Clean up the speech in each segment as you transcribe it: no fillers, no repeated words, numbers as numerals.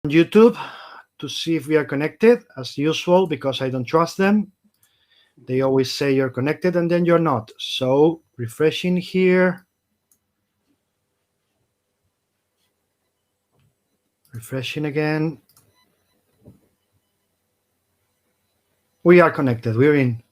YouTube to see if we are connected as usual because I don't trust them. They always say you're connected and then you're not. So refreshing here. Refreshing again. We are connected. We're in.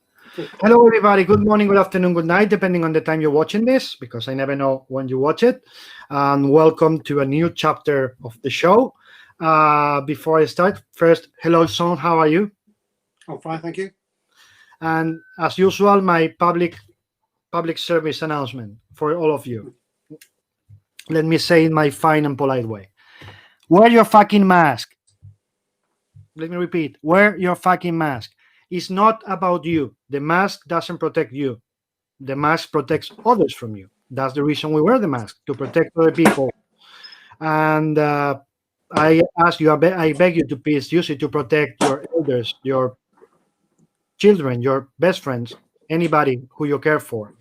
Hello, everybody. Good morning, good afternoon, good night, depending on the time you're watching this, because I never know when you watch it. And welcome to a new chapter of the show. Before I start, first, hello, Son. How are you? I'm fine, thank you. And as usual, my public service announcement for all of you. Let me say in my fine and polite way. Wear your fucking mask. Let me repeat. Wear your fucking mask. It's not about you. The mask doesn't protect you. The mask protects others from you. That's the reason we wear the mask, to protect other people. And I ask you, I beg you to please use it to protect your elders, your children, your best friends, anybody who you care for.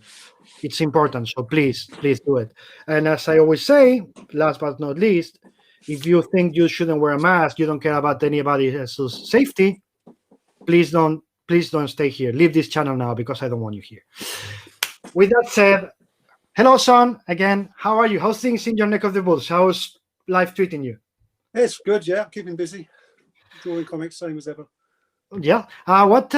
It's important. So please do it. And as I always say, last but not least, if you think you shouldn't wear a mask, you don't care about anybody else's safety, please don't stay here. Leave this channel now because I don't want you here. With that said, hello, Son. Again, how are you? How's things in your neck of the woods? How's life treating you? It's good, yeah. Keeping busy. Drawing comics, same as ever. Yeah. What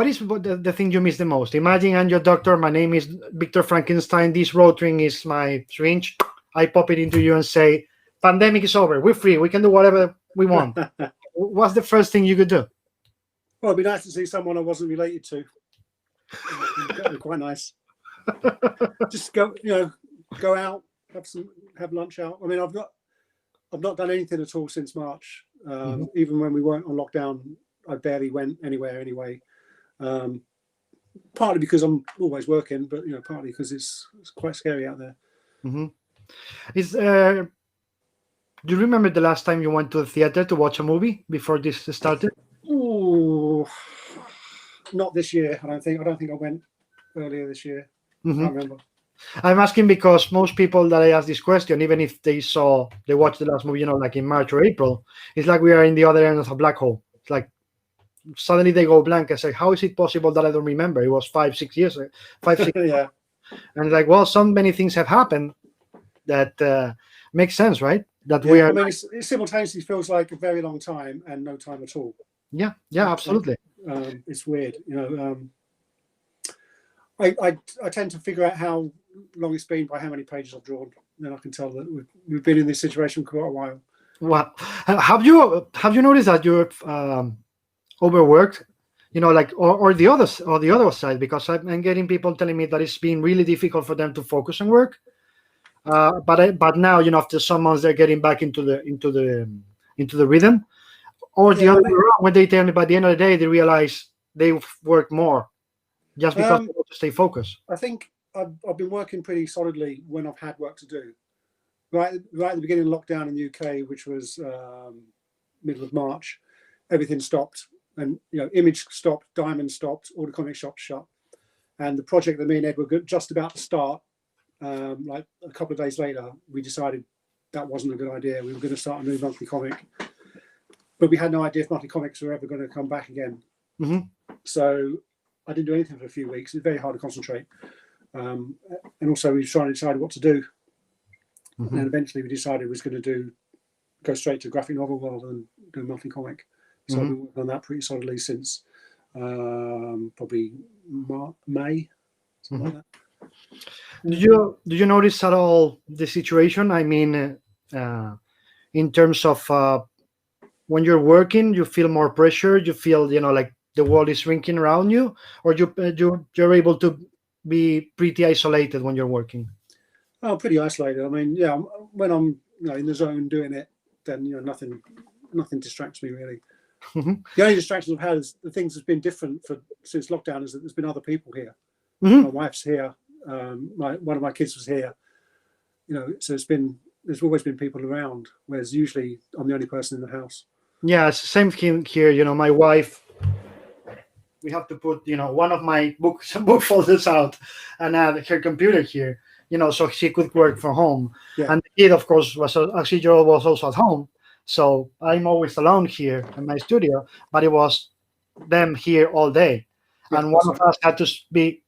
is the thing you miss the most? Imagine I'm your doctor. My name is Victor Frankenstein. This Rotring is my syringe. I pop it into you and say, pandemic is over. We're free. We can do whatever we want. What's the first thing you could do? Well, it'd be nice to see someone I wasn't related to. That'd be quite nice. Just go out, have lunch out. I mean, I've not done anything at all since March. Even when we weren't on lockdown, I barely went anywhere anyway. Partly because I'm always working, but partly because it's quite scary out there. Do you remember the last time you went to the theater to watch a movie before this started? Oh, not this year. I don't think I went earlier this year. I can't remember. I'm asking because most people that I ask this question, even if they watched the last movie, like in March or April, it's like we are in the other end of a black hole. It's like suddenly they go blank. I say, how is it possible that I don't remember? It was 5-6 years ago. 5-6 yeah. And like, well, so many things have happened that makes sense, right? That yeah, we are. I mean, it simultaneously feels like a very long time and no time at all. Yeah, absolutely. It's weird, I tend to figure out how long it's been by how many pages I've drawn. Then I can tell that we've been in this situation for quite a while. Well, have you noticed that you're overworked? Or the other side, because I'm getting people telling me that it's been really difficult for them to focus on work. But now, after some months, they're getting back into the rhythm. Or the other way around, when they tell me by the end of the day, they realize they've worked more just because they want to stay focused. I think I've been working pretty solidly when I've had work to do. Right at the beginning of lockdown in the UK, which was middle of March, everything stopped. And, Image stopped, Diamond stopped, all the comic shops shut. And the project that me and Ed were just about to start, like a couple of days later, we decided that wasn't a good idea. We were going to start a new monthly comic. But we had no idea if monthly comics were ever going to come back again. So I didn't do anything for a few weeks. It's very hard to concentrate. And also we were trying to decide what to do. And eventually we decided we was going to go straight to graphic novel rather than do a monthly comic. So I've been working on that pretty solidly since probably May, something like that. Do you notice at all the situation? I mean, in terms of when you're working, you feel more pressure. You feel, like the world is shrinking around you, or you're able to be pretty isolated when you're working. Oh, pretty isolated. I mean, yeah, when I'm in the zone doing it, then nothing distracts me really. The only distractions I've had is the things that's been different since lockdown is that there's been other people here. My wife's here. One of my kids was here. So there's always been people around, whereas usually I'm the only person in the house. Yeah, it's the same thing here. My wife, we have to put one of my book folders out and have her computer here, so she could work from home. Yeah. And the kid, of course, was also at home. So I'm always alone here in my studio, but it was them here all day. Yeah, And one of us had to be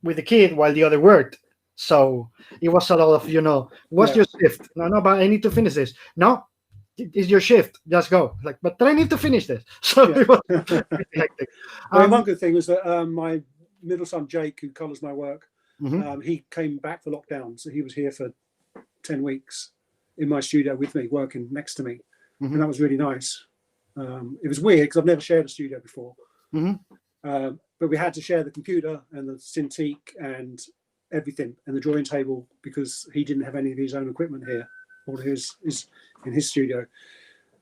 with the kid while the other worked. So it was a lot of, what's Yeah. your shift? No, but I need to finish this. No, it's your shift. Just go. Like, but I need to finish this. So Yeah. it was pretty hectic. I mean, one good thing was that my middle son Jake, who colours my work, Mhm. he came back for lockdown, so he was here for 10 weeks in my studio with me, working next to me, Mhm. and that was really nice. It was weird because I've never shared a studio before, Mhm. but we had to share the computer and the Cintiq and everything and the drawing table because he didn't have any of his own equipment here. All of his is in his studio.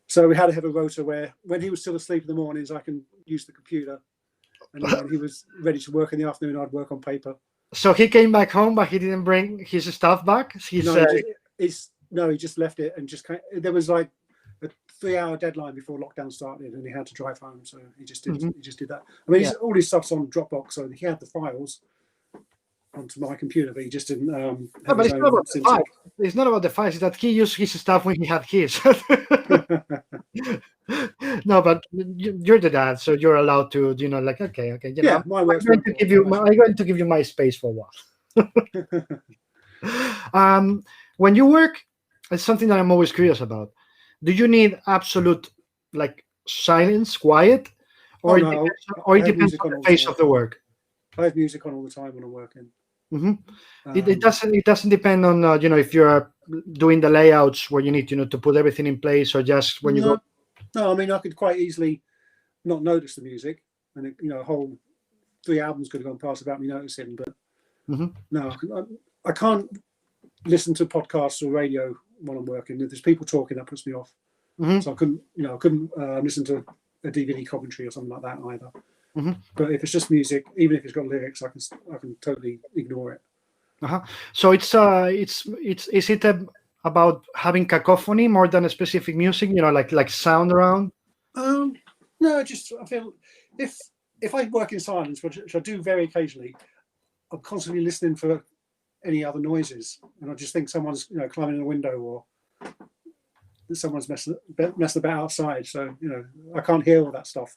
So we had to have a rota where when he was still asleep in the mornings, I can use the computer. And then when he was ready to work in the afternoon, I'd work on paper. So he came back home, but he didn't bring his stuff back. He just left it and just there was like a 3-hour deadline before lockdown started, and he had to drive home. So he just did. He just did that. I mean, all his stuff's on Dropbox, so he had the files onto my computer, but he just didn't have his own. It's not about the files. It's that he used his stuff when he had his. No, but you're the dad, so you're allowed to, like, okay. My work's I'm going to give you my space for a while. When you work, it's something that I'm always curious about. Do you need absolute like silence, quiet, or it depends on the pace of the work? I have music on all the time when I'm working. Mm-hmm. It doesn't depend on if you're doing the layouts where you need to put everything in place, or just when you go. No, I mean, I could quite easily not notice the music, and a whole 3 albums could have gone past without me noticing. But no, I can't listen to podcasts or radio while I'm working. If there's people talking, that puts me off. So I couldn't listen to a DVD commentary or something like that either. But if it's just music, even if it's got lyrics, I can totally ignore it. So is it about having cacophony more than a specific music? Like sound around. No, I feel if I work in silence, which I do very occasionally, I'm constantly listening for any other noises, and I just think someone's climbing in a window or someone's messing about outside. So I can't hear all that stuff.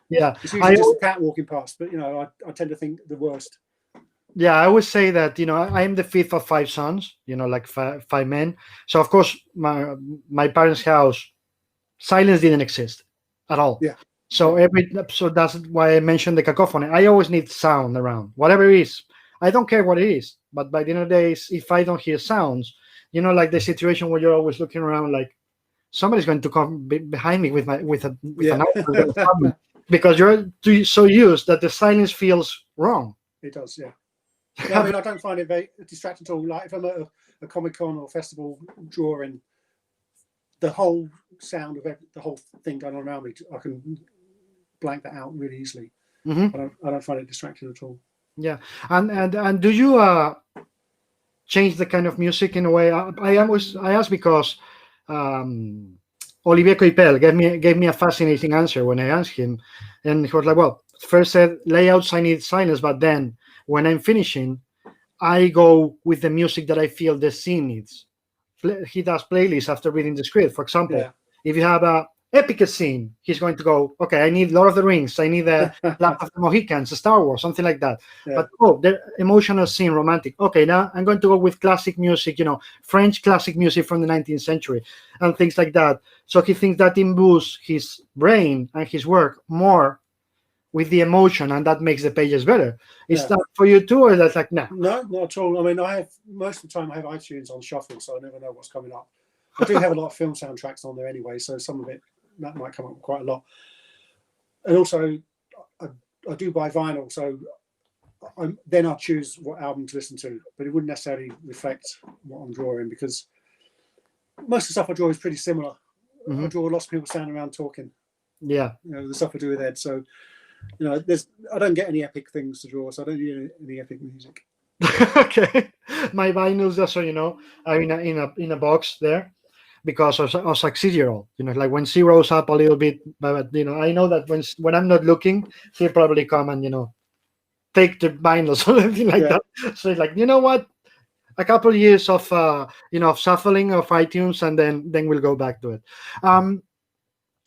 Yeah, it's usually just a cat walking past, but I tend to think the worst. Yeah, I always say that I am the fifth of 5 sons, like five men. So of course my parents' house, silence didn't exist at all. Yeah. So that's why I mentioned the cacophony. I always need sound around, whatever it is. I don't care what it is, but by the end of the day, if I don't hear sounds, like the situation where you're always looking around, like somebody's going to come behind me with an outfit because you're so used that the silence feels wrong. It does, yeah. I mean, I don't find it very distracting at all. Like if I'm at a Comic-Con or festival drawing, the whole sound of the whole thing going on around me, I can blank that out really easily. I don't find it distracting at all. Yeah, and do you change the kind of music in a way? I ask because Olivier Coipel gave me a fascinating answer when I asked him, and he was like, "Well, first said layouts I need silence, but then when I'm finishing, I go with the music that I feel the scene needs." He does playlists after reading the script. For example, if you have a epic scene, he's going to go, okay, I need Lord of the Rings, I need the Last of the Mohicans, Star Wars, something like that. But the emotional scene, romantic. Okay, now I'm going to go with classic music, French classic music from the 19th century and things like that. So he thinks that imbues his brain and his work more with the emotion, and that makes the pages better. Is that for you too, or that's like no? No, not at all. I mean, I have most of the time I have iTunes on shuffle, so I never know what's coming up. I do have a lot of film soundtracks on there anyway, so some of it that might come up quite a lot. And also, I do buy vinyl, so then I'll choose what album to listen to, but it wouldn't necessarily reflect what I'm drawing because most of the stuff I draw is pretty similar. I draw lots of people standing around talking. Yeah, the stuff I do with Ed. So. I don't get any epic things to draw, so I don't need any epic music. Okay, my vinyls just are in a box there because of a 6-year-old. Like when she rose up a little bit, but I know that when I'm not looking, he'll probably come and take the vinyls or anything like that. So it's like, you know what? a couple of years of of shuffling of iTunes, and then we'll go back to it.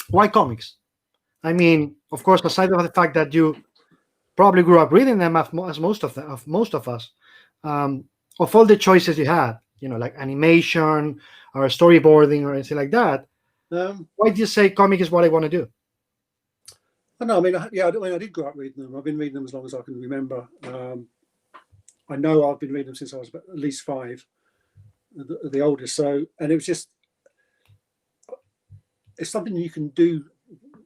Why comics? I mean, of course, aside from the fact that you probably grew up reading them, as most of us, of all the choices you had, like animation or storyboarding or anything like that, why did you say comic is what I want to do? I know. I mean, I did grow up reading them. I've been reading them as long as I can remember. I know I've been reading them since I was at least 5, the oldest. So, and it was just, it's something you can do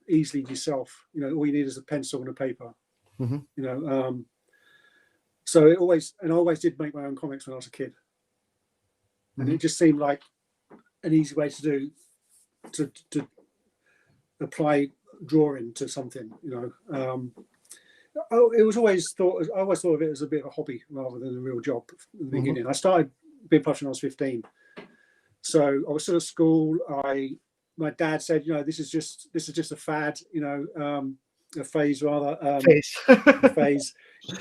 easily yourself. All you need is a pencil and a paper. Mm-hmm. So I always did make my own comics when I was a kid, and it just seemed like an easy way to do to apply drawing to something. I always thought of it as a bit of a hobby rather than a real job in the beginning. I started being published when I was 15, so I was still at school. My dad said, this is just a fad, a phase rather. A phase.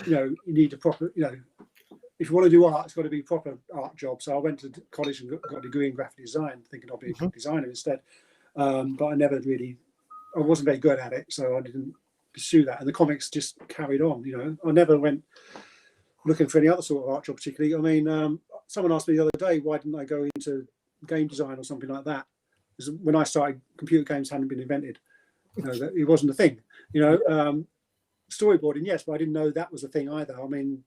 You need a proper, if you want to do art, it's got to be a proper art job. So I went to college and got a degree in graphic design, thinking I'll be a designer instead. But I wasn't very good at it, so I didn't pursue that. And the comics just carried on. I never went looking for any other sort of art job particularly. I mean, someone asked me the other day, why didn't I go into game design or something like that? Because when I started, computer games hadn't been invented. That it wasn't a thing. Storyboarding, yes, but I didn't know that was a thing either. I mean,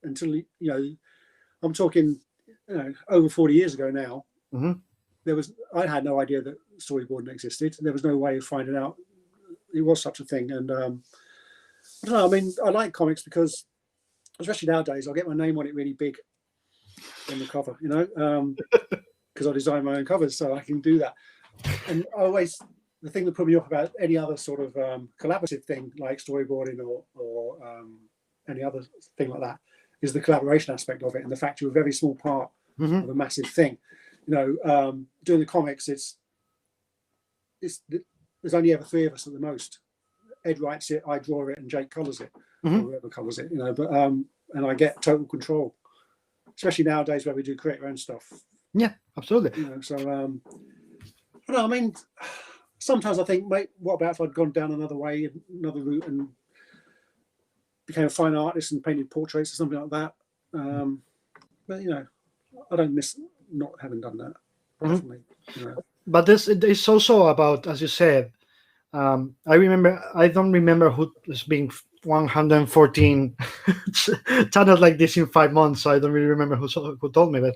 until I'm talking, over 40 years ago now. I had no idea that storyboarding existed. There was no way of finding out it was such a thing. And I don't know. I mean, I like comics because, especially nowadays, I'll get my name on it really big on the cover. Because I design my own covers, so I can do that. And the thing that put me off about any other sort of collaborative thing like storyboarding or any other thing like that is the collaboration aspect of it, and the fact you're a very small part of a massive thing. Doing the comics, there's only ever 3 of us at the most. Ed writes it, I draw it, and Jake colours it, or whoever colours it. But and I get total control, especially nowadays where we do create our own stuff. Yeah, absolutely. So I don't know. I mean, sometimes I think, mate, what about if I'd gone down another way, another route, and became a fine artist and painted portraits or something like that? But I don't miss not having done that. Definitely. But this is also about, as you said. I don't remember who has been 114 channels like this in 5 months, so I don't really remember who told me. But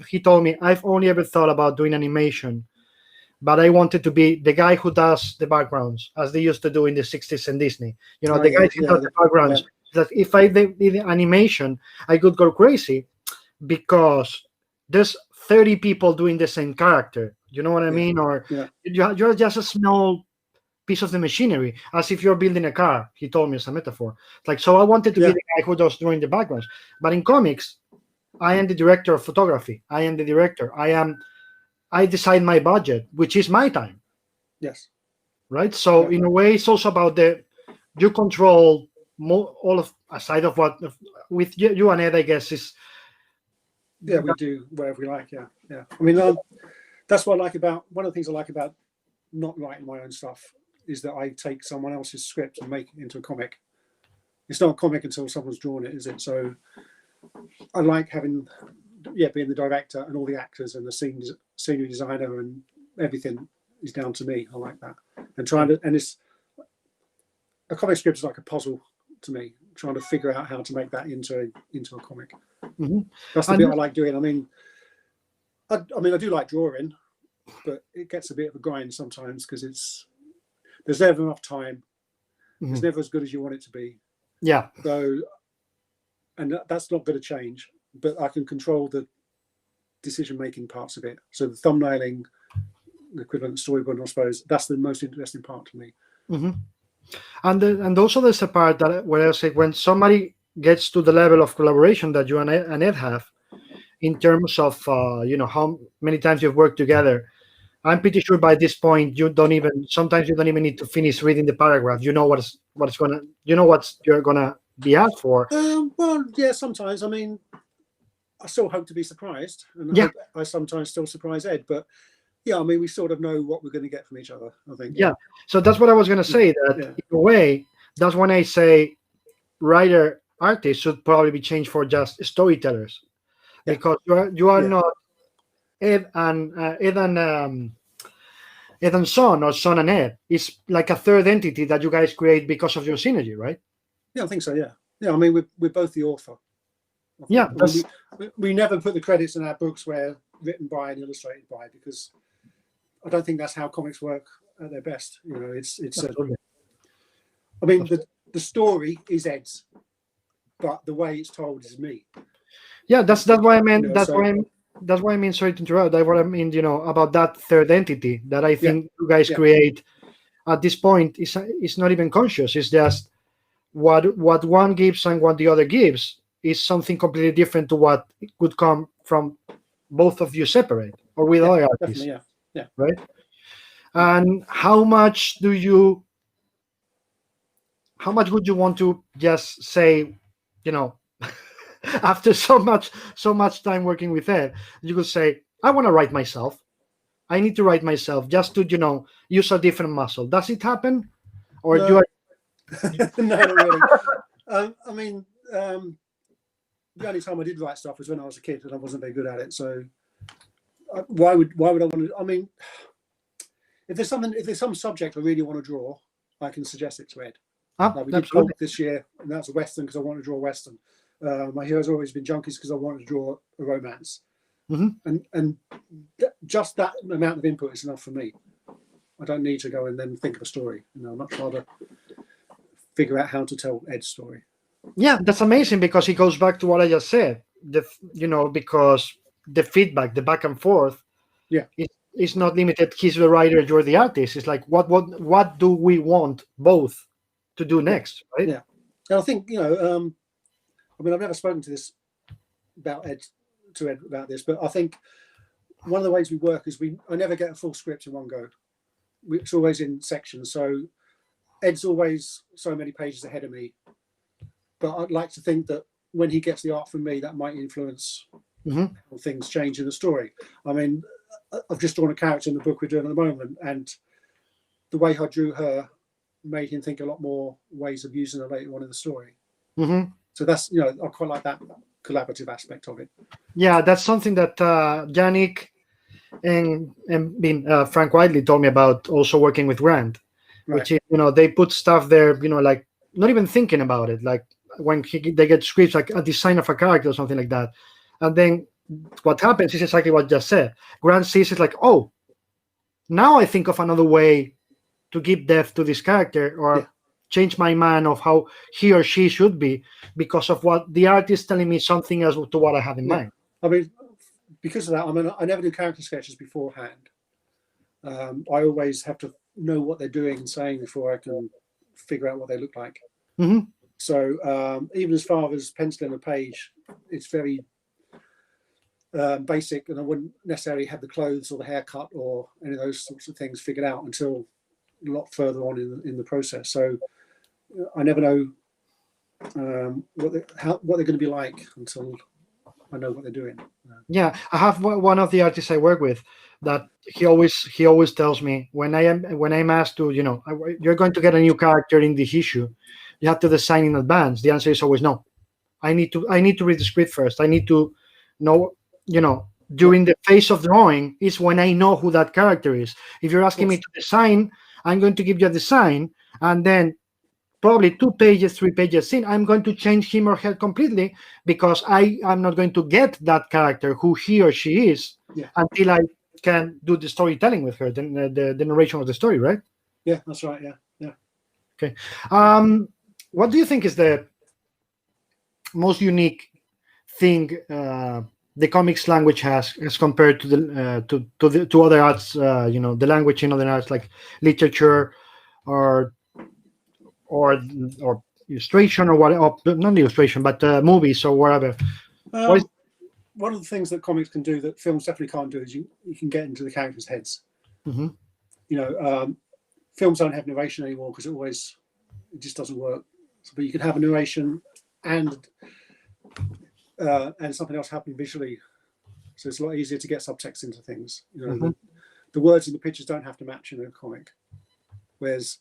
he told me I've only ever thought about doing animation, but I wanted to be the guy who does the backgrounds, as they used to do in the 60s in Disney. The guys who does the backgrounds. That if I did animation, I could go crazy because there's 30 people doing the same character. You know what I mean? Or you're just a small piece of the machinery, as if you're building a car. He told me as a metaphor. So I wanted to be the guy who does drawing the backgrounds. But in comics, I am the director of photography. I am the director. I decide my budget, which is my time. Yes. Right. So in a way, it's also about you control all of aside of what with you and Ed, I guess is. Yeah, we do whatever we like. Yeah. I mean, that's what I like about one of the things I like about not writing my own stuff is that I take someone else's script and make it into a comic. It's not a comic until someone's drawn it, is it? So I like having, being the director and all the actors and the scenery designer and everything is down to me. I like that. And it's a comic script is like a puzzle to me, trying to figure out how to make that into a comic. That's the bit I like doing. I mean, I do like drawing, but it gets a bit of a grind sometimes because there's never enough time. It's never as good as you want it to be. Yeah. So, and that's not going to change. But I can control the decision-making parts of it. So the thumbnailing, the equivalent of storyboarding, I suppose, that's the most interesting part to me. And also there's a part where I say when somebody gets to the level of collaboration that you and Ed have, in terms of how many times you've worked together, I'm pretty sure by this point sometimes you don't even need to finish reading the paragraph. You know what you're gonna be asked for. Well, yeah, sometimes. I mean, I still hope to be surprised, and Yeah. hope I sometimes still surprise Ed. But yeah, I mean, we sort of know what we're going to get from each other, I think. Yeah. So that's what I was going to say. That Yeah. in a way, that's when I say writer artists should probably be changed for just storytellers, Yeah. because you are Yeah. not Ed and Son, or Son and Ed. It's like a third entity that you guys create because of your synergy, right? Yeah, I think so. Yeah. Yeah. I mean, we're both the author. Yeah. I mean, we never put the credits in our books where written by and illustrated by, because I don't think that's how comics work at their best. You know, it's. I mean, the story is Ed's, but the way it's told is me. Yeah, that's why I meant. You know, That's so- why I'm. That's why I mean. Sorry to interrupt. That's what I mean. About that third entity that I think you guys create. At this point, is not even conscious. It's just what one gives and what the other gives is something completely different to what could come from both of you separate or with other artists. Definitely, yeah. Right. And how much would you want to just say, after so much time working with Ed, you could say, I want to write myself. I need to write myself just to, use a different muscle. Does it happen? Or No. you are No, not really. I mean, the only time I did write stuff was when I was a kid, and I wasn't very good at it. So, why would I want to? I mean, if there's some subject I really want to draw, I can suggest it to Ed. Like we did absolutely. Hulk this year, and that's a Western because I want to draw a Western. My hero's always been Junkies because I wanted to draw a romance. Mm-hmm. And just that amount of input is enough for me. I don't need to go and then think of a story. I'd much rather figure out how to tell Ed's story. Yeah, that's amazing, because it goes back to what I just said. Because the feedback, the back and forth, it's not limited. He's the writer, you're the artist. It's like what do we want both to do next, right? Yeah, and I think I mean, I've never spoken to Ed about this, but I think one of the ways we work is I never get a full script in one go. It's always in sections. So Ed's always so many pages ahead of me, but I'd like to think that when he gets the art from me, that might influence how things change in the story. I mean, I've just drawn a character in the book we're doing at the moment, and the way I drew her made him think a lot more ways of using her later on in the story. So that's, I quite like that collaborative aspect of it. Yeah, that's something that Yannick and Frank Whiteley told me about, also working with Grant, which is, they put stuff there, like not even thinking about it, like when they get scripts, like a design of a character or something like that. And then what happens is exactly what you just said. Grant sees it like, oh, now I think of another way to give depth to this character, or change my mind of how he or she should be, because of what the artist telling me something else to what I have in mind. I mean, because of that, I mean, I never do character sketches beforehand. I always have to know what they're doing and saying before I can figure out what they look like. So even as far as penciling a page, it's very basic, and I wouldn't necessarily have the clothes or the haircut or any of those sorts of things figured out until a lot further on in the process. So I never know what they're going to be like until I know what they're doing. Yeah, I have one of the artists I work with that he always tells me when I'm asked to, you're going to get a new character in this issue, you have to design in advance. The answer is always no. I need to read the script first. I need to know, during the phase of drawing is when I know who that character is. If you're asking me to design, I'm going to give you a design, and then probably 2 pages, 3 pages in, I'm going to change him or her completely, because I'm not going to get that character, who he or she is, until I can do the storytelling with her, the narration of the story, right? Yeah, that's right. Yeah. Okay. What do you think is the most unique thing the comics language has as compared to the to other arts? The language in other arts like literature or illustration, or what? Or not illustration, but movies or whatever. One of the things that comics can do that films definitely can't do is you can get into the characters' heads. Films don't have narration anymore because it just doesn't work. But you can have a narration and and something else happening visually. So it's a lot easier to get subtext into things. The words in the pictures don't have to match in a comic, whereas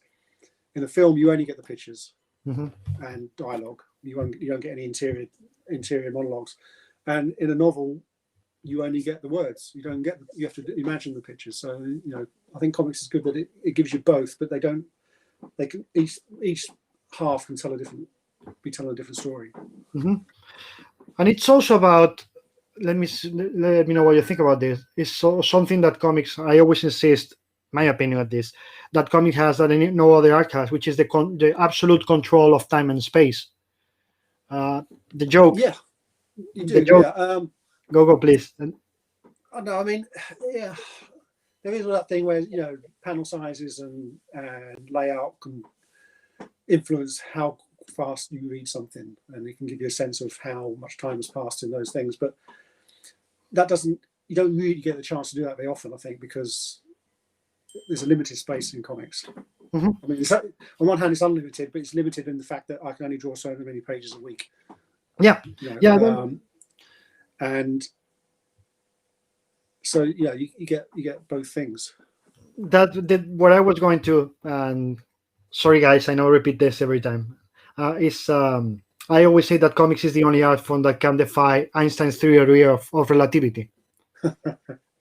in a film you only get the pictures and dialogue. You don't get any interior monologues, and in a novel you only get the words. You don't get. You have to imagine the pictures. So I think comics is good that it gives you both, but they don't. They can each half can be telling a different story. And it's also about. Let me know what you think about this. It's something that comics. I always insist, my opinion at this, that comic has that no other art has, which is the absolute control of time and space. The joke. Yeah, you do. Joke, yeah. Go, please. No, I mean, yeah, there is that thing where panel sizes and layout can influence how fast you read something, and it can give you a sense of how much time has passed in those things. But you don't really get the chance to do that very often, I think, because there's a limited space in comics. I mean, on one hand it's unlimited, but it's limited in the fact that I can only draw so many pages a week. And so you get both things. What I was going to, and sorry guys, I know I repeat this every time, I always say that comics is the only art form that can defy Einstein's theory of relativity.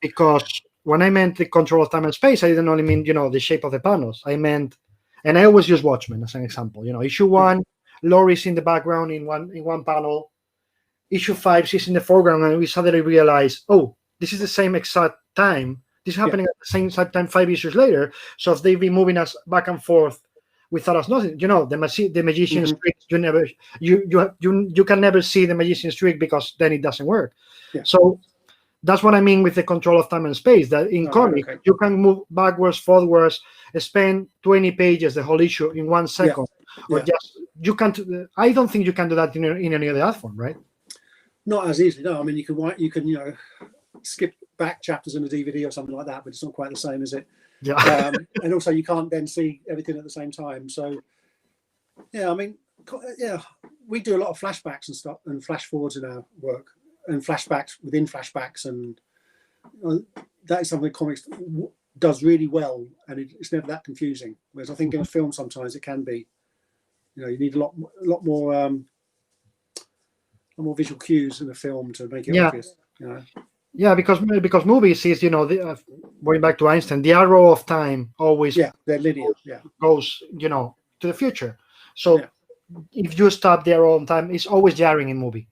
Because when I meant the control of time and space, I didn't only mean the shape of the panels. I meant, and I always use Watchmen as an example. Issue 1, Laurie's in the background in one panel. Issue 5, she's in the foreground, and we suddenly realize, oh, this is the same exact time. This is happening at the same exact time 5 issues later. So if they've been moving us back and forth without us nothing, the magician's trick, you can never see the magician's trick because then it doesn't work. So that's what I mean with the control of time and space, that in comics you can move backwards, forwards, spend 20 pages, the whole issue in 1 second. Or you can't. I don't think you can do that in any other art form, right? Not as easily, no. I mean, you can skip back chapters in a DVD or something like that, but it's not quite the same, is it? Yeah. And also you can't then see everything at the same time. So I mean, we do a lot of flashbacks and stuff and flash forwards in our work, and flashbacks within flashbacks, and that is something comics does really well, and it's never that confusing. Whereas I think in a film sometimes it can be. You need a lot more visual cues in a film to make it obvious. Yeah, because movies is going back to Einstein, the arrow of time always they're linear. Goes to the future. So if you stop the arrow of time, it's always jarring in movie.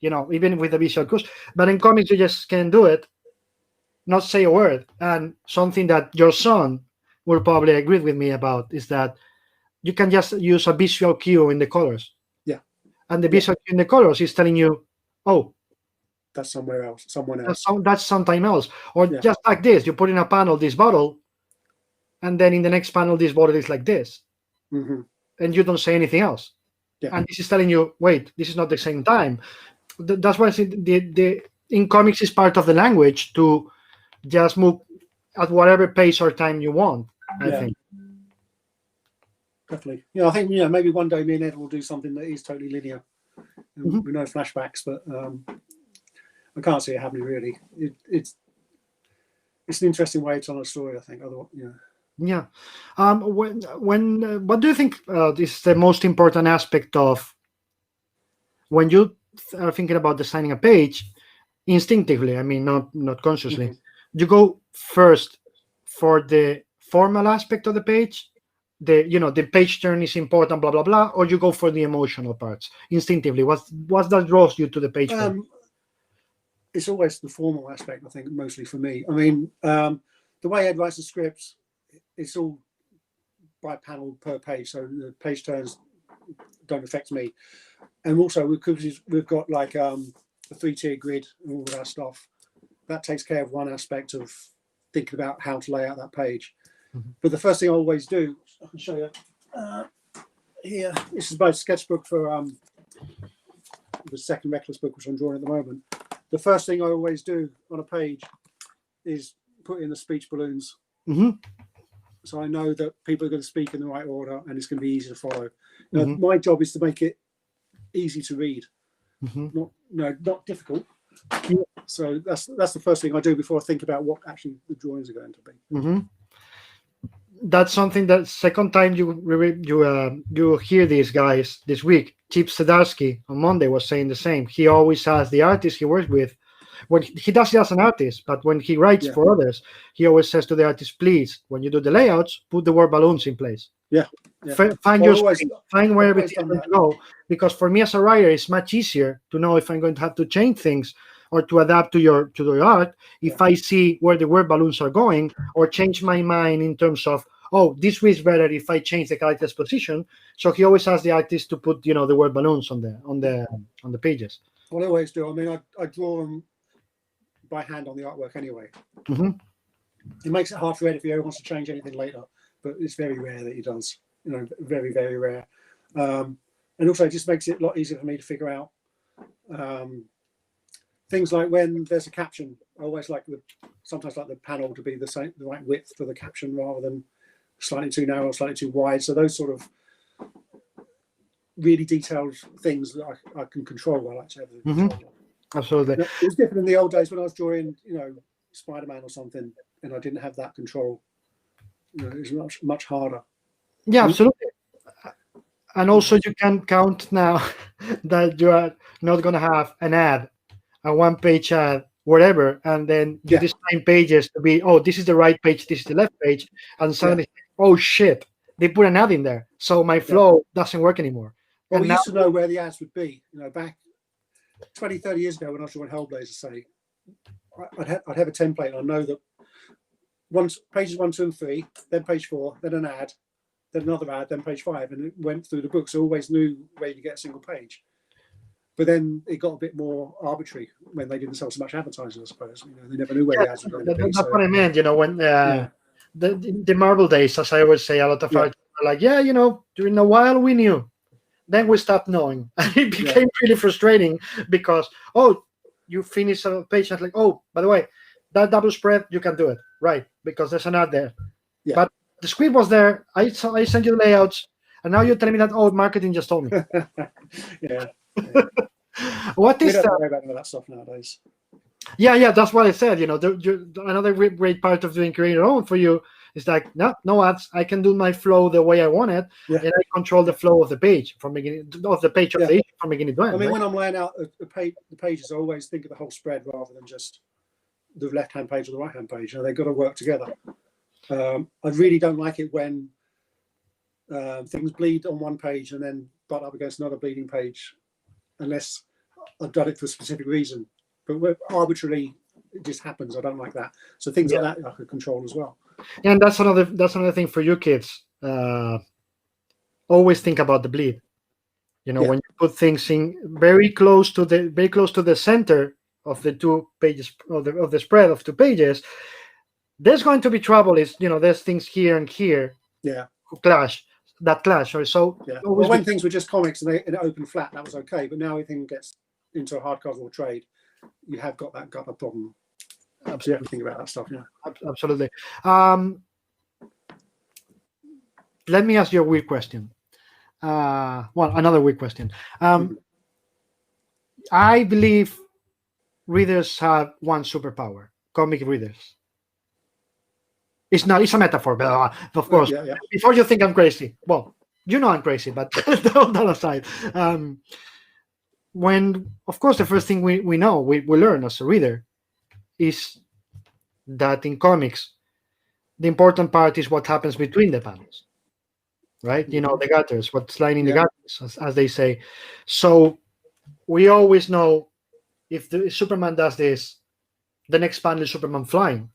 Even with the visual cues. But in comics, you just can do it, not say a word. And something that your son will probably agree with me about is that you can just use a visual cue in the colors. And the visual cue in the colors is telling you, oh, that's someone else. That's sometime else. Or just like this, you put in a panel this bottle, and then in the next panel, this bottle is like this. And you don't say anything else. And this is telling you, wait, this is not the same time. That's why I say in comics is part of the language to just move at whatever pace or time you want, I think. Definitely. I think maybe one day me and Ed will do something that is totally linear. With no flashbacks, but I can't see it happening really. It's an interesting way to tell a story, I think. Otherwise, Yeah. What do you think is the most important aspect of when you are thinking about designing a page instinctively? I mean, not consciously. You go first for the formal aspect of the page. The page turn is important, blah blah blah, or you go for the emotional parts instinctively. What that draws you to the page? It's always the formal aspect, I think, mostly for me. I mean, the way Ed writes the scripts, it's all by panel per page, so the page turns don't affect me. And also, we've got like a 3-tier grid and all of that stuff. That takes care of one aspect of thinking about how to lay out that page. But the first thing I always do, I can show you here. This is my sketchbook for the second Reckless book, which I'm drawing at the moment. The first thing I always do on a page is put in the speech balloons. So I know that people are going to speak in the right order and it's going to be easy to follow. My job is to make it easy to read. not difficult. So that's the first thing I do before I think about what actually the drawings are going to be. That's something that second time you hear these guys this week. Chip Zdarsky on Monday was saying the same. He always has the artist he works with. When he does it as an artist, but when he writes for others, he always says to the artist, "Please, when you do the layouts, put the word balloons in place. Find your space, find where everything is going to go." Because for me as a writer, it's much easier to know if I'm going to have to change things or to adapt to your art if I see where the word balloons are going, or change my mind in terms of, oh, this reads better if I change the character's position. So he always asks the artist to put the word balloons on the pages. Well, I always do. I mean, I draw them by hand on the artwork anyway. It makes it hard for Ed if he ever wants to change anything later, but it's very rare that he does. Very, very rare. And also, it just makes it a lot easier for me to figure out things like when there's a caption. I always sometimes like the panel to be the right width for the caption rather than slightly too narrow or slightly too wide. So those sort of really detailed things that I can control. I like to have the control. Absolutely. It was different in the old days when I was drawing, Spider-Man or something, and I didn't have that control. It was much harder. Yeah, absolutely. And also, you can count now that you are not going to have an ad, a one-page ad, whatever, and then you design pages to be, oh, this is the right page, this is the left page, and suddenly, oh shit, they put an ad in there, so my flow doesn't work anymore. Well, we used to know where the ads would be. Back 20, 30 years ago when I was drawing Hellblazer, say, I'd have a template, and I know that pages 1, 2, and 3, then page 4, then an ad, then another ad, then page 5, and it went through the book, so I always knew where you get a single page. But then it got a bit more arbitrary when they didn't sell so much advertising, I suppose. They never knew where the ads were going to be. That's what I meant, when the Marvel days, as I always say, a lot of artists are like, during a while we knew. Then we stopped knowing. And it became really frustrating because, you finish a page and it's like, oh, by the way, that double spread, you can do it, right? Because there's an ad there. Yeah. But the script was there. I sent you the layouts, and now you're telling me that, marketing just told me. What is that? We don't know about that stuff nowadays. Yeah, that's what I said. Another great part of doing Criterion own for you is like, no ads. I can do my flow the way I want it, and I control the flow of the page from beginning of the page of the issue from beginning to end. I mean, when I'm laying out the pages, I always think of the whole spread rather than just the left-hand page or the right-hand page. They've got to work together. I really don't like it when things bleed on one page and then butt up against another bleeding page, unless I've done it for a specific reason. But arbitrarily, it just happens. I don't like that. So things like that I could control as well. And that's another thing for you kids. Always think about the bleed. When you put things in very close to the center of the 2 pages of the spread of 2 pages, there's going to be trouble. There's things here and here. Who clash. Sorry. So well, when things were just comics and it opened flat, that was okay. But now everything gets into a hardcover or trade, you have got that problem. Absolutely, think about that stuff. Yeah, absolutely. Let me ask you a weird question. Another weird question. I believe readers have one superpower. Comic readers. It's a metaphor, but of course. Yeah. Before you think I'm crazy, well, I'm crazy, but that aside. When, of course, the first thing we know, we learn as a reader, is that in comics, the important part is what happens between the panels, right? The gutters, what's lining the gutters, as they say. So we always know if Superman does this, the next panel is Superman flying.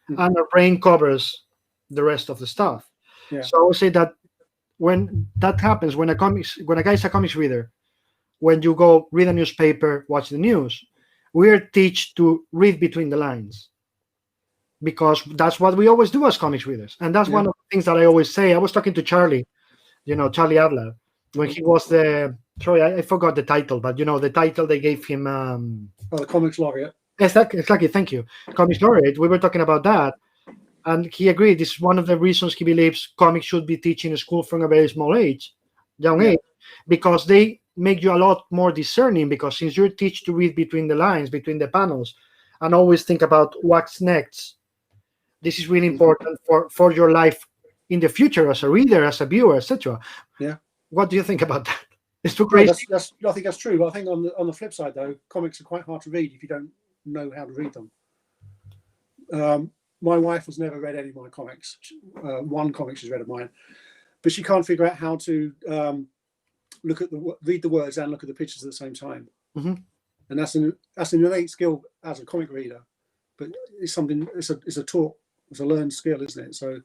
And our brain covers the rest of the stuff. So I would say that when that happens, when a guy is a comics reader, when you go read a newspaper, watch the news, we are taught to read between the lines, because that's what we always do as comics readers. And that's one of the things that I always say. I was talking to Charlie, Charlie Adler, when he was I forgot the title, but the title they gave him. The Comics Laureate. Exactly. Thank you. Comics Laureate. We were talking about that, and he agreed. This is one of the reasons he believes comics should be teaching in school from a very small age, young age, because they make you a lot more discerning, because since you're teach to read between the lines, between the panels, and always think about what's next, this is really important for your life in the future as a reader, as a viewer, etc. Yeah. What do you think about that? It's too No, crazy. I think that's true. But I think on the flip side, though, comics are quite hard to read if you don't know how to read them. My wife has never read any of my comics. One comic she's read of mine, but she can't figure out how to read the words and look at the pictures at the same time. Mm-hmm. And that's an innate skill as a comic reader, but it's something. It's a taught, it's a learned skill, isn't it? So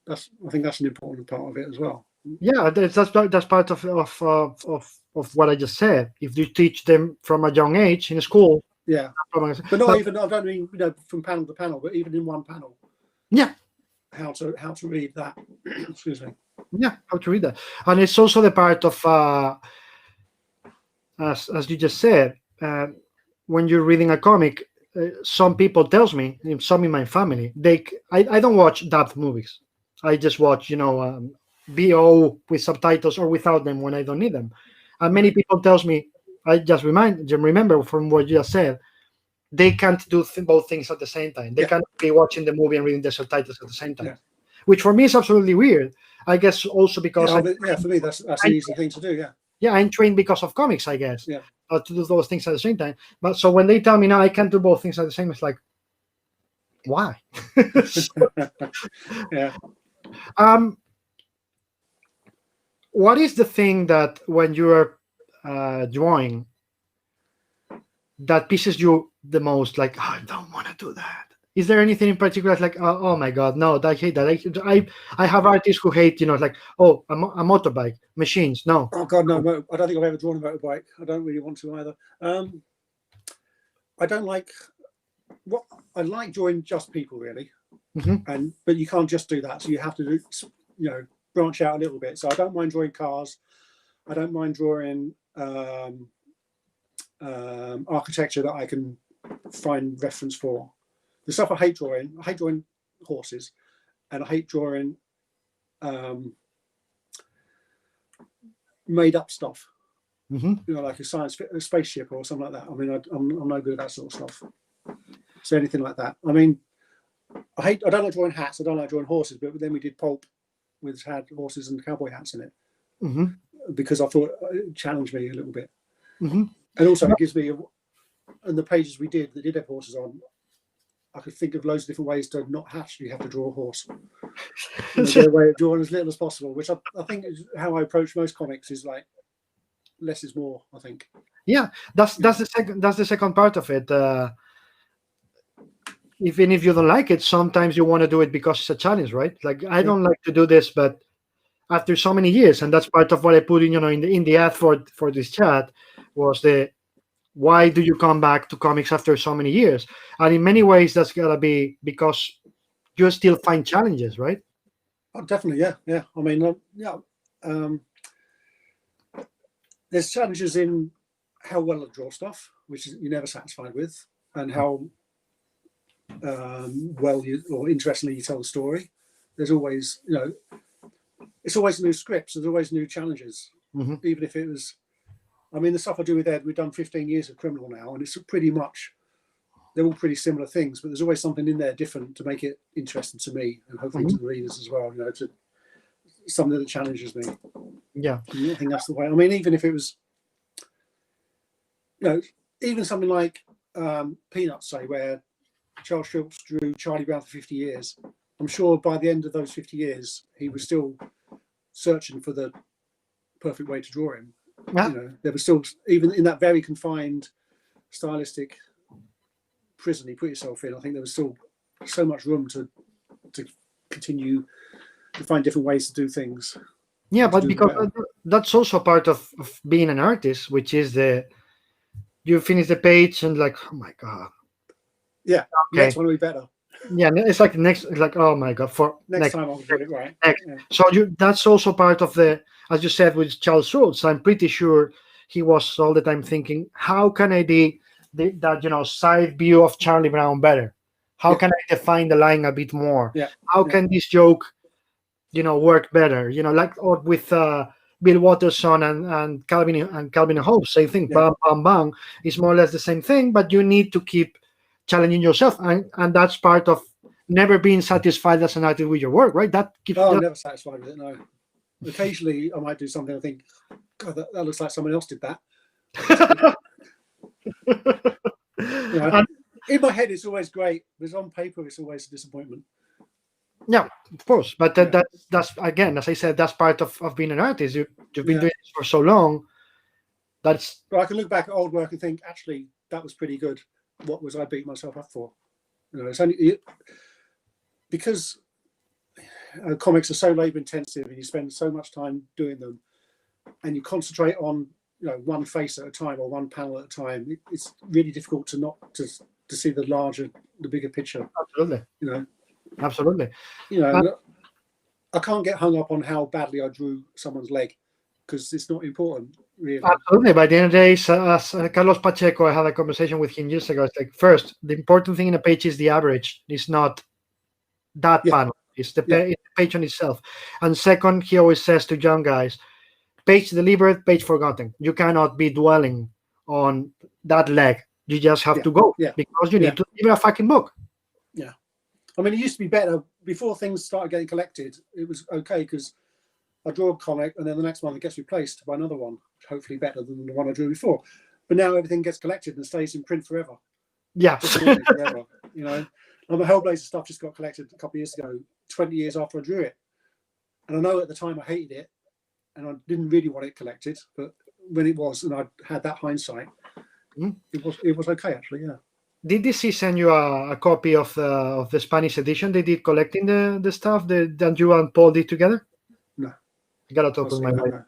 I think that's an important part of it as well. Yeah, that's part of what I just said. If you teach them from a young age in school, yeah, but not even. I don't mean from panel to panel, but even in one panel. Yeah, how to read that. Excuse me. Yeah, how to read that, and it's also the part of as you just said, when you're reading a comic. Some people tells me, some in my family, I don't watch dubbed movies. I just watch, BO with subtitles or without them when I don't need them. And many people tells me, I just remember from what you just said, they can't do both things at the same time. They can't be watching the movie and reading the subtitles at the same time, which for me is absolutely weird. I guess also because for me that's an easy thing to do. Yeah, I'm trained because of comics, I guess. Yeah. To do those things at the same time. But so when they tell me now I can't do both things at the same, it's like, why? Yeah. What is the thing that when you're drawing that pisses you the most? Like, oh, I don't want to do that. Is there anything in particular like, oh my God, no, I hate that. I have artists who hate, like, oh, a motorbike, machines, no. Oh God, no, I don't think I've ever drawn a motorbike. I don't really want to either. I don't like, I like drawing just people really, but you can't just do that. So you have to do, branch out a little bit. So I don't mind drawing cars. I don't mind drawing architecture that I can find reference for. The stuff I hate drawing horses, and I hate drawing made up stuff. Like a spaceship or something like that. I mean, I'm no good at that sort of stuff. So anything like that. I mean, I don't like drawing hats. I don't like drawing horses. But then we did pulp, which had horses and cowboy hats in it, because I thought it challenged me a little bit. And also it gives me, and the pages we did that did have horses on, I could think of loads of different ways to not actually have to draw a horse. Get away of drawing as little as possible, which I think is how I approach most comics. Is like less is more. I think. Yeah, that's the second part of it. Even if you don't like it, sometimes you want to do it because it's a challenge, right? Like I don't like to do this, but after so many years, and that's part of what I put in, in the ad for this chat, was why do you come back to comics after so many years? And in many ways, that's gotta be because you still find challenges, right? Oh, definitely, yeah. I mean, there's challenges in how well I draw stuff, which you're never satisfied with, and how well or interestingly you tell the story. There's always, it's always new scripts. There's always new challenges, even if it was. I mean, the stuff I do with Ed, we've done 15 years of Criminal now, and it's pretty much, they're all pretty similar things, but there's always something in there different to make it interesting to me, and hopefully to the readers as well, to something that challenges me. Yeah. I think that's the way. I mean, even if it was, even something like Peanuts, say, where Charles Schultz drew Charlie Brown for 50 years, I'm sure by the end of those 50 years, he was still searching for the perfect way to draw him. Yeah. There was still, even in that very confined stylistic prison he put himself in, I think there was still so much room to continue to find different ways to do things. Yeah, but because that's also part of being an artist, which is you finish the page and like, oh my God. Yeah, okay. Next one will be better. Yeah, it's like oh my God, for next time I'll get it right. Yeah. So that's also part of as you said with Charles Schultz. I'm pretty sure he was all the time thinking, how can I do that side view of Charlie Brown better? How can I define the line a bit more? Yeah. How can this joke, work better? Like or with Bill Watterson and Calvin and Hobbes, same thing. Yeah. Bam, bam, bam. It's more or less the same thing, but you need to keep challenging yourself, and that's part of never being satisfied as an artist with your work, right? That keeps. I'm never satisfied with it. No. Occasionally, I might do something. I think, God, that looks like someone else did that. In my head, it's always great, but on paper, it's always a disappointment. Yeah, of course, but that's again, as I said, that's part of being an artist. You've been doing this for so long. But I can look back at old work and think, actually, that was pretty good. What was I beating myself up for? It's only because comics are so labor intensive, and you spend so much time doing them, and you concentrate on one face at a time or one panel at a time. It's really difficult to see the bigger picture. Absolutely. Absolutely. I can't get hung up on how badly I drew someone's leg because it's not important, really. Absolutely. By the end of the day, as Carlos Pacheco, I had a conversation with him years ago. It's like, first, the important thing in a page is the average. It's not that panel. It's the page on itself. And second, he always says to young guys, page delivered, page forgotten. You cannot be dwelling on that leg. You just have to go because you need to deliver a fucking book. Yeah. I mean, it used to be better before things started getting collected. It was okay because I draw a comic and then the next one it gets replaced by another one, hopefully better than the one I drew before. But now everything gets collected and stays in print forever. Yeah. Forever, And the Hellblazer stuff just got collected a couple of years ago, 20 years after I drew it. And I know at the time I hated it and I didn't really want it collected, but when it was and I had that hindsight, it was okay actually, yeah. Did DC send you a copy of the Spanish edition they did collecting the stuff that you and Paul did together? No. I gotta talk with my wife.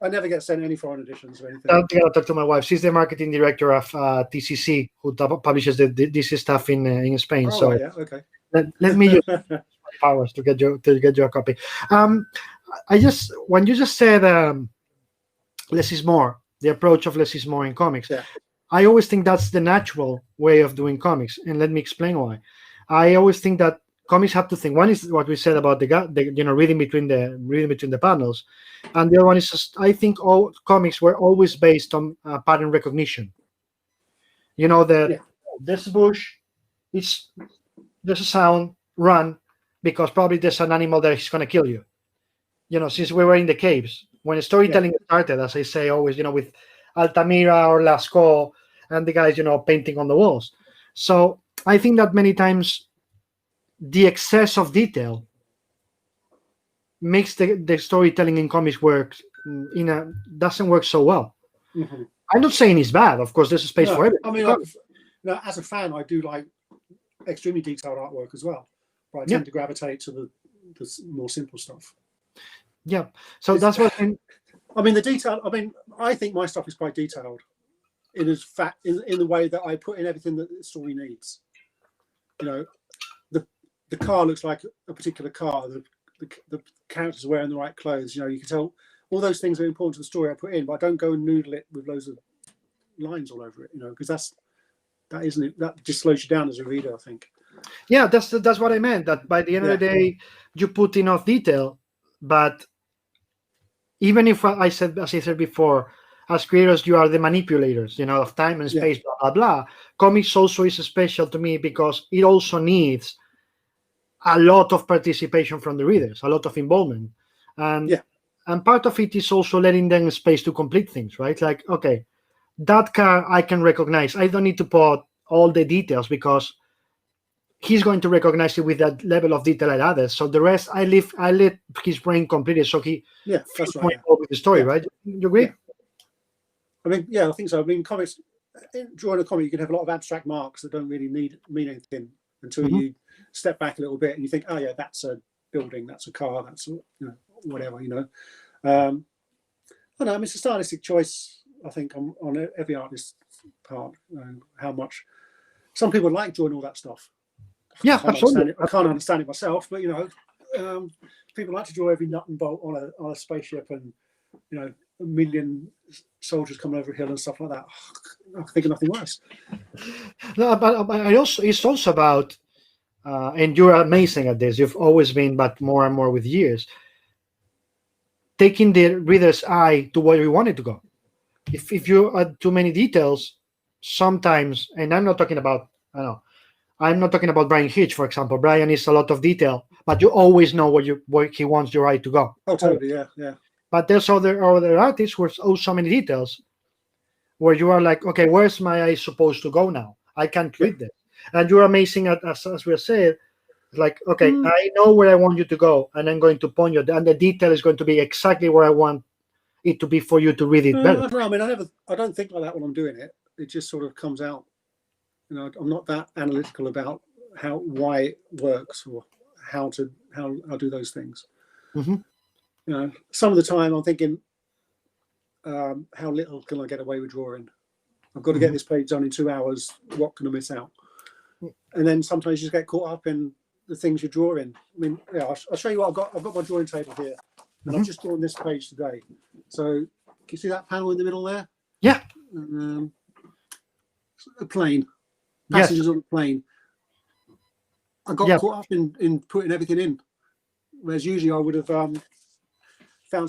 I never get sent any foreign editions or anything. I gotta talk to my wife. She's the marketing director of TCC, who publishes the DC stuff in Spain. Oh, so yeah, okay. let me use my powers to get you a copy. When you just said less is more, the approach of less is more in comics. Yeah. I always think that's the natural way of doing comics, and let me explain why. I always think that comics have to think. One is what we said about the reading between the panels, and the other one is just, I think all comics were always based on pattern recognition. There's a bush, there's a sound, run, because probably there's an animal that is going to kill you. Since we were in the caves, when storytelling started, as I say always, with Altamira or Lascaux and the guys, painting on the walls. So I think that many times the excess of detail makes the storytelling in comics doesn't work so well. Mm-hmm. I'm not saying it's bad. Of course, there's a space for it. I mean, as a fan, I do like extremely detailed artwork as well. But I tend to gravitate to the more simple stuff. Yeah. So that's what the detail. I think my stuff is quite detailed in the way that I put in everything that the story needs. The car looks like a particular car. The characters are wearing the right clothes. You can tell all those things are important to the story I put in, but I don't go and noodle it with loads of lines all over it. Because that just slows you down as a reader, I think. Yeah, that's what I meant. That by the end of the day, you put enough detail, but even if as I said before, as creators, you are the manipulators, of time and space, blah blah blah. Comics also is special to me because it also needs a lot of participation from the readers, a lot of involvement, and part of it is also letting them space to complete things, right? Like, okay, that car I can recognize. I don't need to put all the details because he's going to recognize it with that level of detail I added. So the rest, I let his brain complete it, so he feels more involved with the story, right? You agree? I think so. Comics, drawing a comic, you can have a lot of abstract marks that don't really mean anything until you step back a little bit and you think, oh yeah, that's a building, that's a car, that's whatever. I know. It's a stylistic choice, I think, on every artist's part. How much some people like drawing all that stuff. Yeah, absolutely. I can't understand it myself, but people like to draw every nut and bolt on a spaceship, and a million soldiers coming over a hill and stuff like that. I think of nothing worse. No, but it's also about, and you're amazing at this. You've always been, but more and more with years. taking the reader's eye to where you want it to go. If you add too many details, sometimes, and I'm not talking about, I don't know, I'm not talking about Brian Hitch, for example. Brian is a lot of detail, but you always know where he wants your eye to go. Oh, totally, yeah. But there's other artists with so many details where you are like, okay, where's my eye supposed to go now? I can't read this. And you're amazing as we said, like, okay, I know where I want you to go, and I'm going to point you, and the detail is going to be exactly where I want it to be for you to read it better. No, I mean, I don't think like that when I'm doing it. It just sort of comes out. You know, I'm not that analytical about why it works or how I do those things. Mm-hmm. You know, some of the time I'm thinking, how little can I get away with drawing? I've got to get this page done in 2 hours. What can I miss out? And then sometimes you just get caught up in the things you're drawing. I mean, yeah, I'll show you what I've got. I've got my drawing table here, and I've just drawn this page today. So, can you see that panel in the middle there? Yeah. A plane. Passengers on the plane. I got caught up in putting everything in, whereas usually I would have found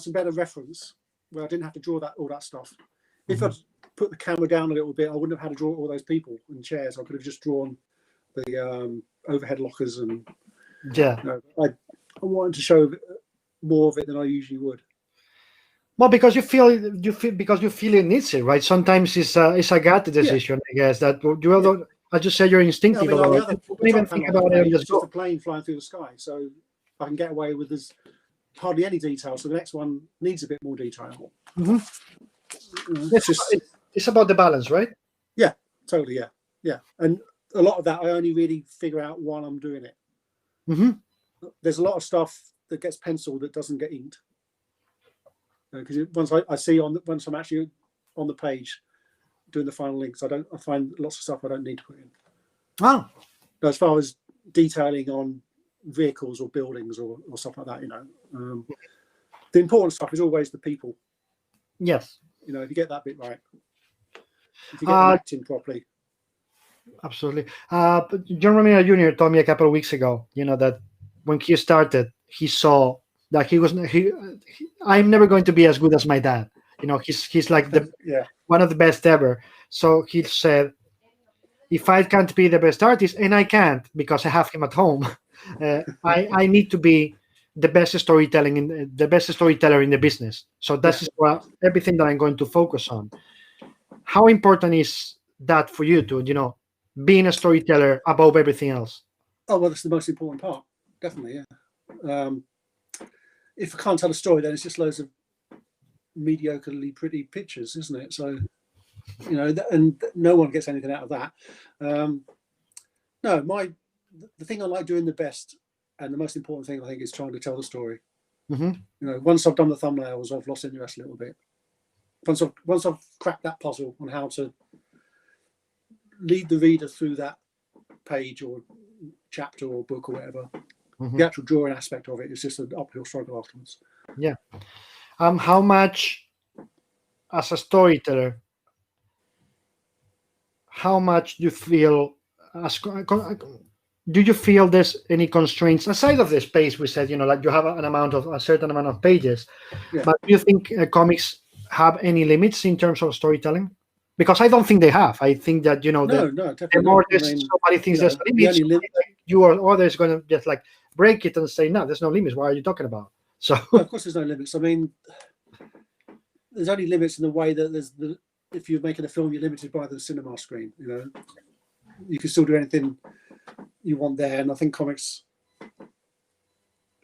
some better reference where I didn't have to draw all that stuff. If I'd put the camera down a little bit, I wouldn't have had to draw all those people and chairs. I could have just drawn the overhead lockers and I wanted to show more of it than I usually would. Well, because you feel it needs it, right? Sometimes it's a gut decision, I guess, that you don't. I just say you're instinctive about it. You don't even think about it. It's just a plane flying through the sky, so I can get away with there's hardly any detail. So the next one needs a bit more detail. It's about the balance, right? Yeah, totally. Yeah. And a lot of that I only really figure out while I'm doing it. There's a lot of stuff that gets penciled that doesn't get inked. Because once I see once I'm actually on the page doing the final links, I find lots of stuff I don't need to put in. Oh. As far as detailing on vehicles or buildings or stuff like that, you know, the important stuff is always the people. Yes. You know, if you get that bit right, if you get them acting properly. Absolutely. John Romero Jr. told me a couple of weeks ago, you know, that when he started, he saw that I'm never going to be as good as my dad. You know, he's like one of the best ever. So he said, if I can't be the best artist, and I can't because I have him at home, I need to be the best storyteller in the business. So that's everything that I'm going to focus on. How important is that for you to, you know, being a storyteller above everything else? Oh, well, that's the most important part. Definitely, yeah. If I can't tell a story, then it's just loads of mediocrely pretty pictures, isn't it? So, you know, and no one gets anything out of that. No, the thing I like doing the best and the most important thing I think is trying to tell the story. You know, once I've done the thumbnails, I've lost interest a little bit. Once I've cracked that puzzle on how to lead the reader through that page or chapter or book or whatever, the actual drawing aspect of it is just an uphill struggle afterwards. Yeah. How much, as a storyteller, how much do you feel do you feel there's any constraints aside of the space we said, you know, like you have a certain amount of pages, but do you think comics have any limits in terms of storytelling? Because I don't think they have. I think that, you know, the more there's somebody thinks there's limits, you or others going to just like break it and say, no, there's no limits. Why are you talking about? So of course there's no limits. I mean, there's only limits in the way that if you're making a film, you're limited by the cinema screen. You know, you can still do anything you want there, and I think comics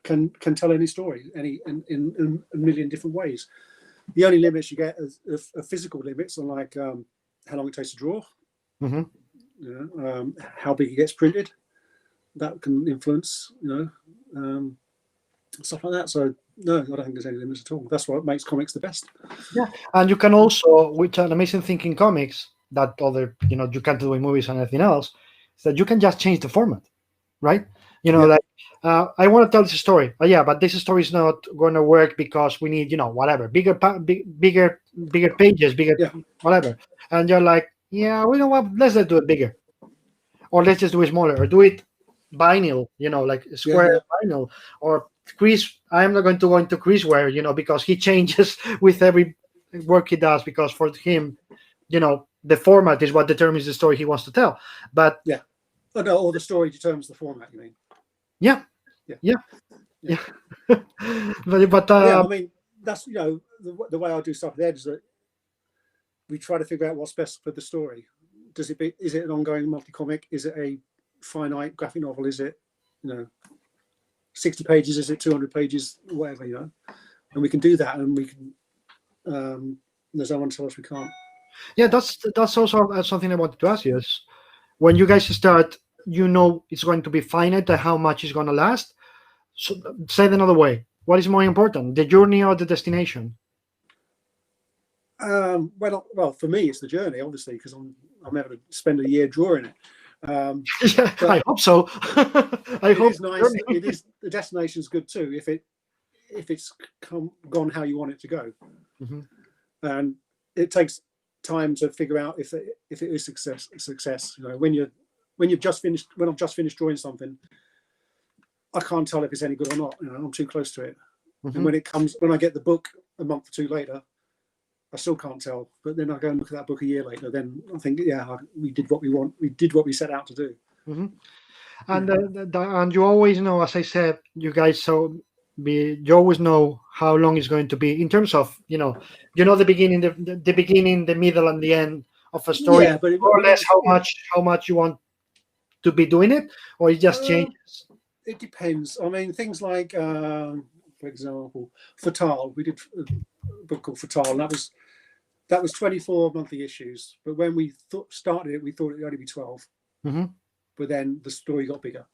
can tell any story in a million different ways. The only limits you get are physical limits, on like how long it takes to draw, you know, how big it gets printed. That can influence, you know, stuff like that. So no, I don't think there's any limits at all. That's what makes comics the best. Yeah, and you can also, which an amazing thing in comics that other, you know, you can't do in movies and anything else, is that you can just change the format, right? You know, like I want to tell this story, but this story is not going to work because we need, you know, whatever, bigger pages, whatever. And you're like, yeah, we know what, let's just do it bigger, or let's just do it smaller, or do it vinyl, you know, like square vinyl, or Chris, I am not going to go into Chris Ware, because he changes with every work he does, because for him, the format is what determines the story he wants to tell. But yeah, oh, no, or the story determines the format. You mean? yeah, Yeah. yeah, Yeah. but Yeah, I mean, that's the way I do stuff there is that we try to figure out what's best for the story. Is it an ongoing multi-comic? Is it a finite graphic novel? Is it 60 pages? Is it 200 pages? Whatever, and we can do that, and we can. There's no one to tell us we can't. yeah, that's also something I wanted to ask you. Is when you guys start, it's going to be finite how much is going to last. So, said another way, what is more important, the journey or the destination? Well, for me, it's the journey, obviously, because I'm able to spend a year drawing it. Yeah, I hope so. I hope it's nice. It is. The destination is good too if it's gone how you want it to go, and it takes time to figure out if it is success. When I've just finished drawing something, I can't tell if it's any good or not. I'm too close to it. And when I get the book a month or two later, I still can't tell. But then I go and look at that book a year later. Then I think, we did what we want. We did what we set out to do. And you always know, as I said, you guys you always know how long it's going to be in terms of the beginning, the beginning, the middle, and the end of a story. Yeah, but more or less how much you want to be doing it, or it just changes. It depends. I mean, things like, for example, Fatale. We did a book called Fatale, and that was 24 monthly issues. But when we started it, we thought it would only be 12. But then the story got bigger,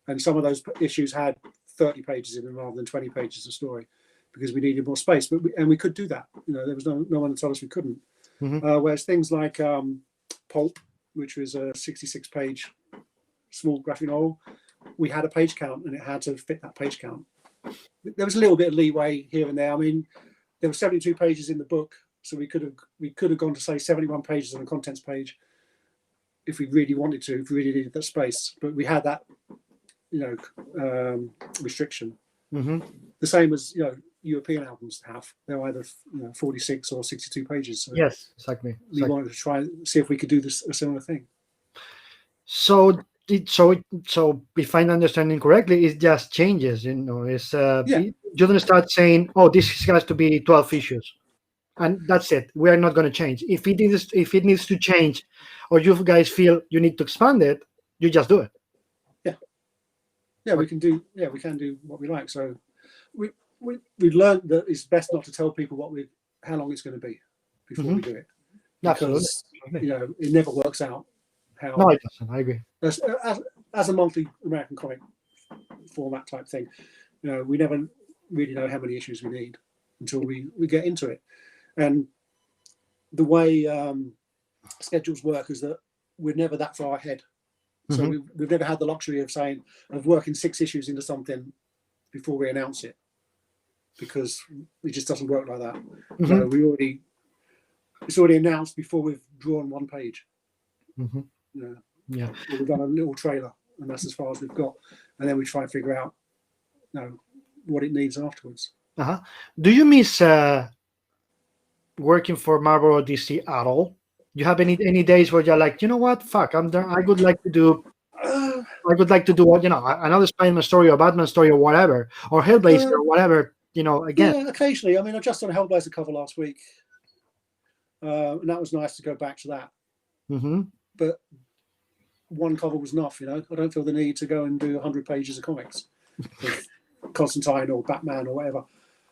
and some of those issues had 30 pages in them rather than 20 pages of story, because we needed more space. But we could do that. There was no one to tell us we couldn't. Whereas things like Pulp, which was a 66-page small graphic novel, we had a page count, and it had to fit that page count. There was a little bit of leeway here and there. I mean, there were 72 pages in the book, so we could have gone to say 71 pages on a contents page if we really wanted to, if we really needed that space. But we had that, restriction. The same as European albums have. They're either 46 or 62 pages. So yes, exactly. We wanted to try and see if we could do a similar thing. So if I'm understanding correctly, it just changes. It's you don't start saying, "Oh, this has to be 12 issues," and that's it. We are not going to change. If it needs to change, or you guys feel you need to expand it, you just do it. Yeah, we can do what we like. So we've learned that it's best not to tell people how long it's going to be before we do it, because it never works out. No, it doesn't. I agree. As a monthly American comic format type thing, we never really know how many issues we need until we get into it. And the way schedules work is that we're never that far ahead. So we've never had the luxury of working 6 issues into something before we announce it, because it just doesn't work like that. It's already announced before we've drawn one page. Yeah, or we've done a little trailer, and that's as far as we've got, and then we try and figure out what it needs afterwards. Do you miss working for Marvel or DC at all? You have any days where you're like, what, fuck, I'm done. I would like to do another Spider-Man story or Batman story or whatever, or Hellblazer or whatever, again. Yeah, occasionally. I mean, I just done a Hellblazer cover last week, and that was nice to go back to that. But one cover was enough, I don't feel the need to go and do 100 pages of comics with Constantine or Batman or whatever.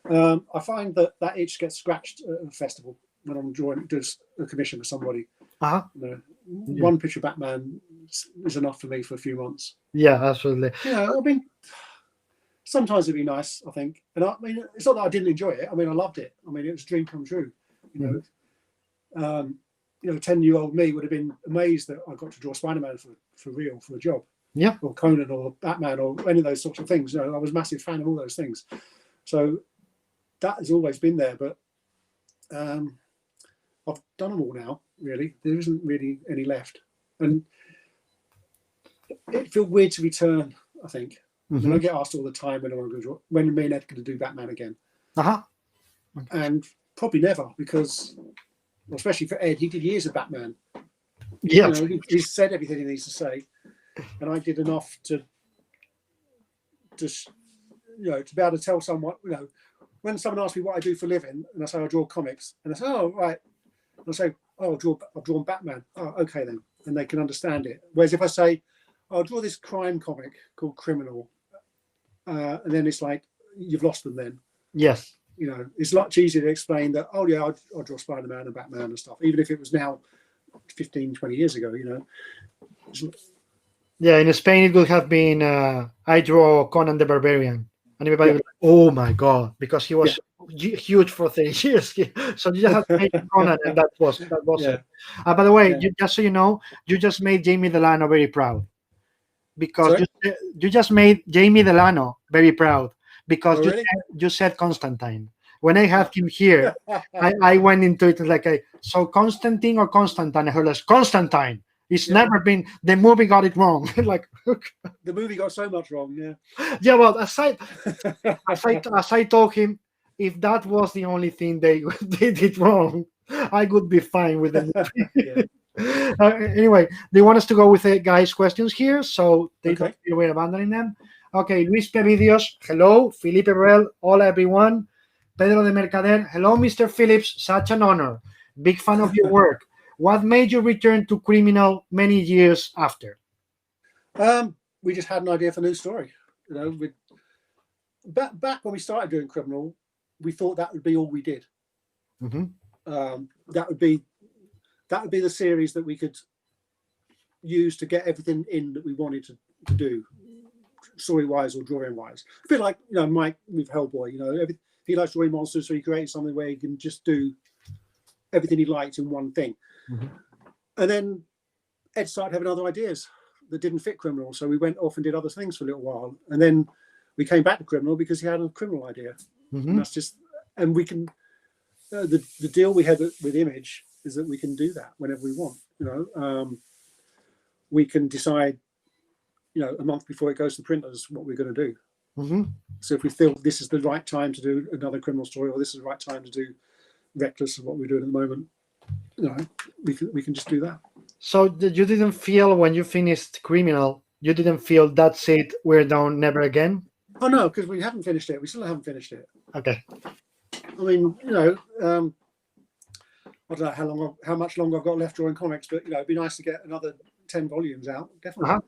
I find that itch gets scratched at a festival when I'm doing a commission for somebody. One picture of Batman is enough for me for a few months. Yeah, absolutely. I mean, sometimes it'd be nice, I think. And I mean, it's not that I didn't enjoy it. I mean, I loved it. I mean, it was a dream come true. 10-year-old me would have been amazed that I got to draw Spider-Man for real, for a job. Yeah. Or Conan or Batman or any of those sorts of things. I was a massive fan of all those things. So that has always been there. But I've done them all now, really. There isn't really any left. And it feels weird to return, I think. And I get asked all the time when me and Ed going to do Batman again. And probably never, because, well, especially for Ed, he did years of Batman. Yeah, you know, he said everything he needs to say, and I did enough to just, you know, to be able to tell someone, you know, when someone asks me what I do for a living, and I say I draw comics, and I say, oh right, and I say, oh, I've drawn Batman. Oh, okay then, and they can understand it. Whereas if I say, oh, I'll draw this crime comic called Criminal, and then it's like you've lost them. Then yes, you know, it's much easier to explain that. Oh yeah, I'll draw Spider-Man and Batman and stuff, even if it was now 15, 20 years ago. You know. Yeah, in Spain it would have been I draw Conan the Barbarian, and everybody was like, "Oh my god!" because he was huge for 30 years. So you just have to make Conan, and that was it. By the way, just so you know, you just made Jamie Delano very proud, because you just made Jamie Delano very proud, because you said Constantine. When I had him here, I went into it like, so Constantine or Constantine? I heard like, Constantine. It's never been, the movie got it wrong. Like the movie got so much wrong, yeah, well, as I told him, if that was the only thing they did wrong, I would be fine with the movie. Anyway, they want us to go with the guys' questions here, so they don't feel we're abandoning them. Okay, Luis P. Videos, hello. Felipe Burrell, hola everyone. Pedro de Mercader, hello, Mr. Phillips, such an honor. Big fan of your work. What made you return to Criminal many years after? We just had an idea for a new story. You know, back when we started doing Criminal, we thought that would be all we did. That would be the series that we could use to get everything in that we wanted to do, story-wise or drawing-wise. A bit like, you know, Mike with Hellboy. You know, he likes drawing monsters, so he created something where he can just do everything he likes in one thing. And then Ed started having other ideas that didn't fit Criminal, so we went off and did other things for a little while, and then we came back to Criminal because he had a Criminal idea. And that's just, and we can the deal we had with Image is that we can do that whenever we want. You know, we can decide, you know, a month before it goes to printers what we're going to do. So if we feel this is the right time to do another Criminal story, or this is the right time to do Reckless, of what we're doing at the moment, you know, we can just do that. So you didn't feel, when you finished Criminal, you didn't feel that's it, we're done, never again? Oh no, because we haven't finished it. We still haven't finished it. Okay. I mean, you know, I don't know how much longer I've got left drawing comics, but you know, it'd be nice to get another 10 volumes out, definitely.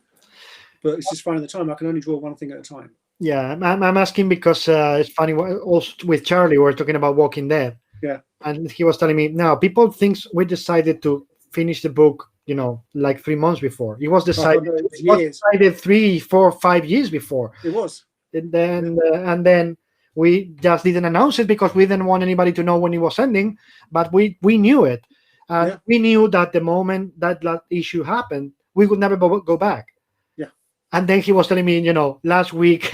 But it's just finding the time. I can only draw one thing at a time. Yeah, I'm asking because it's funny. Also with Charlie, we were talking about Walking Dead. Yeah. And he was telling me, now people think we decided to finish the book, you know, like 3 months before. It was decided, it was decided 3, 4, 5 years before. It was. And then we just didn't announce it because we didn't want anybody to know when it was ending, but we knew it. We knew that the moment that issue happened, we would never go back. Yeah. And then he was telling me, you know, last week,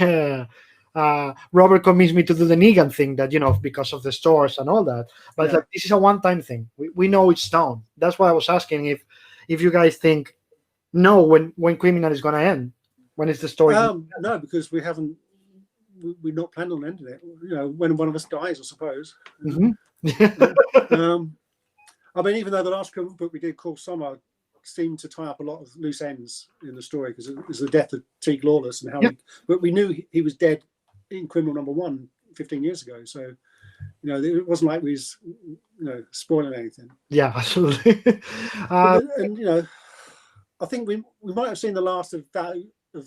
Robert convinced me to do the Negan thing, that, you know, because of the stores and all that. But it's like, this is a one-time thing. We know it's done. That's why I was asking if you guys think, no, when Criminal is going to end, when is the story? No, because we're not planning on ending it. You know, when one of us dies, I suppose. I mean, even though the last book we did, called Summer, seemed to tie up a lot of loose ends in the story, because it was the death of Teague Lawless and how but we knew he was dead in Criminal #1 15 years ago. So, you know, it wasn't like we was, you know, spoiling anything. Yeah, absolutely. And you know, I think we might have seen the last of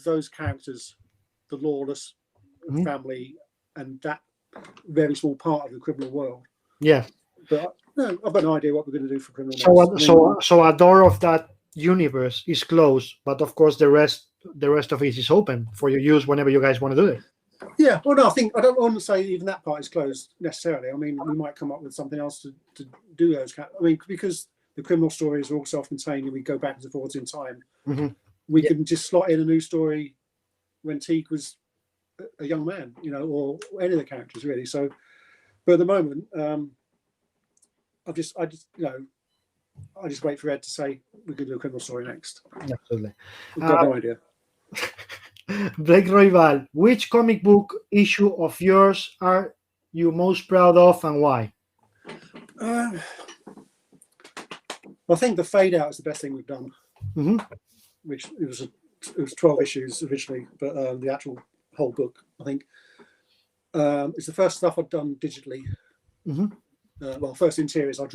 those characters, the Lawless family, and that very small part of the Criminal world. Yeah. But no, I've got no idea what we're going to do for Criminal. So a door of that universe is closed, but of course the rest of it is open for your use whenever you guys want to do it. Yeah, well, no, I don't want to say even that part is closed necessarily. I mean, we might come up with something else to do those. I mean, because the Criminal stories are all self-contained and we go back and forth in time, we can just slot in a new story when Teague was a young man, you know, or any of the characters really. So, but at the moment, I just wait for Ed to say we're going to do a Criminal story next. Absolutely. I've got no idea. Blake Royval, which comic book issue of yours are you most proud of and why? I think the Fade Out is the best thing we've done. Mm-hmm. Which it was 12 issues originally, but the actual whole book, I think, it's the first stuff I've done digitally. Mm-hmm. Well, first interiors. I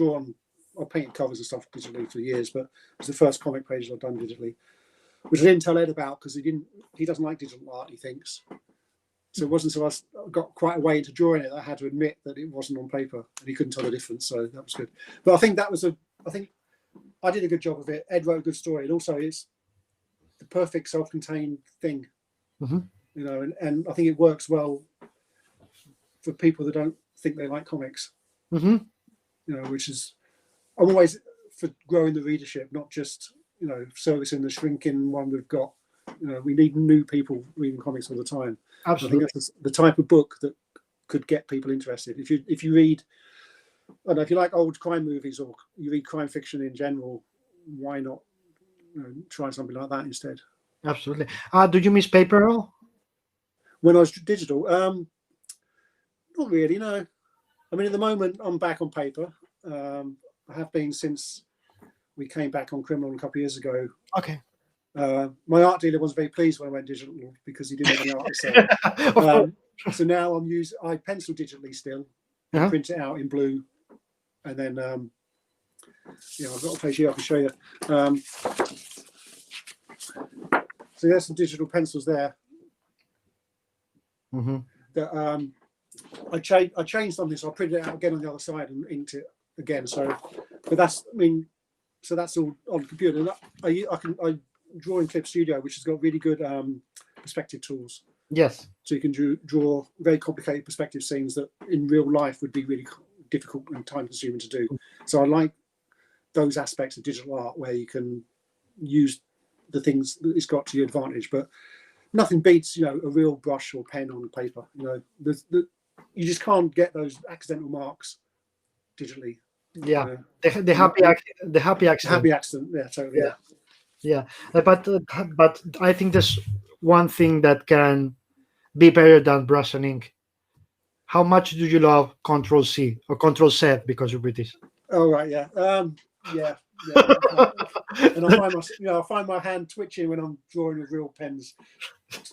painted covers and stuff digitally for years, but it's the first comic pages I've done digitally, which I didn't tell Ed about because he doesn't like digital art, he thinks. So it wasn't until I got quite a way into drawing it that I had to admit that it wasn't on paper, and he couldn't tell the difference. So that was good. But I think I did a good job of it. Ed wrote a good story, and also it's the perfect self-contained thing, Mm-hmm. you know, and I think it works well for people that don't think they like comics, Mm-hmm. you know, which is, I'm always for growing the readership, not just, you know, servicing the shrinking one we've got. You know, we need new people reading comics all the time. Absolutely. I think that's the type of book that could get people interested. If you read, I don't know, if you like old crime movies or you read crime fiction in general, why not, you know, try something like that instead? Absolutely. Do you miss paper at all? When I was digital, not really, no. I mean, at the moment, I'm back on paper. I have been since we came back on Criminal a couple of years ago. Okay. My art dealer wasn't very pleased when I went digital because he didn't have any art to Of course. sell. So now I pencil digitally still, Uh-huh. print it out in blue, and then I've got a page here I can show you. So there's some digital pencils there. Mm-hmm. That I changed something, so I printed it out again on the other side and inked it again. So, but that's all on the computer. I draw in Clip Studio, which has got really good perspective tools. Yes. So you can draw very complicated perspective scenes that in real life would be really difficult and time consuming to do. So I like those aspects of digital art where you can use the things that it's got to your advantage, but nothing beats, you know, a real brush or pen on paper. You know, you just can't get those accidental marks digitally. Yeah. You know? The happy accident. Happy accident. Yeah, totally. Yeah. But I think there's one thing that can be better than brush and ink. How much do you love Control C or Control Z because you're British? Oh right, yeah. Yeah. And I find my hand twitching when I'm drawing with real pens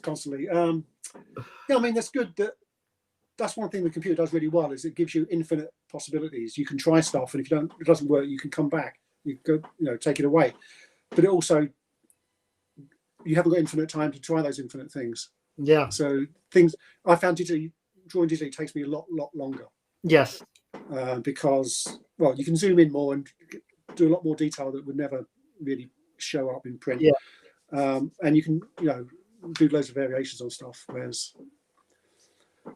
constantly. I mean that's good. That's one thing the computer does really well is it gives you infinite possibilities. You can try stuff, and if it doesn't work, you can come back. You go, you know, take it away. But it also, you haven't got infinite time to try those infinite things. Yeah. So things I found drawing digitally takes me a lot longer. Yes. Because you can zoom in more and do a lot more detail that would never really show up in print. Yeah. And you can, you know, do loads of variations on stuff. Whereas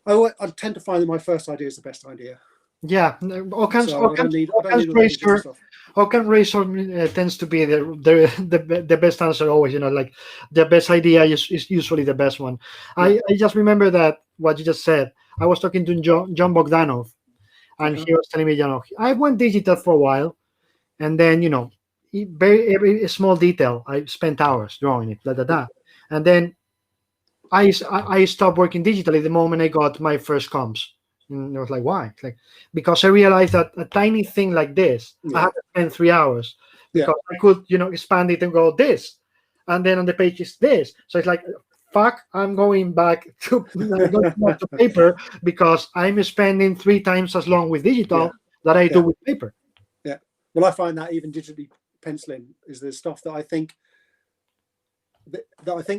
I tend to find that my first idea is the best idea. Yeah, Occam Razor tends to be the best answer always. You know, like the best idea is usually the best one. I just remember that what you just said. I was talking to John Bogdanov, and he was telling me, you know, I went digital for a while, and then you know, every small detail I spent hours drawing it, and then I stopped working digitally the moment I got my first comps. And I was like, why? Like, because I realized that a tiny thing like this, I had to spend 3 hours because I could, you know, expand it and go this, and then on the page is this. So it's like, fuck, I'm going back to paper because I'm spending 3 times as long with digital that I do with paper. Yeah. Well, I find that even digitally penciling is the stuff that I think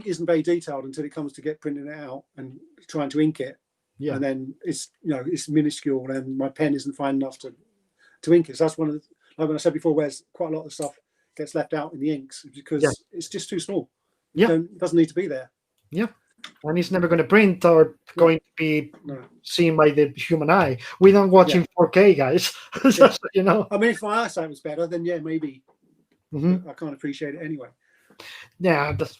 isn't very detailed until it comes to get printing it out and trying to ink it. Yeah. And then it's, you know, it's minuscule and my pen isn't fine enough to ink it. So that's one of the, like when I said before, where quite a lot of stuff gets left out in the inks because it's just too small. Yeah. It doesn't need to be there. Yeah. And it's never going to print or going to be seen by the human eye. We don't watch in 4K, guys. Just, you know. I mean, if my eyesight was better, then maybe. I can't appreciate it anyway. Yeah, that's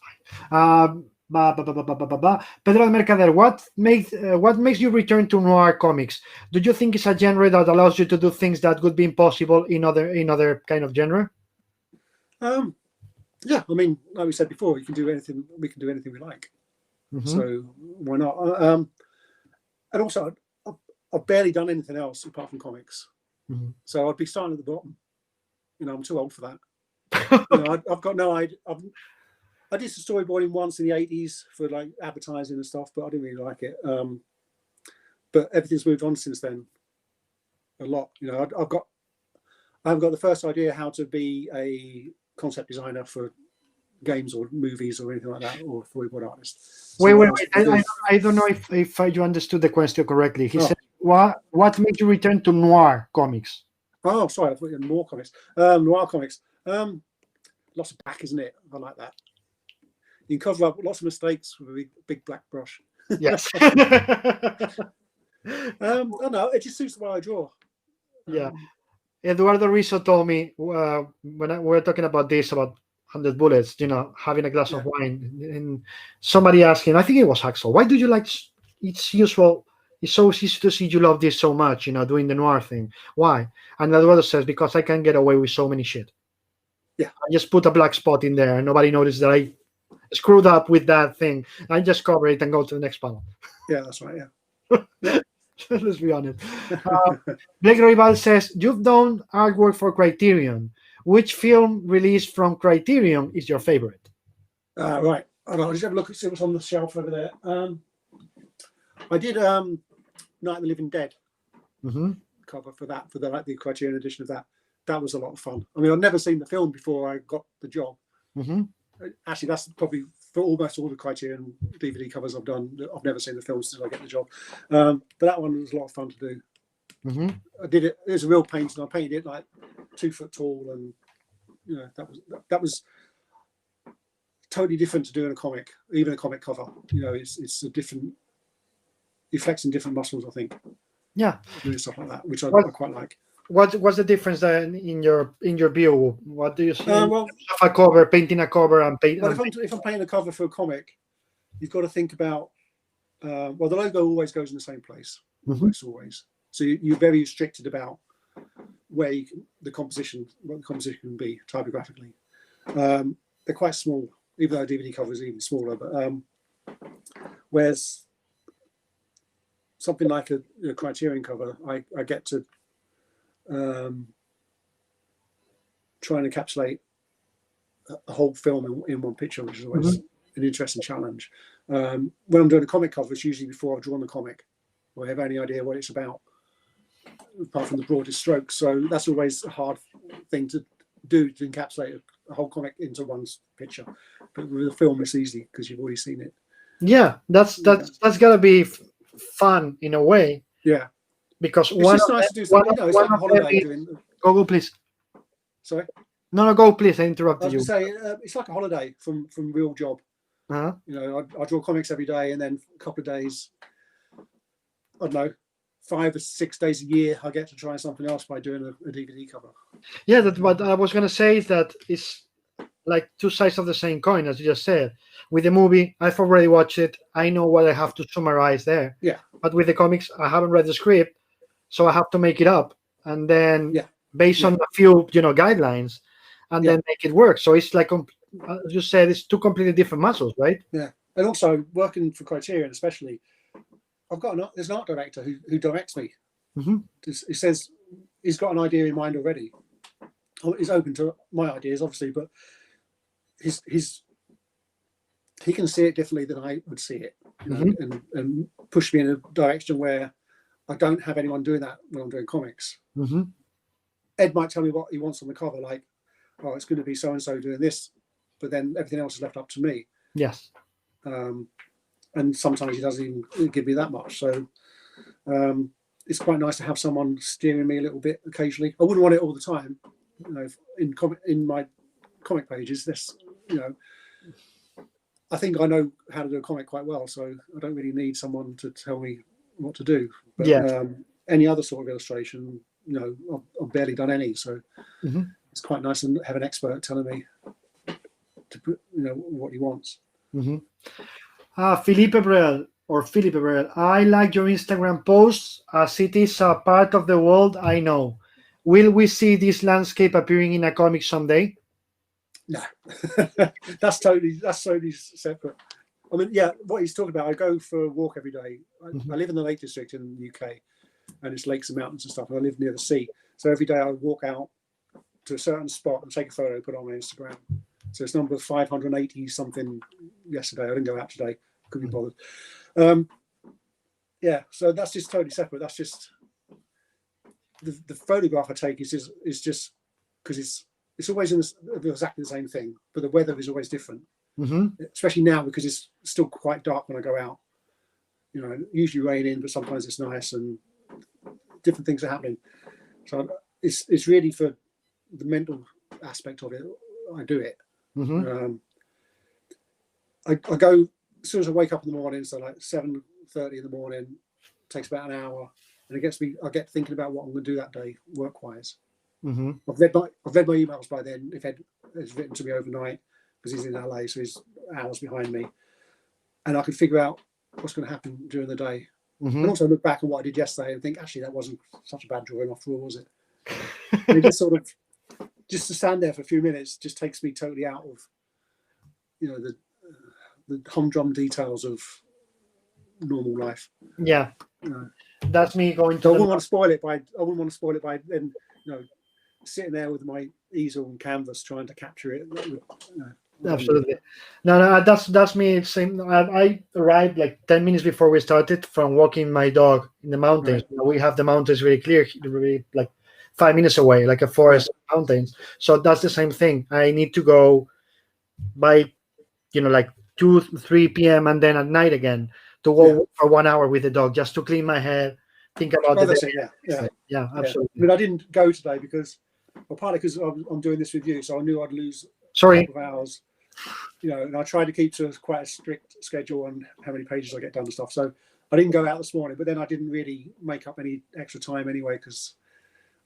fine. Pedro Mercader, what makes you return to noir comics? Do you think it's a genre that allows you to do things that would be impossible in other kind of genre? Yeah, I mean, like we said before, we can do anything we like. So why not? And also, I've barely done anything else apart from comics. So I'd be starting at the bottom. I'm too old for that. I've got no idea. I did some storyboarding once in the 80s for like advertising and stuff, but I didn't really like it. But everything's moved on since then a lot. I haven't got the first idea how to be a concept designer for games or movies or anything like that, or storyboard artist. Wait. I don't know if you understood the question correctly. He said, what made you return to noir comics? Oh, sorry, I thought you had more comics. Noir comics. Lots of back, isn't it? I like that. You can cover up lots of mistakes with a big black brush. Yes. I don't know. It just suits the way I draw. Yeah. Eduardo Rizzo told me when we were talking about this, about 100 bullets, having a glass of wine, and somebody asked him, I think it was Axel, why do you like, it's usual, it's so easy to see you love this so much, doing the noir thing. Why? And Eduardo says, because I can get away with so many shit. Yeah. I just put a black spot in there and nobody noticed that I screwed up with that thing. I just cover it and go to the next panel. Yeah, that's right. Yeah. Let's be honest. Blake Rival says, you've done artwork for Criterion. Which film released from Criterion is your favorite? Right. I'll just have a look and see what's on the shelf over there. I did Night of the Living Dead cover for that, for the Criterion edition of that. That was a lot of fun. I mean, I'd never seen the film before I got the job. Actually, that's probably for almost all the Criterion DVD covers I've done. I've never seen the film since I get the job. But that one was a lot of fun to do. I did it. It was a real painting. I painted it like 2 foot tall, and that was totally different to doing a comic, even a comic cover. It's a different, you're flexing different muscles, I think. Yeah, doing stuff like that, which I quite like. What's the difference in your view? What do you see? Well, a cover, painting a cover, and paint. Well, if I'm painting a cover for a comic, you've got to think about. The logo always goes in the same place. Always. So you're very restricted about where the composition can be typographically. They're quite small, even though a DVD cover is even smaller. But whereas something like a Criterion cover, I get to try and encapsulate a whole film in one picture, which is always an interesting challenge. When I'm doing a comic cover, it's usually before I've drawn the comic, or I have any idea what it's about, apart from the broadest strokes. So that's always a hard thing to do, to encapsulate a whole comic into one picture. But with a film, it's easy because you've already seen it. Yeah, that's gotta be fun in a way. Yeah, because it's just nice to do something. It's like a holiday. Go, please. Sorry. No, go, please. I interrupted you. I was going to say, it's like a holiday from real job. I draw comics every day, and then a couple of days, I don't know, 5 or 6 days a year, I get to try something else by doing a DVD cover. Yeah, what I was going to say is that it's like two sides of the same coin, as you just said. With the movie, I've already watched it. I know what I have to summarize there. Yeah. But with the comics, I haven't read the script, so I have to make it up, and then based on a few, guidelines, and then make it work. So it's like, as you said, it's two completely different muscles, right? Yeah. And also working for Criterion, especially, there's an art director who directs me. He says he's got an idea in mind already. He's open to my ideas, obviously, but he can see it differently than I would see it, and push me in a direction where I don't have anyone doing that when I'm doing comics. Ed might tell me what he wants on the cover, like, oh, it's going to be so and so doing this, but then everything else is left up to me. Yes. And sometimes he doesn't even give me that much. So it's quite nice to have someone steering me a little bit occasionally. I wouldn't want it all the time. In my comic pages, I think I know how to do a comic quite well, so I don't really need someone to tell me what to do. But any other sort of illustration, I've barely done any, so it's quite nice to have an expert telling me to put, what he wants. Philippe Brel, I like your Instagram posts as it is a part of the world I know. Will we see this landscape appearing in a comic someday? No, that's totally separate. I mean, yeah, what he's talking about, I go for a walk every day. Mhm. I live in the Lake District in the UK, and it's lakes and mountains and stuff, and I live near the sea. So every day I walk out to a certain spot and take a photo, put it on my Instagram. So it's number 580 something yesterday. I didn't go out today, couldn't be bothered. Yeah, so that's just totally separate. That's just the photograph I take is just because it's always exactly the same thing, but the weather is always different. Mm-hmm. Especially now because it's still quite dark when I go out. You know, usually raining, but sometimes it's nice and different things are happening. So it's really for the mental aspect of it. I do it. Mm-hmm. I go as soon as I wake up in the morning, so like 7:30 in the morning, takes about an hour, and it gets me. I get thinking about what I'm going to do that day, work-wise. Mm-hmm. I've read my emails by then. If Ed has written to me overnight because he's in LA, so he's hours behind me, and I can figure out what's going to happen during the day. Mm-hmm. And also look back at what I did yesterday and think, actually, that wasn't such a bad drawing after all, was it? And it just sort of just to stand there for a few minutes just takes me totally out of, you know, the humdrum details of normal life. Yeah, that's me going to. So I wouldn't want to spoil it by then, you know, sitting there with my easel and canvas trying to capture it. Absolutely. No, that's me. Same. I arrived like 10 minutes before we started from walking my dog in the mountains. Right. We have the mountains really clear, really like 5 minutes away, like a forest mountains. So that's the same thing. I need to go by, like 2, 3 p.m. and then at night again to go for 1 hour with the dog just to clean my head, think about the day. Yeah, absolutely. I mean, I didn't go today because, well, partly because I'm doing this with you, so I knew I'd lose a couple of hours. You know, and I try to keep to quite a strict schedule on how many pages I get done and stuff. So I didn't go out this morning, but then I didn't really make up any extra time anyway because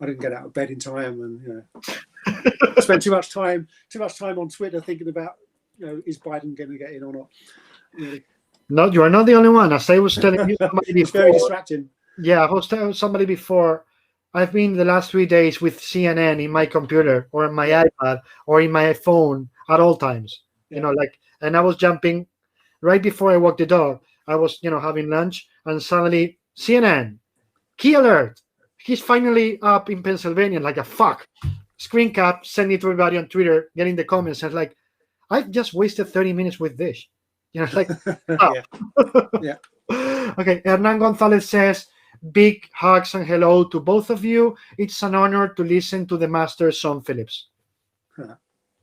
I didn't get out of bed in time, and I spent too much time on Twitter thinking about, is Biden going to get in or not? Really. No, you are not the only one. As I was telling you, somebody it's very distracting. Yeah, I was telling somebody before. I've been the last 3 days with CNN in my computer or in my iPad or in my phone at all times. And I was jumping right before I walked the dog. I was, having lunch, and suddenly CNN, key alert. He's finally up in Pennsylvania. Like a fuck. Screen cap, send it to everybody on Twitter, getting the comments. And like, I've just wasted 30 minutes with this. Like, oh. Yeah. Okay, Hernan Gonzalez says, big hugs and hello to both of you. It's an honor to listen to the master Sean Phillips. Huh.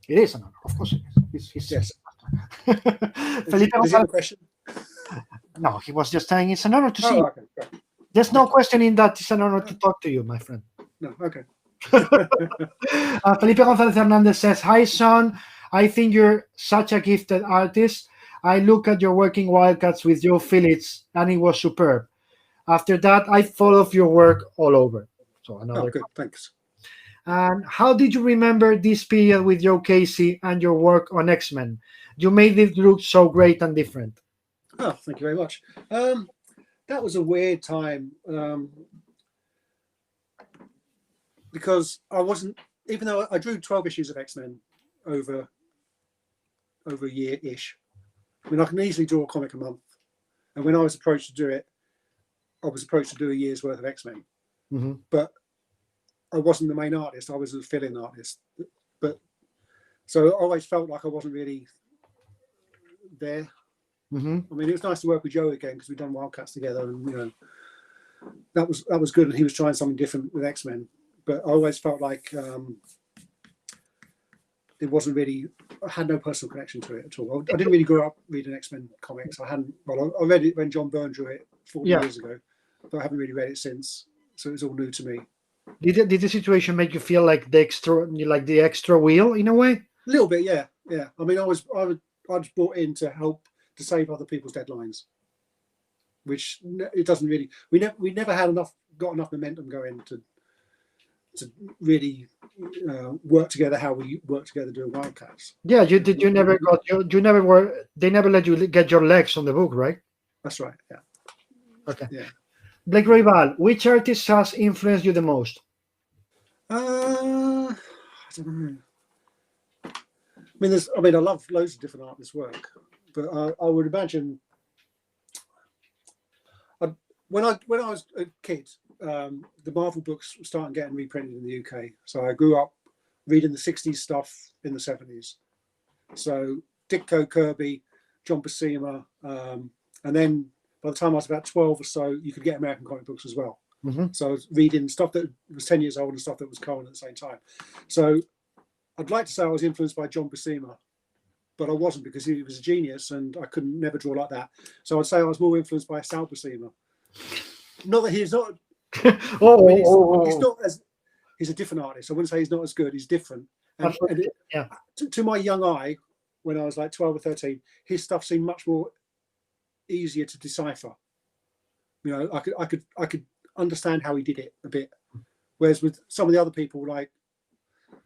It is an honor, of course it is. Yes. Felipe Does he have a question? No, he was just saying it's an honor to see you. Okay. Great. There's no question in that. It's an honor to talk to you, my friend. No, okay. Felipe Gonzalez Hernandez says, hi, Sean. I think you're such a gifted artist. I look at your Working Wildcats with Joe Phillips, and it was superb. After that, I followed your work all over. So another. Good. Thanks. And how did you remember this period with Joe Casey and your work on X-Men? You made it look so great and different. Oh, thank you very much. That was a weird time because I wasn't, even though I drew 12 issues of X-Men over a year-ish. I mean, I can easily draw a comic a month. And when I was approached to do it, I was approached to do a year's worth of X-Men. Mm-hmm. But I wasn't the main artist. I was a fill-in artist. But so I always felt like I wasn't really there. Mm-hmm. I mean, it was nice to work with Joe again because we'd done Wildcats together, and that was good. And he was trying something different with X-Men. But I always felt like it wasn't really. I had no personal connection to it at all. I didn't really grow up reading X-Men comics. I hadn't. Well, I read it when John Byrne drew it 40 years ago, but I haven't really read it since. So it was all new to me. Did the situation make you feel like the extra wheel in a way? A little bit, yeah. I mean, I was brought in to help to save other people's deadlines, which it doesn't really. We never got enough momentum going to really work together how we work together doing Wildcats. Yeah, you never were. They never let you get your legs on the book, right? That's right. Yeah. Okay. Yeah. Blake Roybal, which artist has influenced you the most? I don't know. I mean, I love loads of different artists' work. but I would imagine when I was a kid, the Marvel books started getting reprinted in the UK. So I grew up reading the 60s stuff in the 70s. So Ditko, Kirby, John Buscema, and then by the time I was about 12 or so, you could get American comic books as well. Mm-hmm. So I was reading stuff that was 10 years old and stuff that was current at the same time. So I'd like to say I was influenced by John Buscema, but I wasn't, because he was a genius and I couldn't never draw like that. So I'd say I was more influenced by Sal Buscema. Not that he's not. He's not as. He's a different artist. I wouldn't say he's not as good. He's different. And yeah. To my young eye, when I was like 12 or 13, his stuff seemed much more easier to decipher. You know, I could understand how he did it a bit. Whereas with some of the other people, like,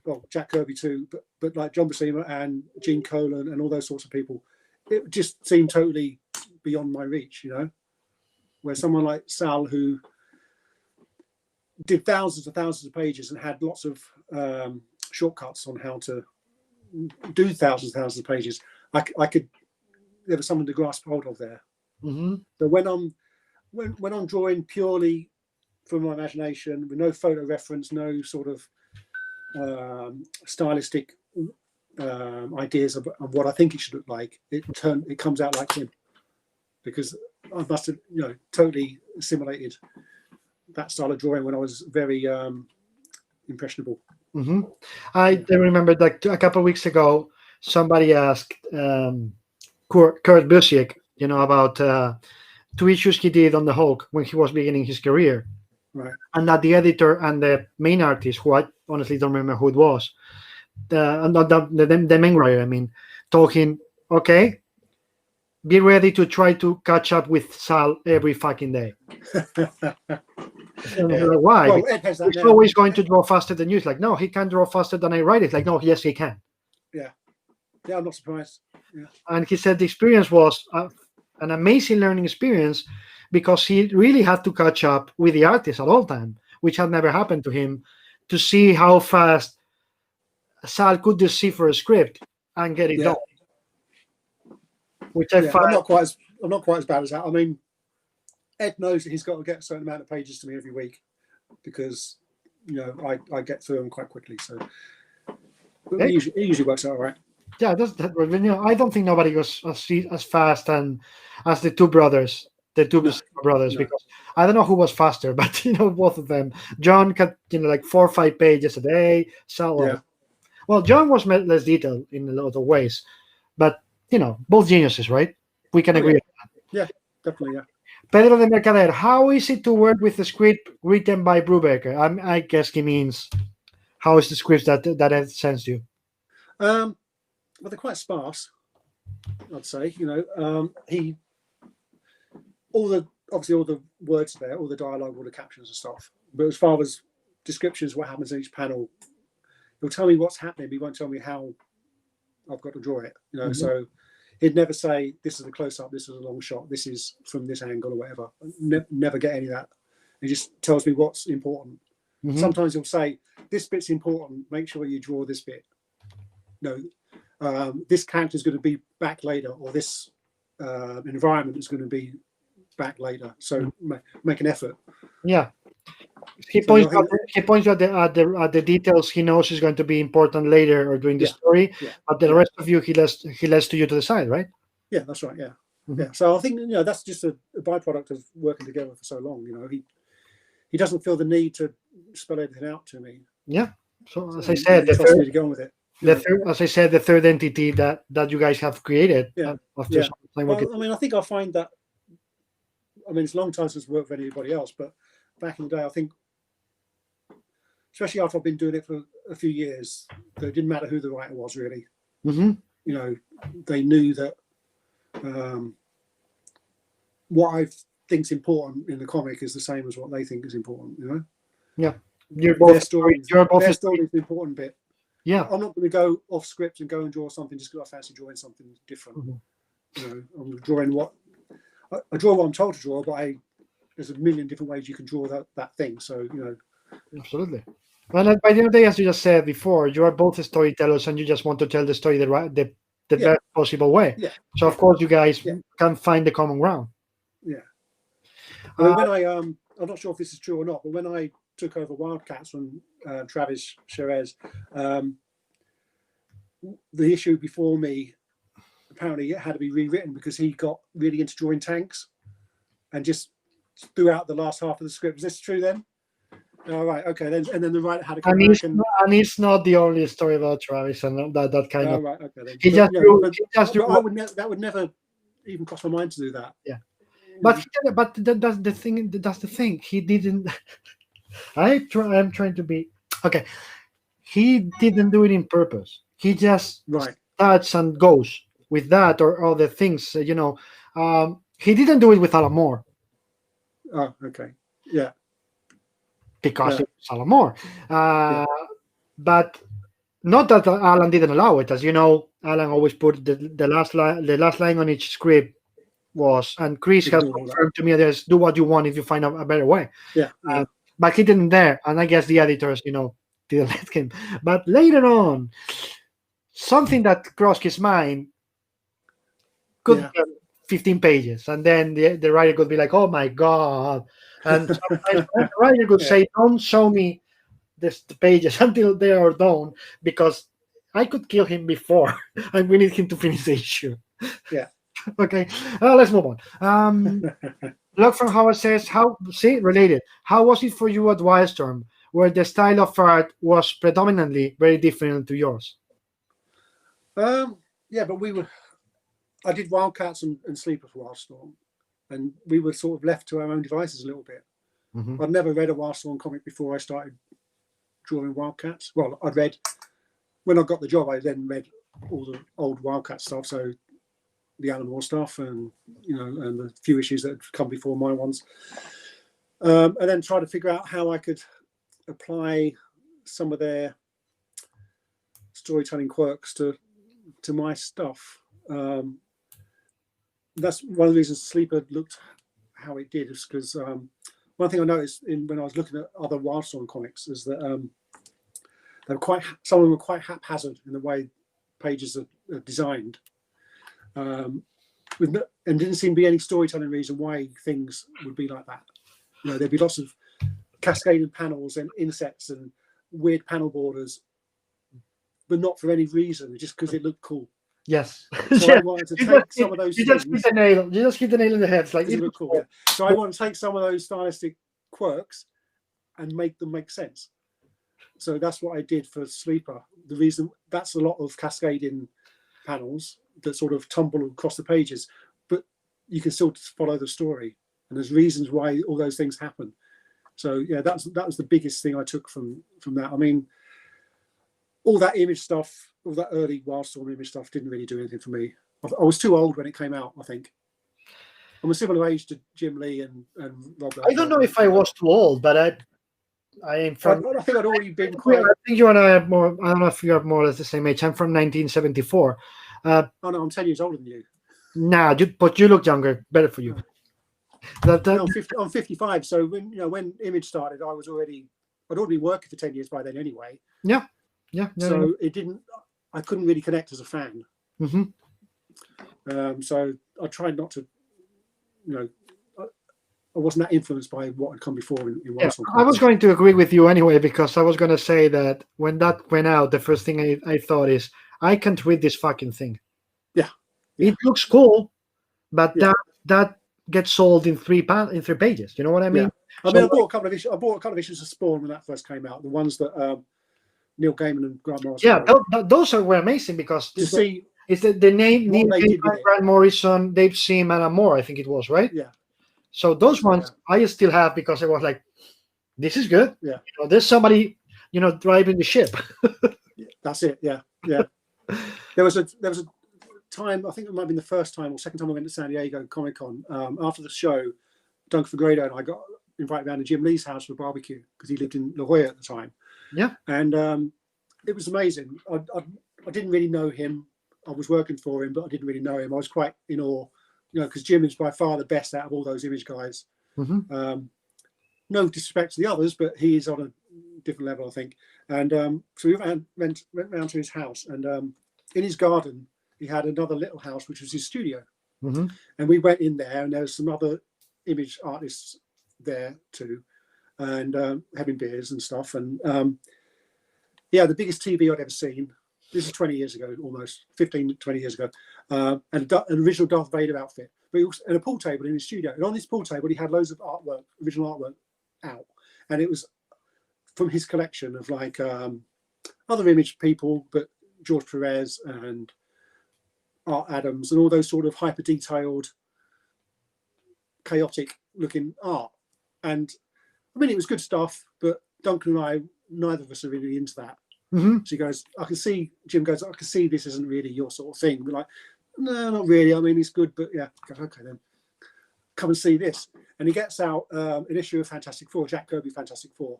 well, Jack Kirby too, but like John Buscema and Gene Colan and all those sorts of people, it just seemed totally beyond my reach, you know. Where someone like Sal, who did thousands of pages and had lots of shortcuts on how to do thousands of pages, I could, there was something to grasp hold of there. Mm-hmm. So when I'm drawing purely from my imagination, with no photo reference, no sort of stylistic ideas of what I think it should look like, it comes out like him, because I must have, you know, totally assimilated that style of drawing when I was very impressionable. Mm-hmm. I remember that a couple of weeks ago, somebody asked Kurt Busiek, you know, about 2 issues he did on the Hulk when he was beginning his career. Right. And that the editor and the main artist, who I honestly don't remember who it was, the main writer, I mean, told him, okay, be ready to try to catch up with Sal every fucking day. Like, why? Well, Ed has that he's now. always going to draw faster than you. It's like, no, he can draw faster than I write it. Like, no, yes, he can. Yeah, I'm not surprised. Yeah. And he said the experience was an amazing learning experience, because he really had to catch up with the artist at all time, which had never happened to him, to see how fast Sal could decipher a script and get it done. Which I find I'm not quite as bad as that. I mean, Ed knows that he's got to get a certain amount of pages to me every week, because, you know, I get through them quite quickly. So it usually works out all right. Yeah, you know, I don't think nobody goes as fast and as the two brothers, because I don't know who was faster, but, you know, both of them. John cut, you know, like 4 or 5 pages a day. So, well, John was less detailed in a lot of ways, but, you know, both geniuses, right? We can agree. Yeah, definitely, yeah. Pedro de Mercader, how is it to work with the script written by Brubaker? I guess he means, how is the script that Ed sends you? Well, they're quite sparse, I'd say. You know, obviously all the words there, all the dialogue, all the captions and stuff. But as far as descriptions, what happens in each panel, he'll tell me what's happening, but he won't tell me how I've got to draw it. You know, so he'd never say, this is a close-up, this is a long shot, this is from this angle or whatever. Never get any of that. He just tells me what's important. Sometimes he'll say, this bit's important, make sure you draw this bit. No, this character is going to be back later, or this environment is going to be back later. So make an effort. Yeah. He points at the details he knows is going to be important later or during the story, but the rest of you he lets to you to decide, right? Yeah, that's right. Yeah, yeah. So I think, you know, that's just a byproduct of working together for so long. You know, he doesn't feel the need to spell everything out to me. Yeah. So as I said, he trusts me to go on with it. As I said, the third entity that you guys have created. Well, I mean, I think I find that. I mean, it's a long time since I've worked with anybody else, but back in the day, I think, especially after I've been doing it for a few years, that it didn't matter who the writer was, really. You know, they knew that what I think's important in the comic is the same as what they think is important. You know. Yeah. Their story is the important bit. Yeah. I'm not going to go off script and go and draw something just because I fancy drawing something different. You know, I'm drawing what I draw what I'm told to draw, but there's a million different ways you can draw that thing. So, you know. Absolutely. Well, by the end of the day, as you just said before, you are both storytellers and you just want to tell the story the the best possible way. Yeah. So of course you guys can find the common ground. Yeah. I mean, when I'm not sure if this is true or not, but when I took over Wildcats from Travis Sherez, the issue before me apparently it had to be rewritten because he got really into drawing tanks and just threw out the last half of the script. Is this true then? All right, okay. Then and then the writer had to come back and it's not the only story about Travis and that kind of. Right, okay. Then. He But, just that would never even cross my mind to do that. Yeah, but that's the thing. That's the thing. He didn't. I'm trying to be okay. He didn't do it in purpose. He just starts and goes with that or other things. He didn't do it with Alan Moore. Oh, okay. Yeah. Because it was Alan Moore. But not that Alan didn't allow it. As you know, Alan always put the last line on each script was, and Chris has confirmed to me, there's do what you want if you find a better way. Yeah. But he didn't there. And I guess the editors, didn't let him. But later on, something that crossed his mind could be 15 pages. And then the writer could be like, oh my God. And sometimes the writer could say, don't show me the pages until they are done because I could kill him before and we need him to finish the issue. Yeah. Okay. Let's move on. Luck from Howard says, related. How was it for you at Wildstorm, where the style of art was predominantly very different to yours? Yeah, but I did Wildcats and Sleeper for Wildstorm, and we were sort of left to our own devices a little bit. Mm-hmm. I'd never read a Wildstorm comic before I started drawing Wildcats. Well, when I got the job, I then read all the old Wildcat stuff, so the Alan Moore stuff and and the few issues that had come before my ones, and then try to figure out how I could apply some of their storytelling quirks to my stuff. That's one of the reasons Sleeper looked how it did, is because one thing I noticed when I was looking at other Wildstorm comics is that some of them were quite haphazard in the way pages are designed. And didn't seem to be any storytelling reason why things would be like that. There'd be lots of cascading panels and insets and weird panel borders, but not for any reason, just because it looked cool. Yes. So I wanted to take some of those. You just hit the nail in the head. It's like, it looked cool. Yeah. So I want to take some of those stylistic quirks and make them make sense. So that's what I did for Sleeper. The reason that's a lot of cascading panels that sort of tumble across the pages, but you can still follow the story, and there's reasons why all those things happen. So yeah, that was the biggest thing I took from that. I mean, all that image stuff, all that early Wildstorm image stuff didn't really do anything for me. I was too old when it came out, I think. I'm a similar age to Jim Lee and Rob. I don't know if I was too old, but I am from. I think I'd already been. I think you and I are more. I don't know if you are more or less the same age. I'm from 1974. Oh no, I'm 10 years older than you. Nah, but you look younger. Better for you. I'm 55. So when Image started, I'd already been working for 10 years by then anyway. Yeah. So it didn't. I couldn't really connect as a fan. Mm-hmm. So I tried not to. I wasn't that influenced by what had come before in Wildstorm. I was going to agree with you anyway, because I was going to say that when that went out, the first thing I thought is, I can't read this fucking thing. Yeah. It looks cool, but that gets sold in three pages. You know what I mean? Yeah. I bought a couple of issues. I bought a couple of issues of Spawn when that first came out. The ones that Neil Gaiman and Grant Morrison. Yeah, those were amazing because to see it's the name Neil Gaiman, Grant Morrison, Dave Sim, and Moore. I think it was, right? Yeah. So those ones I still have because I was like, this is good. Yeah. There's somebody, driving the ship. That's it. Yeah. Yeah. There was a time, I think it might have been the first time or second time I went to San Diego Comic-Con. After the show, Duncan Fagredo and I got invited down to Jim Lee's house for a barbecue because he lived in La Jolla at the time. Yeah. And it was amazing. I didn't really know him. I was working for him, but I didn't really know him. I was quite in awe, because Jim is by far the best out of all those Image guys. Mm-hmm. No disrespect to the others, but he is on a different level, I think. And so we went round to his house, and in his garden, he had another little house, which was his studio. Mm-hmm. And we went in there, and there was some other image artists there too, and having beers and stuff. And yeah, the biggest TV I'd ever seen. This is 20 years ago, almost 15, 20 years ago. And an original Darth Vader outfit, but also, and a pool table in his studio. And on this pool table, he had loads of artwork, original artwork out. And it was from his collection of like other image people, but George Perez and Art Adams and all those sort of hyper detailed, chaotic looking art. And I mean, it was good stuff, but Duncan and I, neither of us are really into that. Mm-hmm. So he goes, I can see, Jim goes, I can see this isn't really your sort of thing. We're like, no, not really. I mean, it's good, but yeah. Goes, okay, then come and see this. And he gets out an issue of Fantastic Four, Jack Kirby Fantastic Four,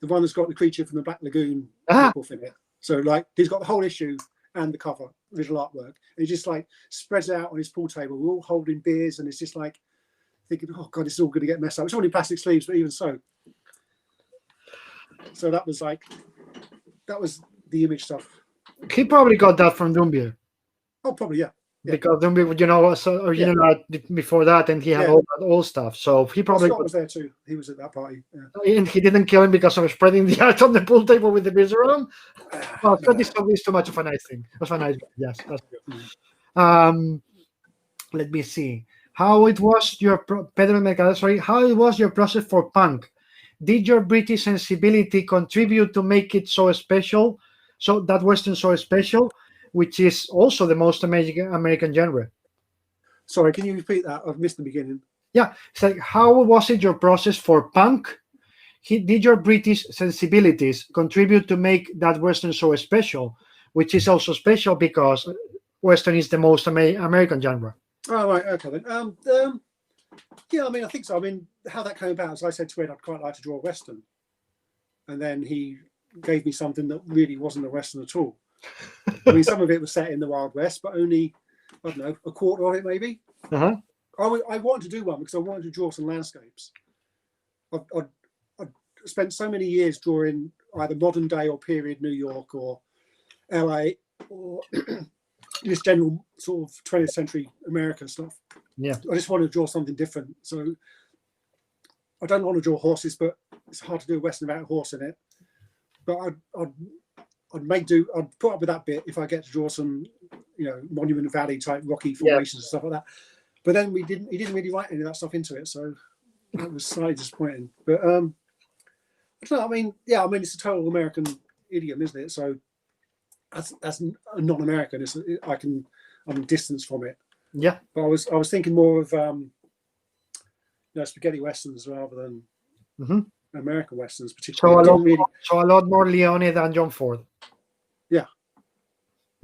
the one that's got the creature from the Black Lagoon in it. So like, he's got the whole issue and the cover, original artwork. And he just like spreads it out on his pool table. We're all holding beers, and it's just like thinking, oh God, this is all going to get messed up. It's all in plastic sleeves, but even so. So that was the image stuff. He probably got that from Doombeer. Oh, probably, yeah. Because Doombeer, you know, was original art before that, and he had all that old stuff. So he probably was there too. He was at that party. Yeah. And he didn't kill him because of spreading the art on the pool table with the beers around. Well, that is too much of a nice thing. That's a nice. Yes, that's good. Mm. Let me see. How it was your Pedro Mercado? Sorry, how it was your process for punk? Did your British sensibility contribute to make it so special? So that Western so special, which is also the most American genre. Sorry, can you repeat that? I've missed the beginning. Yeah, it's like, how was it your process for punk? Did your British sensibilities contribute to make that Western so special, which is also special because Western is the most American genre? Oh, right, okay then. Yeah, I mean, I think so. I mean, how that came about, as I said to Ed, I'd quite like to draw a Western. And then he gave me something that really wasn't a Western at all. I mean, some of it was set in the Wild West, but only, I don't know, a quarter of it maybe. Uh-huh. I wanted to do one because I wanted to draw some landscapes. I'd spent so many years drawing either modern day or period New York or LA or just general sort of 20th century American stuff. Yeah, I just wanted to draw something different. So I don't want to draw horses, but it's hard to do a Western without a horse in it. But I'd put up with that bit if I get to draw some, you know, Monument Valley type rocky formations and stuff like that. But then he didn't really write any of that stuff into it, so that was slightly disappointing. But I don't know. I mean, yeah, I mean, it's a total American idiom, isn't it? So that's non-American. I'm distanced from it. Yeah. But I was thinking more of spaghetti westerns rather than American westerns, particularly. So a lot more Leone than John Ford. Yeah.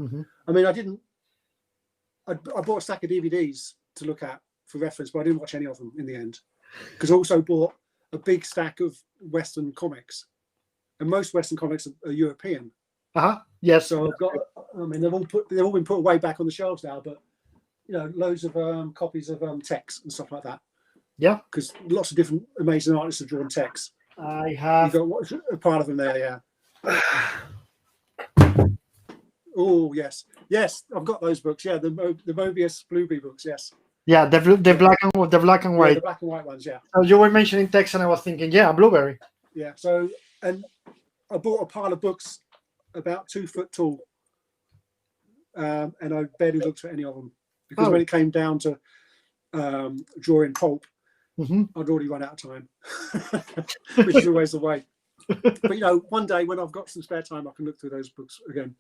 Mm-hmm. I mean, I bought a stack of DVDs to look at for reference, but I didn't watch any of them in the end. Because I also bought a big stack of Western comics, and most Western comics are European. Yes. So I've got. I mean, they've all been put away back on the shelves now, but you know, loads of copies of Tex and stuff like that. Yeah. Because lots of different amazing artists have drawn Tex. I have. You've got a part of them there, yeah. Oh yes, I've got those books. Yeah, the Mobius Blueberry books. Yes. Yeah, the black and white. Yeah, the black and white ones. Yeah. So you were mentioning Tex, and I was thinking, yeah, Blueberry. Yeah. So, and I bought a pile of books about 2 foot tall, and I barely looked at any of them because when it came down to drawing pulp, I'd already run out of time, which is always the way. But you know, one day when I've got some spare time, I can look through those books again.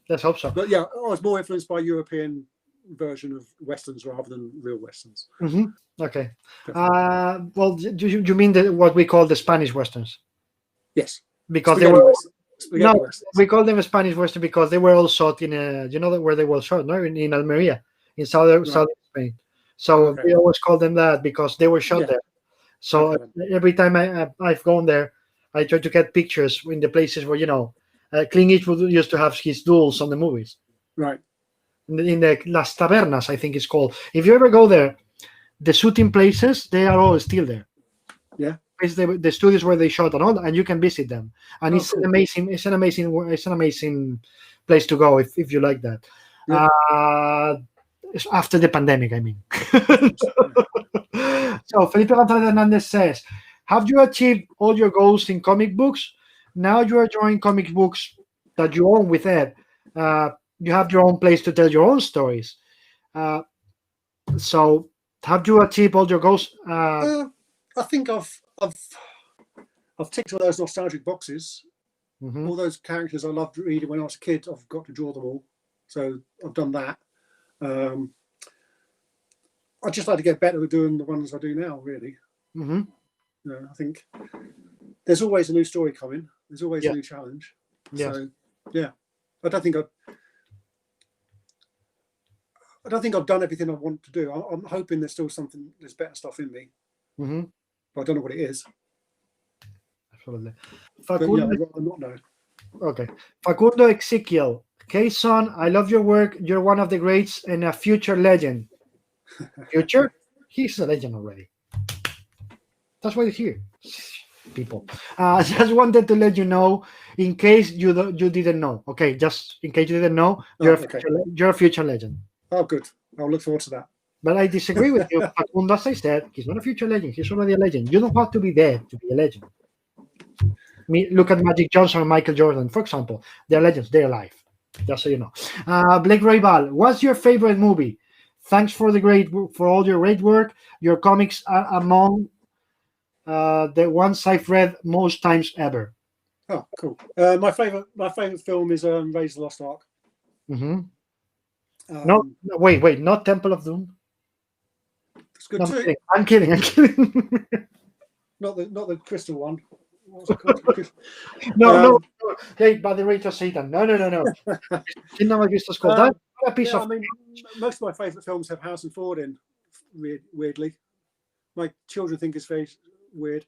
Let's hope so. But yeah, I was more influenced by European version of westerns rather than real westerns. Okay. Well, you mean what we call the Spanish westerns? Yes. Because Spaghetti they were westerns. We call them Spanish western because they were all shot in you know where they were shot, no, in Almeria, in southern Spain. So we always call them that because they were shot there. So every time I've gone there, I try to get pictures in the places where, you know, Clint Eastwood used to have his duels on the movies. Right. In the Las Tabernas, I think it's called. If you ever go there, the shooting places, they are all still there. Yeah. places, the studios where they shot and all that, and you can visit them. And Oh, it's cool. an amazing place to go if you like that. Yeah. It's after the pandemic, I mean. Yeah. So Felipe González Hernandez says, "Have you achieved all your goals in comic books? Now you are drawing comic books that you own with Ed. You have your own place to tell your own stories. So have you achieved all your goals?" I think I've ticked all those nostalgic boxes. Mhm. All those characters I loved reading when I was a kid, I've got to draw them all. So I've done that. I just like to get better at doing the ones I do now, really. Mhm. I think there's always a new story coming. There's always Yeah. a new challenge. Yes. So yeah, I don't think I've done everything I want to do. I'm hoping there's still there's better stuff in me, Mhm. but I don't know what it is. Absolutely. But yeah, Facundo, I'm not know. okay. Facundo Ezequiel. "Hey son, I love your work. You're one of the greats and a future legend." Future? He's a legend already. That's why he's here. People. Just wanted to let you know, in case you didn't know. Okay, just in case you didn't know, Okay. you're a future legend. Oh, good. I'll look forward to that. But I disagree with you. Facundo, as I said, he's not a future legend. He's already a legend. You don't have to be dead to be a legend. Look at Magic Johnson and Michael Jordan, for example. They're legends. They're alive. Just so you know. Blake Raybal, what's your favorite movie? Thanks for all your great work. Your comics are among the ones I've read most times ever. Oh, cool. My favorite film is Raiders of the Lost Ark. Mm-hmm. No, wait, not Temple of Doom. It's good No, too. I'm kidding. Not the crystal one. What's it called? No. Hey, by the rate of Satan. No. Kingdom of Crystal Skull. That's a piece of. I mean, most of my favourite films have Harrison Ford in. Weirdly, my children think it's very weird.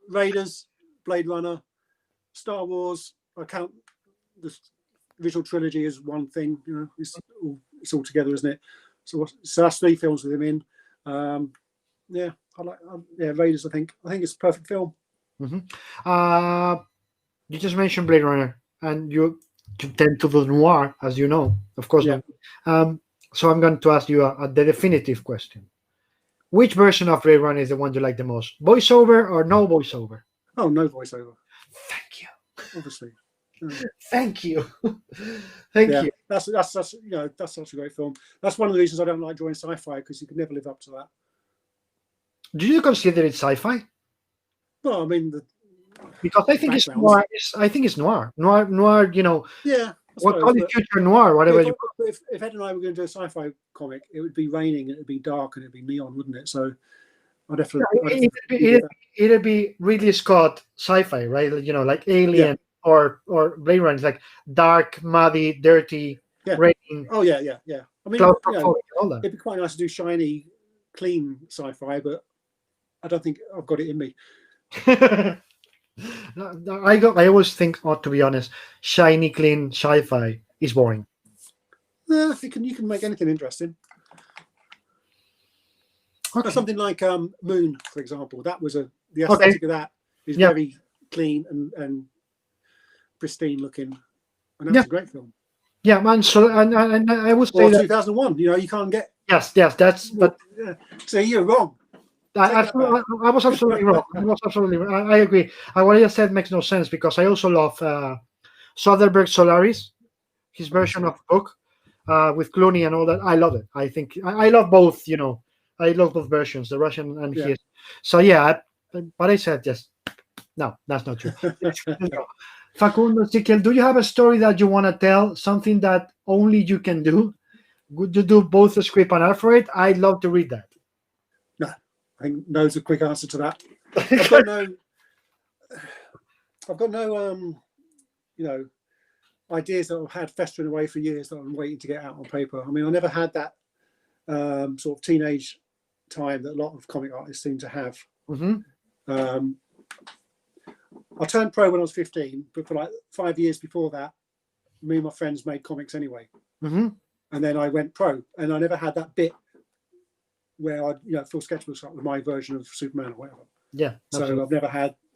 Raiders, Blade Runner, Star Wars. I count the original trilogy as one thing. It's all together, isn't it? So that's 3 films with him in. I like Raiders. I think it's a perfect film. Mm-hmm. You just mentioned Blade Runner, and you tend to do noir, as you know, of course. Yeah. So I'm going to ask you the definitive question: which version of Blade Runner is the one you like the most? Voiceover or no voiceover? Oh, no voiceover. Thank you. Obviously. Thank you. Thank you. That's such a great film. That's one of the reasons I don't like drawing sci-fi, because you can never live up to that. Do you consider it sci-fi? Well, I mean, because I think it's noir. I think it's noir. Noir. Yeah. What call it future noir? Whatever. If Ed and I were going to do a sci-fi comic, it would be raining, and it'd be dark, and it'd be neon, wouldn't it? So I'd definitely. It'd be Ridley Scott sci-fi, right? Like Alien or Blade Runner. It's like dark, muddy, dirty, raining. Oh yeah. I mean, all that. It'd be quite nice to do shiny, clean sci-fi, but I don't think I've got it in me. I always think, to be honest, shiny, clean sci-fi is boring. You can make anything interesting. Okay. Something like Moon, for example. That was the aesthetic of that is very clean and pristine looking, and that's a great film. Yeah, man. So and I would say 2001. You can't get. Yes. That's but. So you're wrong. I was absolutely wrong. I agree. What I just said makes no sense, because I also love Soderbergh Solaris, his version of the book with Clooney and all that. I love it. I think I love both. I love both versions, the Russian and his. So but I said yes. No, that's not true. Facundo Siquel, do you have a story that you want to tell? Something that only you can do? Would you do both the script and art for it? I'd love to read that. No. I think no's a quick answer to that. I've got no ideas that I've had festering away for years that I'm waiting to get out on paper. I mean, I never had that sort of teenage time that a lot of comic artists seem to have. Mm-hmm. I turned pro when I was 15, but for like 5 years before that, me and my friends made comics anyway. Mm-hmm. And then I went pro, and I never had that bit where I fill sketchbooks up with my version of Superman or whatever. Yeah. So Absolutely.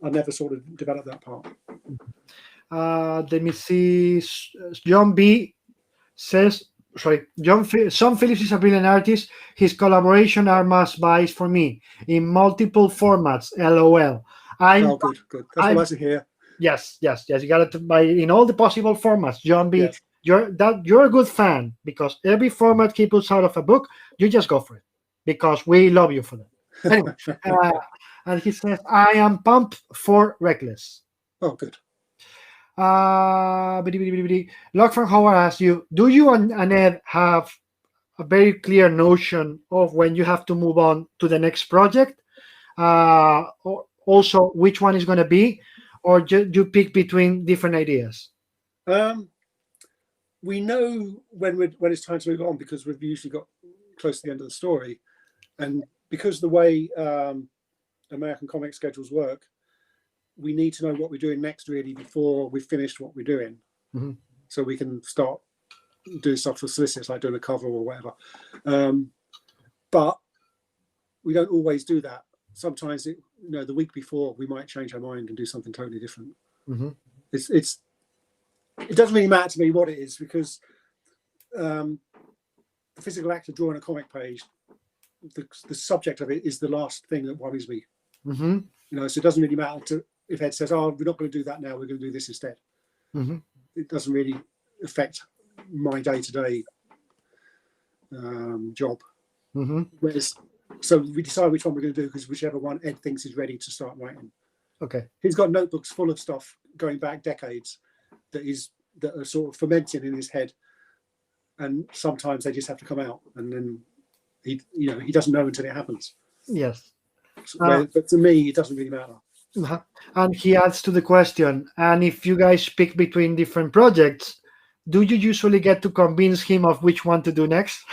I've never sort of developed that part. Let me see. John B says, sorry, Sean Phillips is a brilliant artist. His collaboration are must-buys for me in multiple formats. LOL. Oh, good. That's what I like to hear. Yes. You got to buy in all the possible formats. John B, Yes. you're a good fan because every format he puts out of a book, you just go for it because we love you for that. Anyway, and he says, I am pumped for Reckless. Oh, good. Locke from Howard asks you, do you and Ed have a very clear notion of when you have to move on to the next project? Also, which one is going to be? Or you pick between different ideas? We know when it's time to move on because we've usually got close to the end of the story. And because the way American comic schedules work, we need to know what we're doing next really before we've finished what we're doing. Mm-hmm. So we can start doing stuff for solicitors, like doing a cover or whatever. But we don't always do that. Sometimes the week before we might change our mind and do something totally different. Mm-hmm. It doesn't really matter to me what it is because the physical act of drawing a comic page, the subject of it is the last thing that worries me. Mm-hmm. So it doesn't really matter if Ed says, "Oh, we're not going to do that now. We're going to do this instead." Mm-hmm. It doesn't really affect my day-to-day job. Mm-hmm. So we decide which one we're going to do because whichever one Ed thinks is ready to start writing. Okay. He's got notebooks full of stuff going back decades that are sort of fermenting in his head, and sometimes they just have to come out, and then he doesn't know until it happens. Yes. But to me, it doesn't really matter. And he adds to the question, and if you guys pick between different projects, do you usually get to convince him of which one to do next?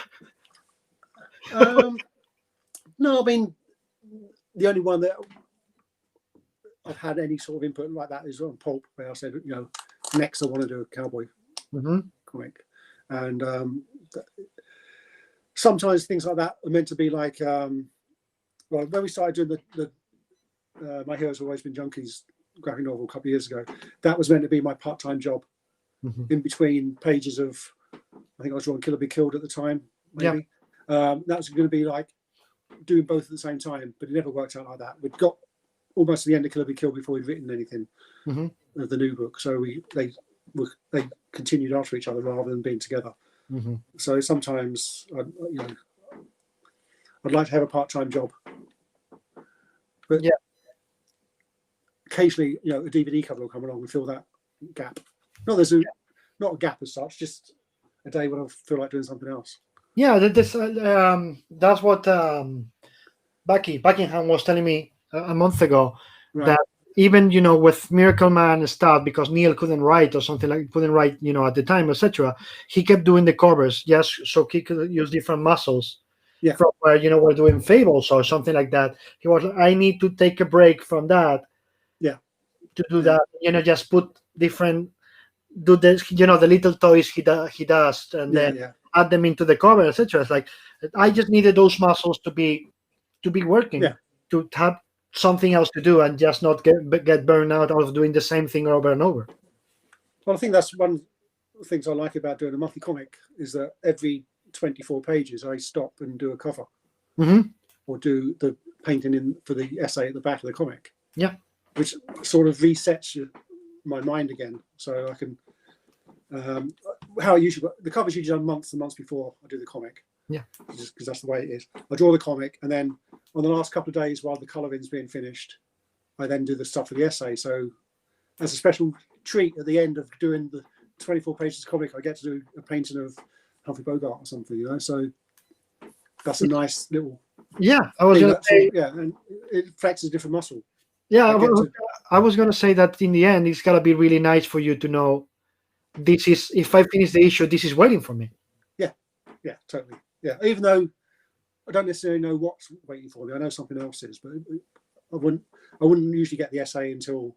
No, I mean, the only one that I've had any sort of input like that is on Pulp, where I said, next I want to do a cowboy comic. And sometimes things like that are meant to be like, when we started doing the My Heroes Have Always Been Junkies graphic novel a couple of years ago, that was meant to be my part-time job in between pages of, I think I was drawing Kill or Be Killed at the time, maybe. Yeah. That was going to be like doing both at the same time, but it never worked out like that. We'd got almost to the end of Kill or Be Killed before we'd written anything of the new book, so they continued after each other rather than being together. So sometimes I'd like to have a part-time job, but occasionally a DVD cover will come along and fill that gap. Not a gap as such, just a day when I feel like doing something else. Yeah, that's what Becky Buckingham was telling me a month ago, that even with Miracle Man stuff, because Neil couldn't write or something at the time, etc., he kept doing the covers just so he could use different muscles from where we're doing Fables or something like that. He was like, I need to take a break from that to do that, just put different, do this, the little toys he does and then add them into the cover, etc. It's like I just needed those muscles to be working, to have something else to do and just not get burned out of doing the same thing over and over. Well, I think that's one of the things I like about doing a monthly comic is that every 24 pages I stop and do a cover or do the painting in for the essay at the back of the comic, which sort of resets my mind again, so I can how I usually the cover's usually done months and months before I do the comic, just because that's the way it is. I draw the comic, and then on the last couple of days while the colouring's being finished, I then do the stuff for the essay. So as a special treat at the end of doing the 24 pages of comic, I get to do a painting of Humphrey Bogart or something, so that's a nice little I was gonna say, and it flexes a different muscle. I was gonna say that in the end it's gotta be really nice for you to know this is, if I finish the issue, this is waiting for me. Yeah, totally. Yeah, even though I don't necessarily know what's waiting for me, I know something else is, but I wouldn't usually get the essay until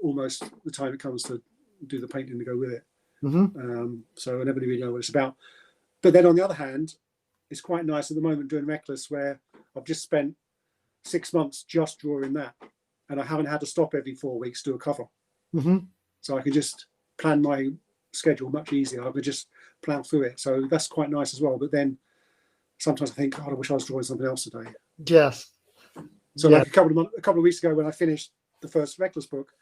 almost the time it comes to do the painting to go with it. So I never really know what it's about. But then on the other hand, it's quite nice at the moment doing Reckless, where I've just spent 6 months just drawing that, and I haven't had to stop every 4 weeks to do a cover. So I can just plan my schedule much easier. I could just plow through it. So that's quite nice as well. But then sometimes I think, God, I wish I was drawing something else today. Yes. So like a couple of weeks ago, when I finished the first Reckless book,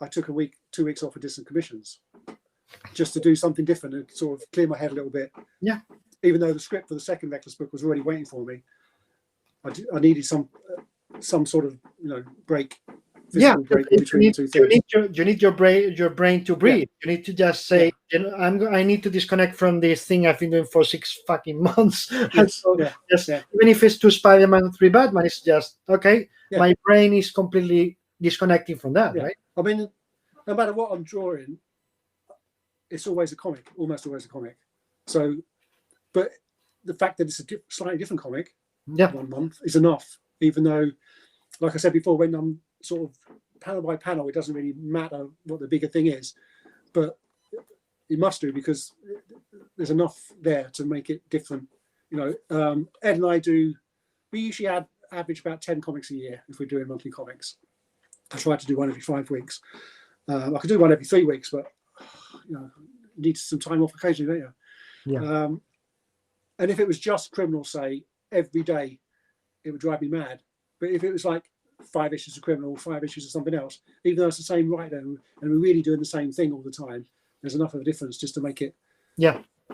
I took 2 weeks off for distant commissions, just to do something different and sort of clear my head a little bit. Yeah. Even though the script for the second Reckless book was already waiting for me, I needed some sort of break. Break between the two things. You need your brain to breathe. You need to just say, I need to disconnect from this thing I've been doing for 6 fucking months. Even if it's 2 Spider-Man, 3 Batman, it's just okay. My brain is completely disconnecting from that, right? I mean, no matter what I'm drawing, it's always a comic, almost always a comic. So, but the fact that it's a slightly different comic, 1 month, is enough. Even though, like I said before, when I'm sort of panel by panel, it doesn't really matter what the bigger thing is, but it must do, because there's enough there to make it different. Ed and I we usually average about 10 comics a year if we're doing monthly comics. I try to do one every 5 weeks. I could do one every 3 weeks, but need some time off occasionally, don't you? And if it was just Criminal, say, every day, it would drive me mad. But if it was like 5 issues of Criminal, 5 issues of something else, even though it's the same writer and we're really doing the same thing all the time, there's enough of a difference just to make it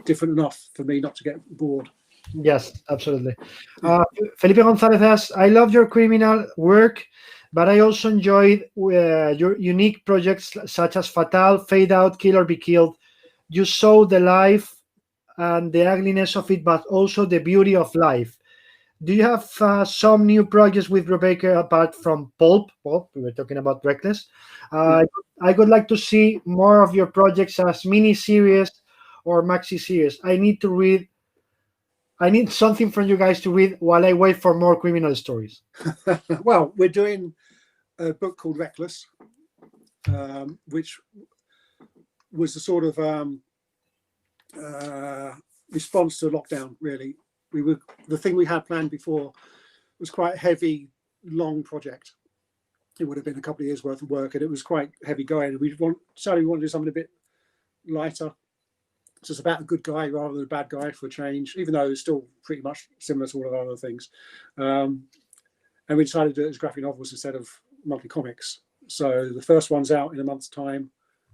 different enough for me not to get bored. Yes, absolutely. Felipe Gonzalez says, I love your criminal work, but I also enjoyed your unique projects such as Fatale, Fade Out, Kill or Be Killed. You saw the life and the ugliness of it, but also the beauty of life. Do you have some new projects with Rebecca apart from Pulp? Well, we were talking about Reckless. I would like to see more of your projects as mini-series or maxi-series. I need something from you guys to read while I wait for more criminal stories. Well, we're doing a book called Reckless, which was a sort of response to lockdown, really. The thing we had planned before was quite a heavy, long project. It would have been a couple of years worth of work, and it was quite heavy going. We want to do something a bit lighter. So it's about a good guy rather than a bad guy for a change, even though it's still pretty much similar to all of our other things. And we decided to do it as graphic novels instead of monthly comics. So the first one's out in a month's time,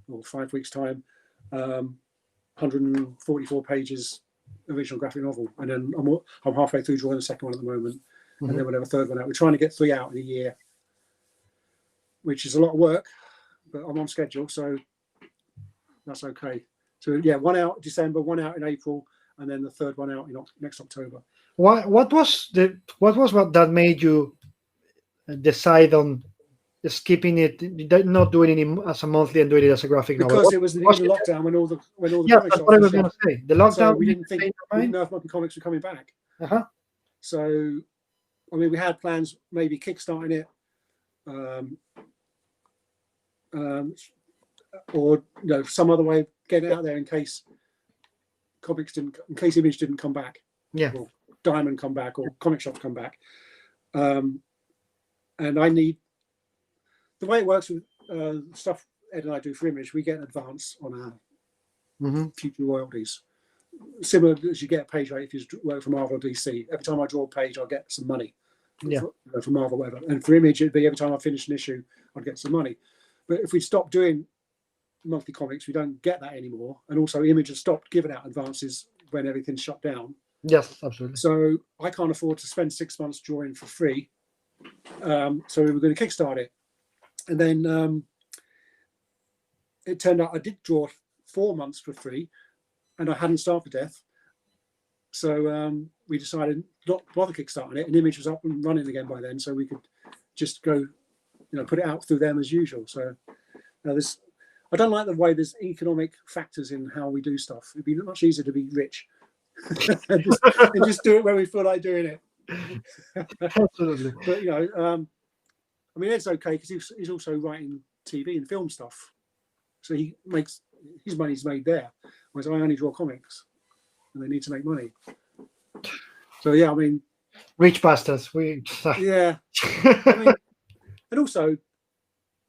or 5 weeks' time. 144 pages original graphic novel, and then I'm halfway through drawing the second one at the moment, and then we'll have a third one out. We're trying to get 3 out in a year, which is a lot of work, but I'm on schedule, so that's okay. So yeah, 1 out December, 1 out in April, and then the third one out in next October. What was that made you decide on skipping it, not doing it as a monthly and doing it as a graphic novel? Because it was the beginning of lockdown when all the comics that's what I was going to say. The lockdown. So we didn't know if monthly comics were coming back. So, I mean, we had plans, maybe kickstarting it, or some other way of getting it out there in case Image didn't come back, or Diamond come back, or comic shops come back. And I need, the way it works with stuff Ed and I do for Image, we get an advance on our future royalties. Similar as you get a page rate if you work for Marvel or DC. Every time I draw a page, I'll get some money for Marvel, whatever. And for Image, it'd be every time I finish an issue, I'd get some money. But if we stop doing monthly comics, we don't get that anymore. And also, Image has stopped giving out advances when everything's shut down. Yes, absolutely. So I can't afford to spend 6 months drawing for free. So we were going to kickstart it. And then it turned out I did draw 4 months for free, and I hadn't starved to death. So we decided not to bother kickstarting it, and Image was up and running again by then, so we could just go, put it out through them as usual. So I don't like the way there's economic factors in how we do stuff. It'd be much easier to be rich and just do it when we feel like doing it. Absolutely. But I mean, Ed's okay because he's also writing TV and film stuff, so he makes his money's made there. Whereas I only draw comics, and they need to make money. So yeah, I mean, Rich bastards. We. yeah. I mean, and also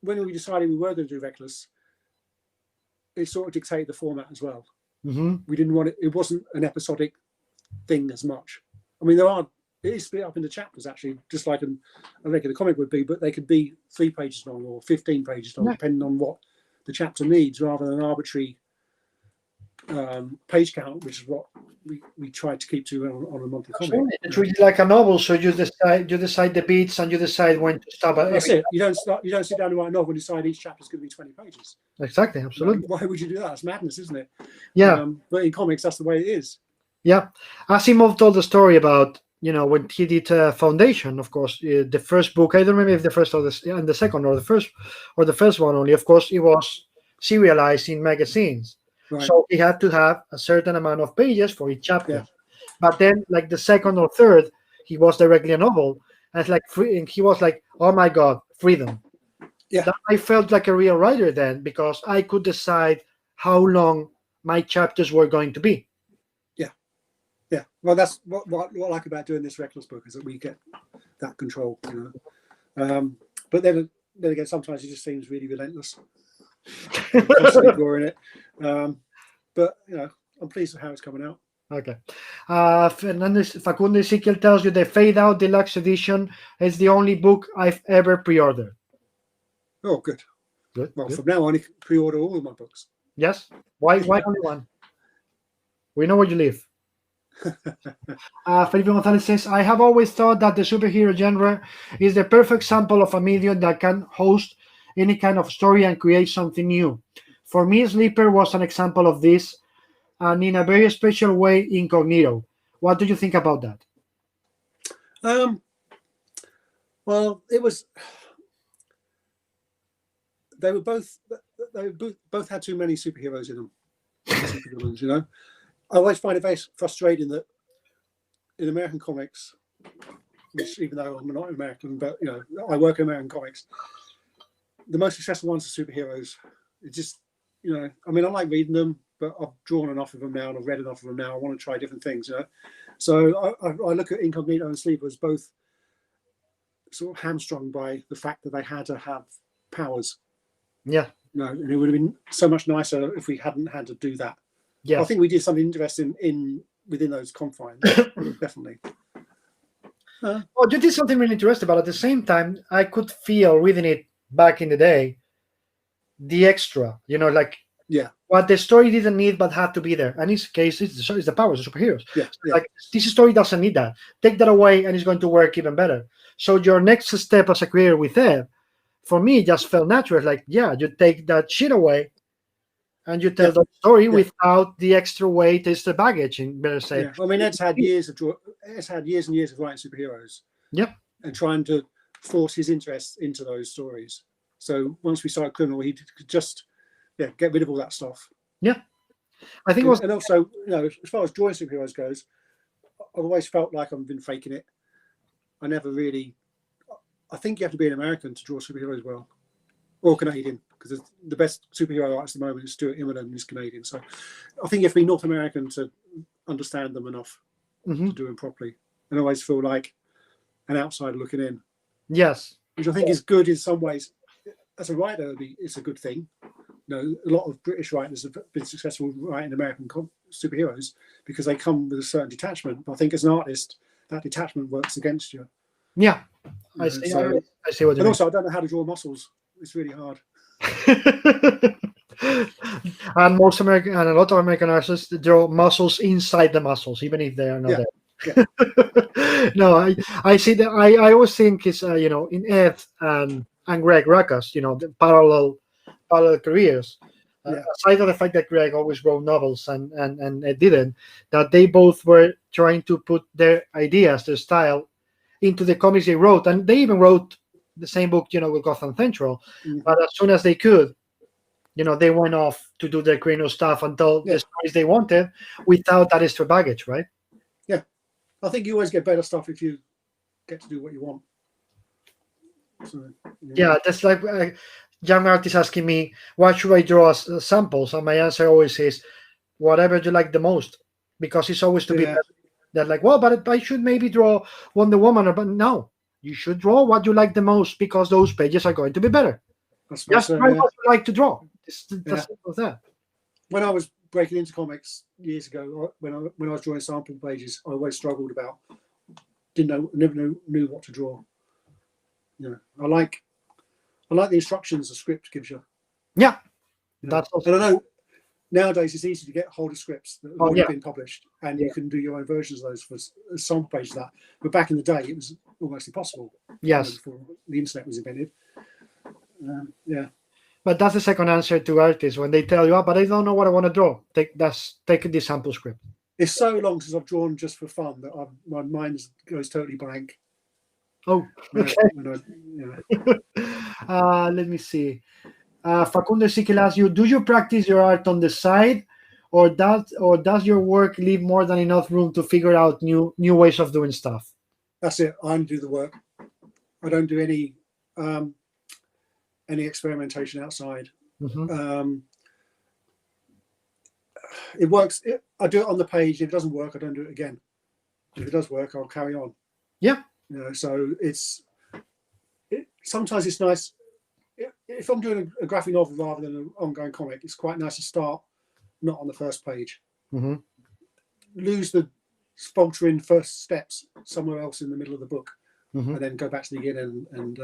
when we decided we were going to do Reckless, it sort of dictated the format as well. Mm-hmm. We didn't want it. It wasn't an episodic thing as much. I mean, it is split up into chapters actually, just like a regular comic would be, but they could be 3 pages long or 15 pages long, depending on what the chapter needs, rather than an arbitrary page count, which is what we tried to keep to on a monthly comic. It's really like a novel, so you decide the beats and you decide when to stop. That's it. You don't sit down and write a novel and decide each chapter is going to be 20 pages. Exactly, absolutely. Why would you do that? It's madness, isn't it? Yeah. But in comics, that's the way it is. Yeah. Asimov told the story about, when he did Foundation, of course, the first book, I don't remember if the first or the second or the first one only, of course, it was serialized in magazines. Right. So he had to have a certain amount of pages for each chapter. Yeah. But then, like the second or third, he was directly a novel. And it's like and he was like, oh my God, freedom. Yeah. That I felt like a real writer then, because I could decide how long my chapters were going to be. Yeah. Well, that's what I like about doing this Reckless book, is that we get that control, But then again, sometimes it just seems really relentless. Constantly drawing it. But I'm pleased with how it's coming out. Okay. Facundo Ezequiel tells you the Fade Out Deluxe Edition is the only book I've ever pre-ordered. Oh, good. Good. Well, from now on, you can pre-order all of my books. Yes. Why only one? We know where you live. Felipe Gonzalez says, I have always thought that the superhero genre is the perfect sample of a medium that can host any kind of story and create something new. For me, Sleeper was an example of this, and in a very special way, Incognito. What do you think about that? Well, it was. They both had too many superheroes in them. Supervillains, I always find it very frustrating that in American comics, which even though I'm not American, but I work in American comics, the most successful ones are superheroes. It just, I mean, I like reading them, but I've drawn enough of them now and I've read enough of them now. I want to try different things, So I look at Incognito and Sleeper as both sort of hamstrung by the fact that they had to have powers. Yeah. And it would have been so much nicer if we hadn't had to do that. Yeah, I think we did something interesting within those confines. Definitely. Well, you did something really interesting, but at the same time, I could feel reading it back in the day, the extra, what the story didn't need but had to be there. And in this case, it's the powers of superheroes. Yeah, yeah. Like, this story doesn't need that. Take that away, and it's going to work even better. So your next step as a creator with Ed, for me, just felt natural. Like, you take that shit away, and you tell the story without the extra weight, is the baggage, in better say. Yeah. I mean, Ed's had years and years of writing superheroes. Yep. And trying to force his interest into those stories. So once we started Criminal, he could just get rid of all that stuff. Yeah. I think and also, as far as drawing superheroes goes, I've always felt like I've been faking it. I never really. I think you have to be an American to draw superheroes well, or Canadian, because the best superhero artist at the moment is Stuart Immonen, and he's Canadian. So I think you have to be North American to understand them enough to do them properly. And I always feel like an outsider looking in. Yes. Which I think is good in some ways. As a writer, it's a good thing. A lot of British writers have been successful writing American superheroes because they come with a certain detachment. But I think as an artist, that detachment works against you. Yeah. I see what you mean. And also, I don't know how to draw muscles. It's really hard. And most American and a lot of American artists draw muscles inside the muscles, even if they are not there. Yeah. No, I see that. I always think it's in Ed and Greg Ruckus, the parallel careers. Aside of the fact that Greg always wrote novels and Ed didn't, that they both were trying to put their ideas, their style, into the comics they wrote, and they even wrote the same book, with Gotham Central. Mm-hmm. But as soon as they could, they went off to do their creative stuff until the stories they wanted, without that extra baggage, right? Yeah, I think you always get better stuff if you get to do what you want. So, yeah, that's like young artists asking me, what should I draw as samples? And my answer always is, whatever you like the most, because it's always to be better. They're like, well, but I should maybe draw Wonder Woman, but no, you should draw what you like the most because those pages are going to be better. I suppose Just so, try yeah. what you like to draw. It's Yeah. as simple as that. When I was breaking into comics years ago, when I was drawing sample pages, I always struggled about, never knew what to draw. You know, I like the instructions the script gives you. Yeah, You know? that's also, And I know nowadays it's easy to get hold of scripts that have already yeah. been published, and you can do your own versions of those for sample pages of that. But back in the day, it was almost impossible. Yes. Before the internet was invented. Yeah. But that's the second answer to artists when they tell you, oh, but I don't know what I want to draw. Take the sample script. It's so long since I've drawn just for fun that my mind goes totally blank. Oh, okay. Let me see. Facundo Siquel asks you, do you practice your art on the side, or does your work leave more than enough room to figure out new ways of doing stuff? That's it. I do the work. I don't do any experimentation outside. Mm-hmm. It works. I do it on the page. If it doesn't work, I don't do it again. If it does work, I'll carry on. Yeah. You know, so sometimes it's nice. If I'm doing a graphic novel rather than an ongoing comic, it's quite nice to start not on the first page. Mm-hmm. Lose the faltering first steps somewhere else in the middle of the book, Mm-hmm. and then go back to the beginning and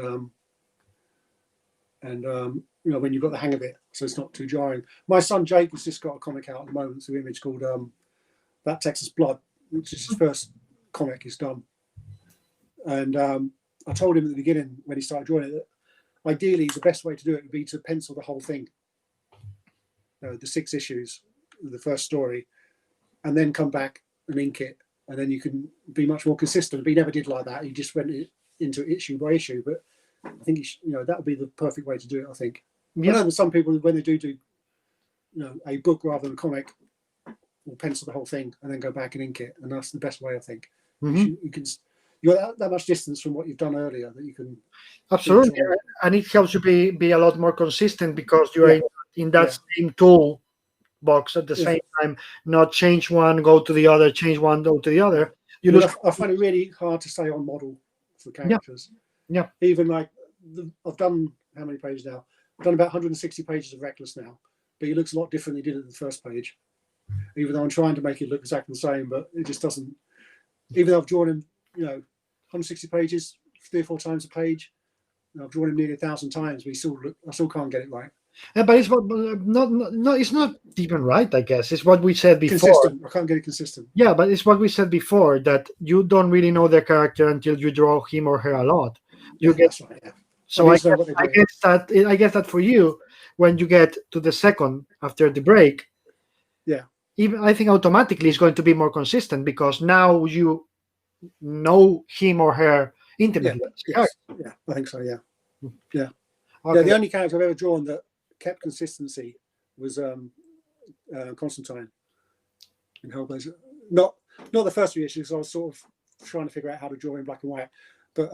you know, when you've got the hang of it, so it's not too jarring. My son Jake has just got a comic out at the moment through Image called That Texas Blood, which is his first comic he's done. And I told him at the beginning when he started drawing it that ideally the best way to do it would be to pencil the whole thing, the 6 issues, the first story, and then come back and ink it, and then you can be much more consistent. But he never did like that. He just went into issue by issue. But I think that would be the perfect way to do it. I think. Yeah. I know that some people, when they do a book rather than a comic, will pencil the whole thing and then go back and ink it, and that's the best way, I think. Mm-hmm. You're that much distance from what you've done earlier that you can. Absolutely, and it helps you be a lot more consistent because you are in that same tool box at the same time, not change one, go to the other, change one, go to the other. I find it really hard to stay on model for characters. Yeah. Even like I've done how many pages now? I've done about 160 pages of Reckless now, but he looks a lot different than he did at the first page. Even though I'm trying to make it look exactly the same, but it just doesn't. Even though I've drawn him, 160 pages, 3 or 4 times a page. I've drawn him nearly 1,000 times, but I still can't get it right. Yeah, but it's it's not even right, I guess. It's what we said before. Consistent. I can't get it consistent. Yeah, but it's what we said before, that you don't really know their character until you draw him or her a lot. That's right, yeah. So I guess that for you, when you get to the second after the break, even I think automatically it's going to be more consistent because now you know him or her intimately. Yeah, I think so. Yeah. Okay. Yeah, the only character I've ever drawn that kept consistency was Constantine in Hellblazer. Not the first 3 issues. I was sort of trying to figure out how to draw in black and white. But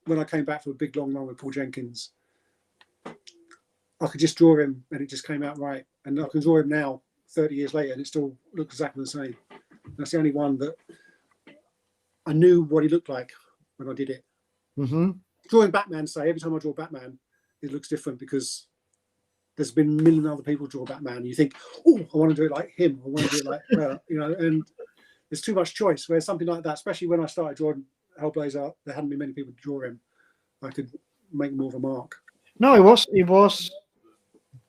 when I came back for a big long run with Paul Jenkins, I could just draw him and it just came out right. And I can draw him now, 30 years later, and it still looks exactly the same. That's the only one that I knew what he looked like when I did it. Mm-hmm. Drawing Batman, say, every time I draw Batman, it looks different because there's been a million other people draw Batman. You think, oh, I want to do it like him. I want to do it like her, and there's too much choice. Whereas something like that, especially when I started drawing Hellblazer, there hadn't been many people to draw him. I could make more of a mark. No, it was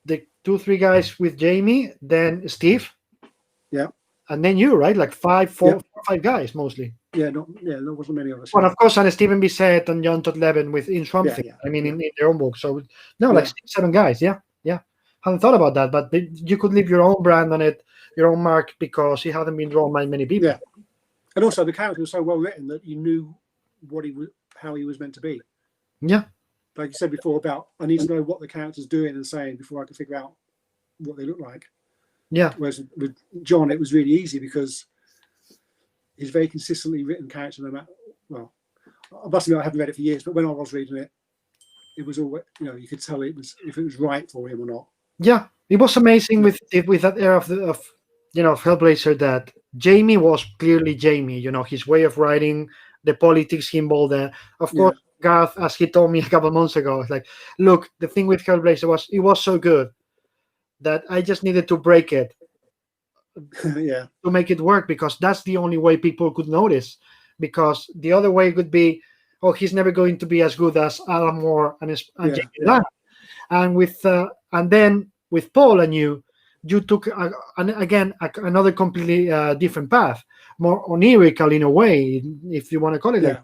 the 2-3 guys with Jamie, then Steve. Yeah. And then you, right? Like 4 or 5 guys mostly. Yeah, there wasn't many of us. Well, of course, and Stephen Bissett and John Todd Levin in Swamp Thing. Yeah. I mean, in their own book. So, like 6-7 guys. Yeah. Hadn't thought about that, but you could leave your own brand on it, your own mark, because it hadn't been drawn by many people. Yeah. And also, the character was so well written that you knew how he was meant to be. Yeah. Like you said before about, I need to know what the character's doing and saying before I can figure out what they look like. Yeah. Whereas with John, it was really easy because he's a very consistently written character. No matter, well, I must admit I haven't read it for years, but when I was reading it, it was all, you could tell if it was right for him or not. Yeah, it was amazing with that era of Hellblazer that Jamie was clearly Jamie. His way of writing, the politics involved there. Of course, Garth, as he told me a couple of months ago, it's like, look, the thing with Hellblazer was it was so good that I just needed to break it Yeah. to make it work, because that's the only way people could notice. Because the other way could be, oh, he's never going to be as good as Alan Moore and Yeah. Jamie Ladd. And and then with Paul and you took another completely different path, more onirical in a way, if you want to call it like.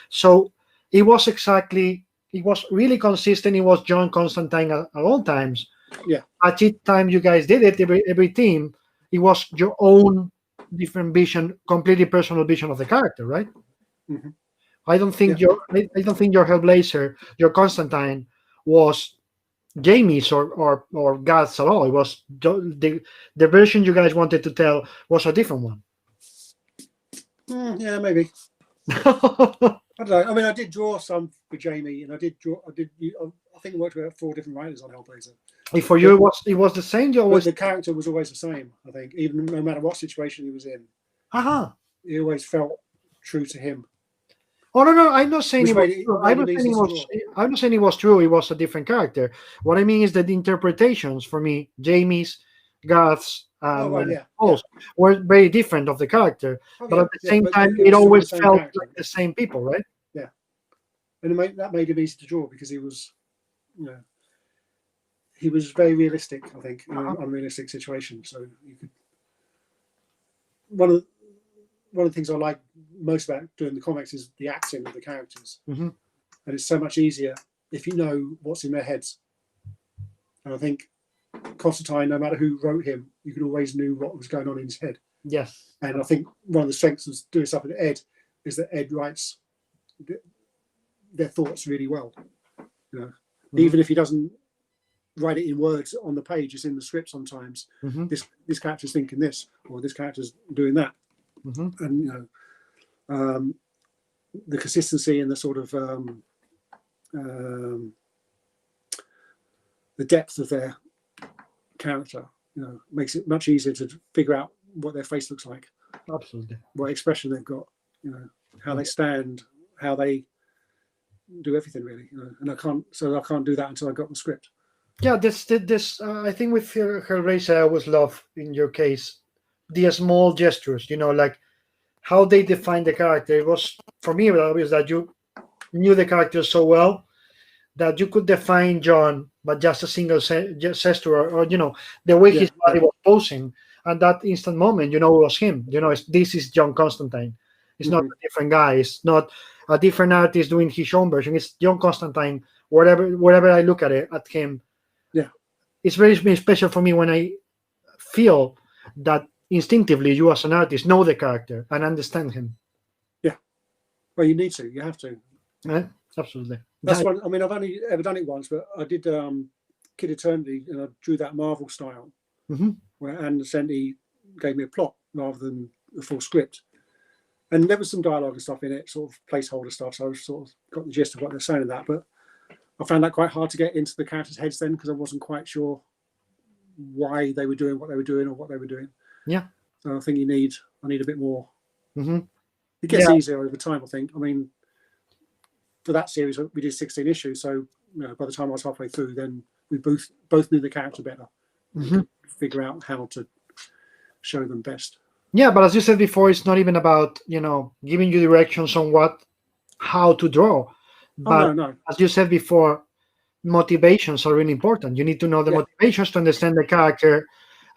So it was really consistent. It was John Constantine at all times. Yeah. At each time you guys did it, every team, it was your own different vision, completely personal vision of the character, right? Mm-hmm. I don't think your Hellblazer, your Constantine was Jamie's or God's at all. It was the version you guys wanted to tell was a different one. Yeah, maybe. I don't know. I mean, I did draw some for Jamie, and I think I worked with 4 different writers on Hellblazer. For you, it was the same. The character was always the same. I think, even no matter what situation he was in, he always felt true to him. Oh no, I'm not saying it was true. I'm not saying it was true. It was a different character. What I mean is that the interpretations for me, Jamie's, Garth's, were very different of the character. But at the same time, it always felt like the same people, right? Yeah, and that made him easy to draw because he was, he was very realistic. I think in an unrealistic situation. So you could. One of the things I like most about doing the comics is the acting of the characters, and it's so much easier if you know what's in their heads. And I think Constantine, no matter who wrote him, you could always knew what was going on in his head. Yes. And I think one of the strengths of doing stuff with Ed is that Ed writes their thoughts really well. Even if he doesn't write it in words on the page, it's in the script sometimes. This character's thinking this, or this character's doing that. And the consistency and the sort of the depth of their character, makes it much easier to figure out what their face looks like. Absolutely. What expression they've got, how they stand, how they do everything really. And I can't do that until I got the script. Yeah, this I think with Hellraiser, I always love in your case the small gestures. Like how they define the character. It was for me obvious that you knew the character so well that you could define John, but just a single gesture, or the way his body was posing, and that instant moment, it was him. This is John Constantine. It's not a different guy. It's not a different artist doing his own version. It's John Constantine. Wherever I look at him, it's very special for me when I feel that instinctively you as an artist know the character and understand him. Yeah, well, you need to. You have to. Absolutely. That's one. I mean, I've only ever done it once, but I did Kid Eternity, and I drew that Marvel style, where Anne Senti gave me a plot rather than a full script, and there was some dialogue and stuff in it, sort of placeholder stuff. So I sort of got the gist of what they're saying in that, but I found that quite hard to get into the characters' heads then because I wasn't quite sure why they were doing what they were doing or what they were doing. Yeah. So I think I need a bit more. It gets easier over time, I think. I mean, for that series, we did 16 issues. So, by the time I was halfway through, then we both knew the character better. Figure out how to show them best. Yeah, but as you said before, it's not even about, giving you directions on how to draw. But no. As you said before, motivations are really important. You need to know the motivations to understand the character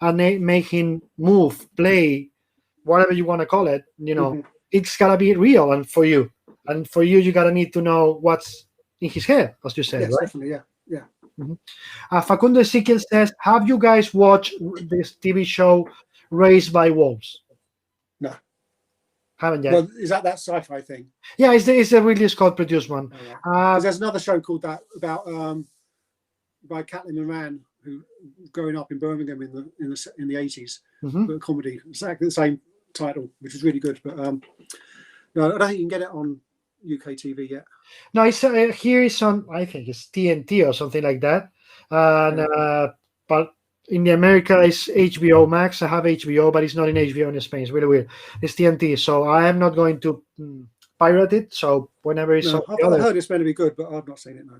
and make him move, play, whatever you want to call it. It's got to be real and for you. And for you, you got to need to know what's in his head, as you said, yes, right? Definitely, yeah. Facundo Ezequiel says, have you guys watched this TV show, Raised by Wolves? No. Haven't yet. Well, is that sci-fi thing? Yeah, it's a Ridley Scott produced one. There's another show called that about by Caitlin Moran, who growing up in Birmingham in the 80s, a comedy, exactly the same title, which is really good. But no, I don't think you can get it on UK TV yet. No, it's here is on, I think it's TNT or something like that. But In the America, it's HBO Max. I have HBO, but it's not in HBO in Spain. It's really weird. It's TNT, so I am not going to pirate it. So whenever it's No, on I've the other, heard it's meant to be good, but I've not seen it. No.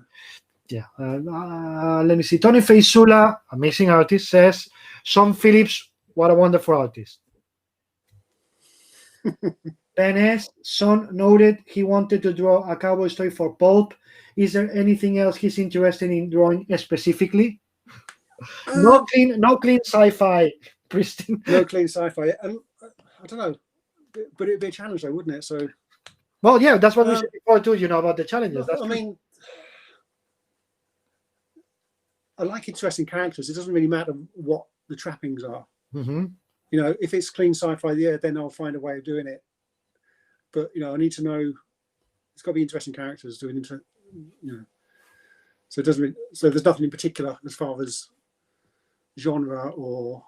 yeah. Let me see. Tony Faisula, amazing artist, says Sean Phillips, what a wonderful artist. Benes, Son noted he wanted to draw a cowboy story for pulp. Is there anything else he's interested in drawing specifically? No clean sci-fi, Christine. No clean sci-fi. And I don't know, but it'd be a challenge, though, wouldn't it? So, Well, yeah, that's what we said before too. About the challenges. I mean, I like interesting characters. It doesn't really matter what the trappings are. Mm-hmm. If it's clean sci-fi, yeah, then I'll find a way of doing it. But I need to know. It's got to be interesting characters doing So it doesn't. Really, so there's nothing in particular as far as genre or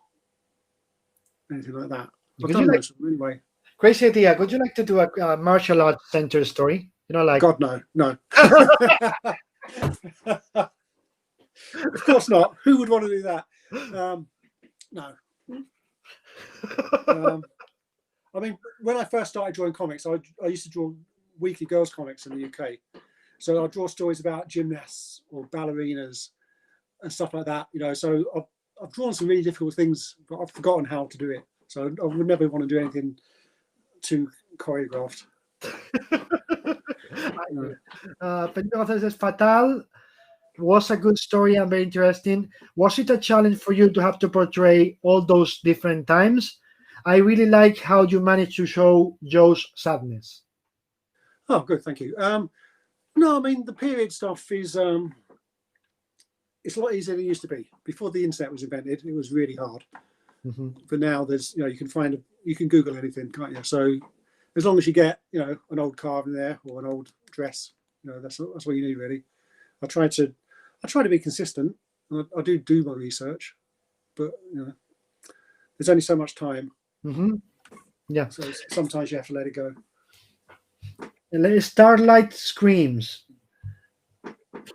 anything like that. I've done most of them anyway. Crazy idea. Would you like to do a martial arts center story? Like God, no. Of course not. Who would want to do that? No. I mean, when I first started drawing comics, I used to draw weekly girls' comics in the UK. So I'd draw stories about gymnasts or ballerinas and stuff like that. So I've drawn some really difficult things, but I've forgotten how to do it. So I would never want to do anything too choreographed. Felipe says Fatale was a good story and very interesting. Was it a challenge for you to have to portray all those different times? I really like how you managed to show Joe's sadness. Oh, good, thank you. No, I mean the period stuff is it's a lot easier than it used to be. Before the internet was invented, it was really hard. Mm-hmm. But now there's you can Google anything, can't you? So as long as you get an old carving there or an old dress, that's what you need really. I try to be consistent. I do my research, but there's only so much time. Mm-hmm. Yeah. So sometimes you have to let it go. Starlight Screams.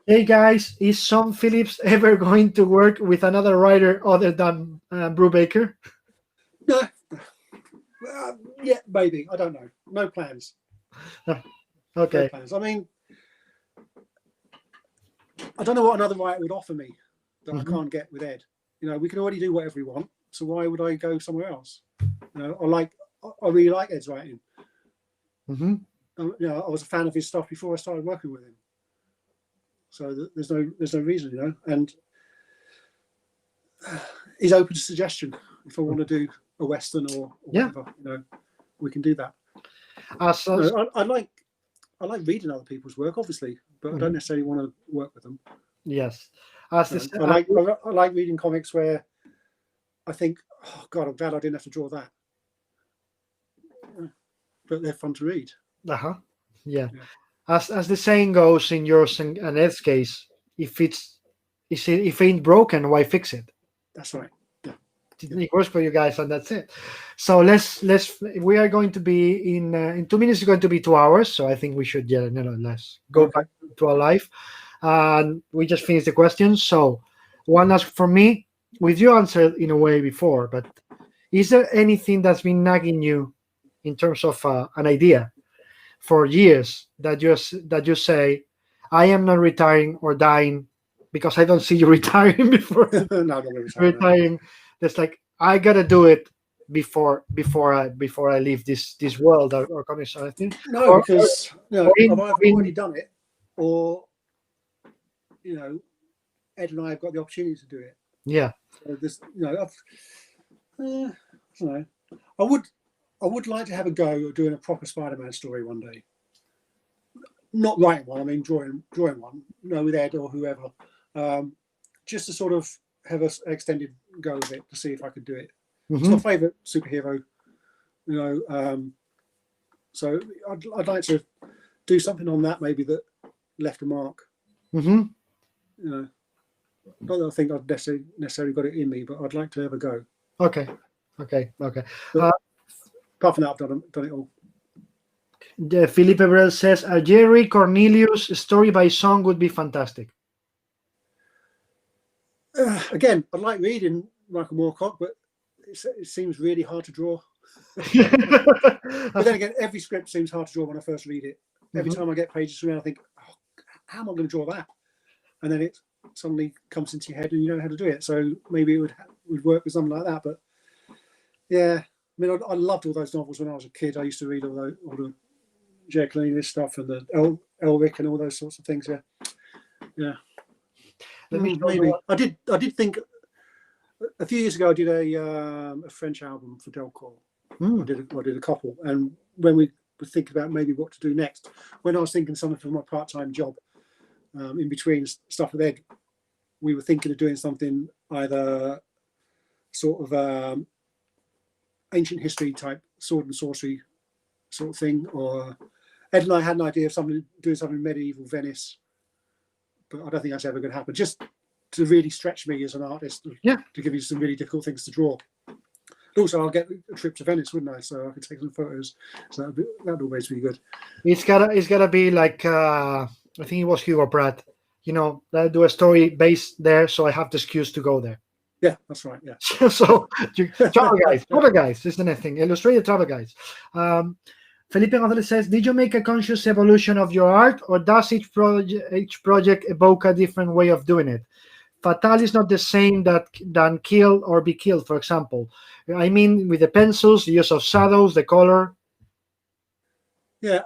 Hey guys, is Sean Phillips ever going to work with another writer other than Brubaker? No. Yeah, maybe. I don't know. No plans. Okay. No plans. I mean, I don't know what another writer would offer me that I can't get with Ed. We can already do whatever we want. So why would I go somewhere else? I really like Ed's writing. Mm-hmm. I was a fan of his stuff before I started working with him. So there's no reason, and he's open to suggestion. If I want to do a Western or whatever, we can do that. I like reading other people's work, obviously, but I don't necessarily want to work with them. Yes. I like reading comics where I think, oh God, I'm glad I didn't have to draw that. But they're fun to read. Uh-huh. Yeah. As the saying goes in yours and Ed's case, if it ain't broken, why fix it? That's right. Yeah. It works for you guys, and that's it. So we are going to be in 2 minutes. It's going to be 2 hours. So I think we should let's go back to our life. And we just finished the questions. So one asked for me, with you answered in a way before, but is there anything that's been nagging you in terms of an idea for years that you say, I am not retiring or dying because I don't see you retiring before No, retiring. That's like, I gotta do it before I leave this world or comics or anything. No, because I've either already done it, or Ed and I have got the opportunity to do it. Yeah. So this, I don't know. I would like to have a go at doing a proper Spider-Man story one day. Not writing one, I mean drawing one, with Ed or whoever. Just to sort of have an extended go of it to see if I could do it. Mm-hmm. It's my favourite superhero, so I'd like to do something on that maybe that left a mark. Mm-hmm. Not that I think I've necessarily got it in me, but I'd like to have a go. Okay. But apart from that, I've done it all. Philippe Ebrel says a Jerry Cornelius story by song would be fantastic. Again, I'd like reading Michael Moorcock, but it seems really hard to draw. But then again, every script seems hard to draw when I first read it. Every time I get pages through, I think, oh, how am I going to draw that? And then it suddenly comes into your head and you know how to do it. So maybe it would work with something like that. But yeah, I mean, I loved all those novels when I was a kid. I used to read all the J. Cleanis stuff and the Elric and all those sorts of things. Yeah. Maybe I did think a few years ago I did a French album for Delcourt. I did a couple, and when we were thinking about maybe what to do next, when I was thinking something for my part-time job in between stuff with Ed, we were thinking of doing something either sort of ancient history type sword and sorcery sort of thing, or Ed and I had an idea of doing something in medieval Venice, but I don't think that's ever going to happen. Just to really stretch me as an artist, to give you some really difficult things to draw. Also, I'll get a trip to Venice, wouldn't I? So I could take some photos. So that'd always be good. It's gotta be like I think it was Hugo Pratt. You know, I do a story based there, so I have the excuse to go there. Yeah, that's right. Yeah. So travel guys, is the next thing. Illustrated travel guides. Felipe Gonzalez says, "Did you make a conscious evolution of your art, or does each project evoke a different way of doing it? Fatale is not the same than Kill or Be Killed, for example. I mean, with the pencils, the use of shadows, the color." Yeah,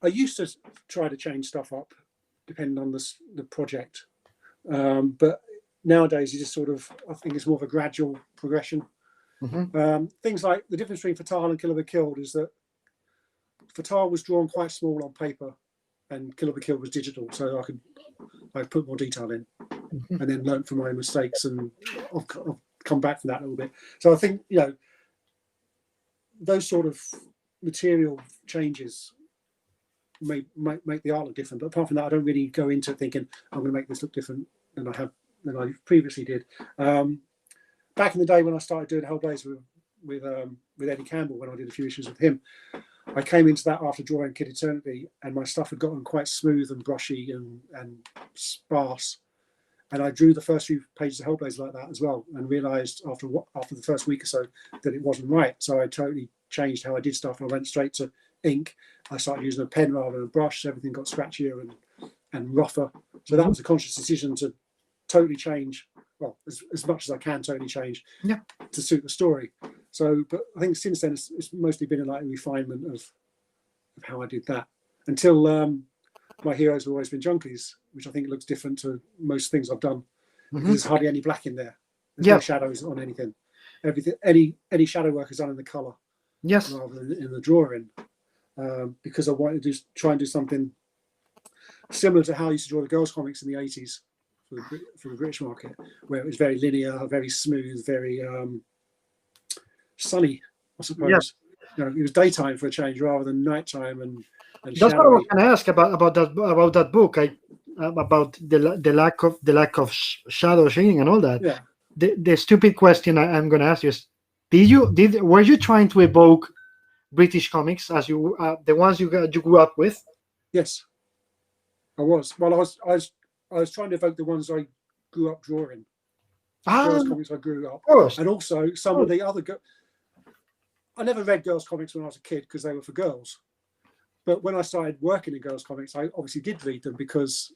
I used to try to change stuff up depending on the project, but nowadays you just sort of, I think it's more of a gradual progression. Things like the difference between Fatale and Kill or Be Killed is that Fatale was drawn quite small on paper, and Kill or Be Killed was digital, so I put more detail in, and then learn from my mistakes, and I've come back from that a little bit. So I think, you know, those sort of material changes may make the art look different. But apart from that, I don't really go into it thinking I'm going to make this look different than I previously did. Back in the day when I started doing Hellblazer with Eddie Campbell, when I did a few issues with him, I came into that after drawing Kid Eternity, and my stuff had gotten quite smooth and brushy and sparse. And I drew the first few pages of Hellblazer like that as well, and realised after the first week or so that it wasn't right. So I totally changed how I did stuff. I went straight to ink. I started using a pen rather than a brush. So everything got scratchier and rougher. So that was a conscious decision to totally change. Well, as much as I can totally change to suit the story. So, but I think since then it's mostly been a refinement of how I did that, until my heroes have always been junkies, which I think looks different to most things I've done. There's hardly any black in there. There's no shadows on anything. Everything, any shadow work is done in the color, rather than in the drawing, because I wanted to try and do something similar to how I used to draw the girls' comics in the 80s. For the British market, where it was very linear, very smooth, very sunny, I suppose. You know, it was daytime for a change rather than nighttime and That's shadowy. what I was going to ask about that book. About the lack of shadow shading and all that. Yeah. The stupid question I'm going to ask you is: were you trying to evoke British comics as you the ones you grew up with? Yes, I was. Well, I was trying to evoke the ones I grew up drawing. Girls' comics I grew up. And also some of the other... I never read girls' comics when I was a kid because they were for girls. But when I started working in girls' comics, I obviously did read them because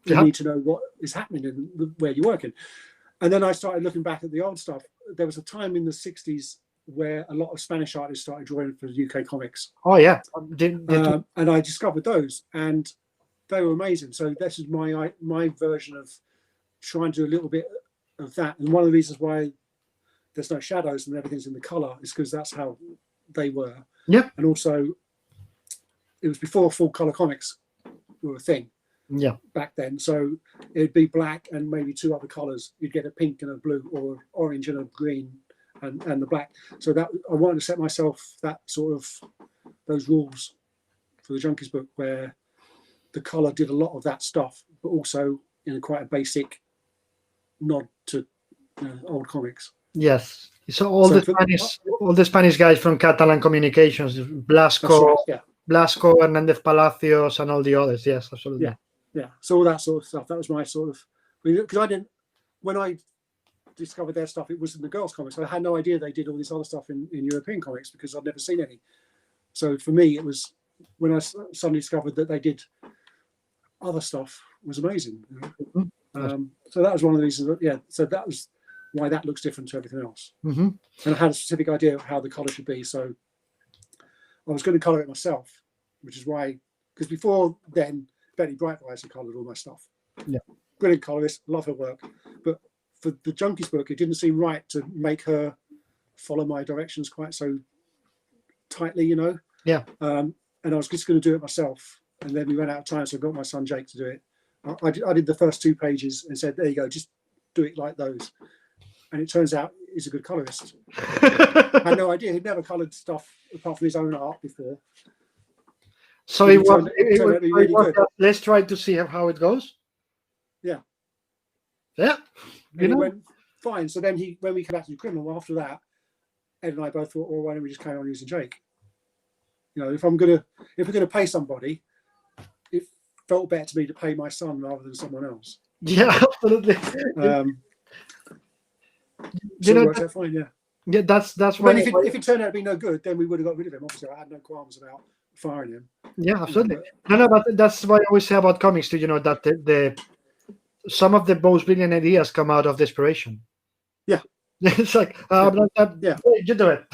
you need to know what is happening in where you're working. And then I started looking back at the old stuff. There was a time in the 60s where a lot of Spanish artists started drawing for UK comics. Oh, yeah. And I discovered those. And they were amazing. So this is my version of trying to do a little bit of that. And one of the reasons why there's no shadows and everything's in the color is because that's how they were. Yeah. And also, it was before full color comics were a thing. Yeah. Back then, so it'd be black and maybe two other colors. You'd get a pink and a blue, or orange and a green, and the black. So that I wanted to set myself that sort of those rules for the Junkies book where the color did a lot of that stuff, but also in quite a basic nod to old comics. Yes. So all the Spanish guys from Catalan Communications, Blasco, Blasco, Hernandez Palacios, and all the others. Yes, absolutely. Yeah. So all that sort of stuff. That was my sort of Because I didn't, when I discovered their stuff, it was in the girls' comics. I had no idea they did all this other stuff in European comics because I'd never seen any. So for me, it was when I suddenly discovered that they did other stuff was amazing. So that was one of the reasons. So that was why that looks different to everything else. And I had a specific idea of how the color should be. So I was going to color it myself, which is why, because before then, Betty Brightwise had colored all my stuff. Yeah, brilliant colorist, love her work, but for the Junkies book, it didn't seem right to make her follow my directions quite so tightly, you know. Yeah. And I was just going to do it myself, and then we ran out of time, so I got my son Jake to do it. I did the first 2 pages and said, "There you go, just do it like those." And it turns out he's a good colorist. I had no idea; he'd never colored stuff apart from his own art before. So it was really good. Let's try to see how it goes. Yeah. Yeah. And it went fine. So then when we came back to the Criminal, after that, Ed and I both thought, well, why don't we just carry on using Jake? You know, if we're gonna pay somebody, it felt better to me to pay my son rather than someone else. Yeah, absolutely. So it worked out fine, yeah. Yeah, that's why. If it turned out to be no good, then we would have got rid of him. Obviously, I had no qualms about firing him. Yeah, absolutely. But that's what I always say about comics too. You know that the some of the most brilliant ideas come out of desperation. Yeah, it's like yeah, you do it.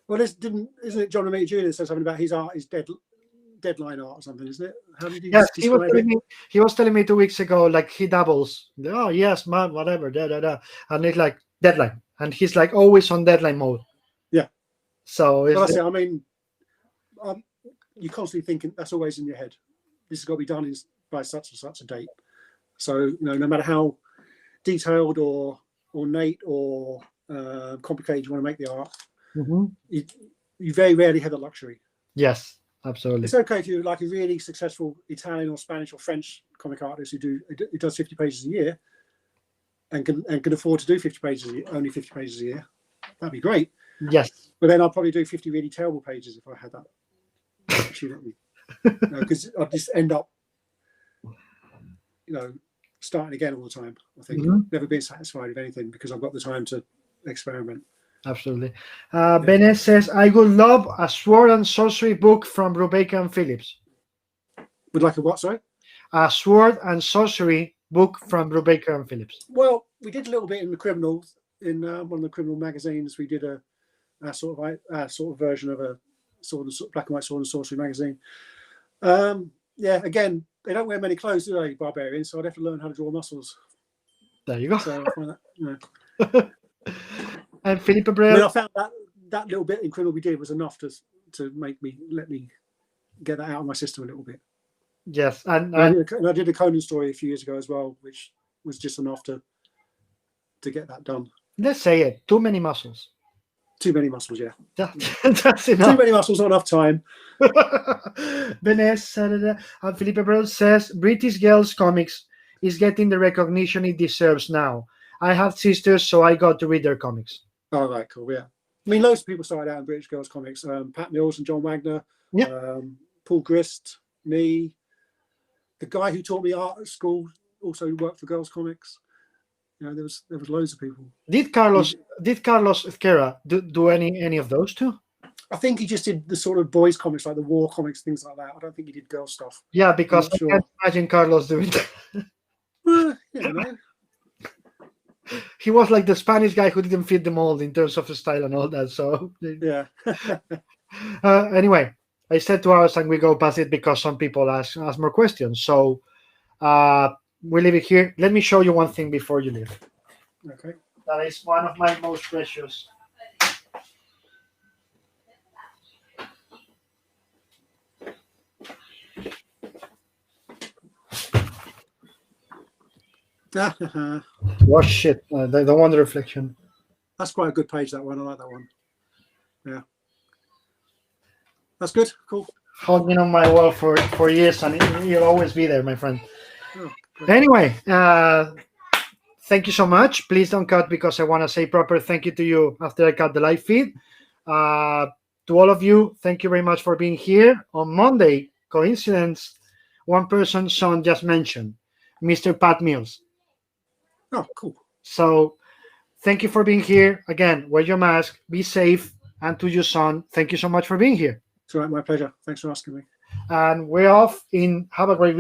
Well, isn't it John Romita Jr. that says something about his art is deadline art or something, isn't it? How did he describe it? He was telling me 2 weeks ago, like he doubles. Oh yes, man, whatever, and it's like deadline, and he's like always on deadline mode. Yeah. So that's it. I mean, you're constantly thinking that's always in your head. This has got to be done by such and such a date. So you know, no matter how detailed or ornate or complicated you want to make the art, you very rarely have the luxury. Yes, absolutely. It's okay if you're like a really successful Italian or Spanish or French comic artist who does 50 pages a year and can afford to do 50 pages only 50 pages a year. That'd be great. Yes. But then I'll probably do 50 really terrible pages if I had that. Because I'd just end up, starting again all the time. I think never being satisfied with anything because I've got the time to experiment. Absolutely. Benes says, I would love a sword and sorcery book from Brubaker and Phillips. Would like a what, sorry? A sword and sorcery book from Brubaker and Phillips. Well, we did a little bit in the Criminal, in one of the Criminal magazines. We did a sort of version of a sort of black and white sword and sorcery magazine. Again, they don't wear many clothes, do they, barbarians? So I'd have to learn how to draw muscles. There you go. So I find that, And Philippe Abreu. I found that little bit in Criminal we did was enough to let me get that out of my system a little bit. Yes, and I did a Conan story a few years ago as well, which was just enough to get that done. Let's say it. Too many muscles. Too many muscles, yeah. That's enough. Too many muscles, not enough time. Benes and Philippe Abreu says British Girls Comics is getting the recognition it deserves now. I have sisters, so I got to read their comics. Oh, right, cool, yeah. I mean, loads of people started out in British Girls Comics. Pat Mills and John Wagner, Paul Grist, me. The guy who taught me art at school also worked for Girls Comics. There was loads of people. Did Carlos Ezquerra do any of those two? I think he just did the sort of boys comics, like the war comics, things like that. I don't think he did girl stuff. Yeah, because I can't imagine Carlos doing that. He was like the Spanish guy who didn't fit the mold in terms of style and all that. So yeah. Anyway, I said 2 hours and we go past it because some people ask more questions. So we leave it here. Let me show you one thing before you leave. Okay. That is one of my most precious. Oh shit! The Wonder Reflection. That's quite a good page. That one, I like that one. Yeah, that's good. Cool. Hanging on my wall for years, and you'll always be there, my friend. Oh, anyway, thank you so much. Please don't cut because I want to say proper thank you to you after I cut the live feed. To all of you, thank you very much for being here on Monday. Coincidence, one person's son just mentioned Mr. Pat Mills. Oh, cool. So thank you for being here. Again, wear your mask, be safe, and to your son, thank you so much for being here. It's all right, my pleasure. Thanks for asking me. And we're off in have a great week.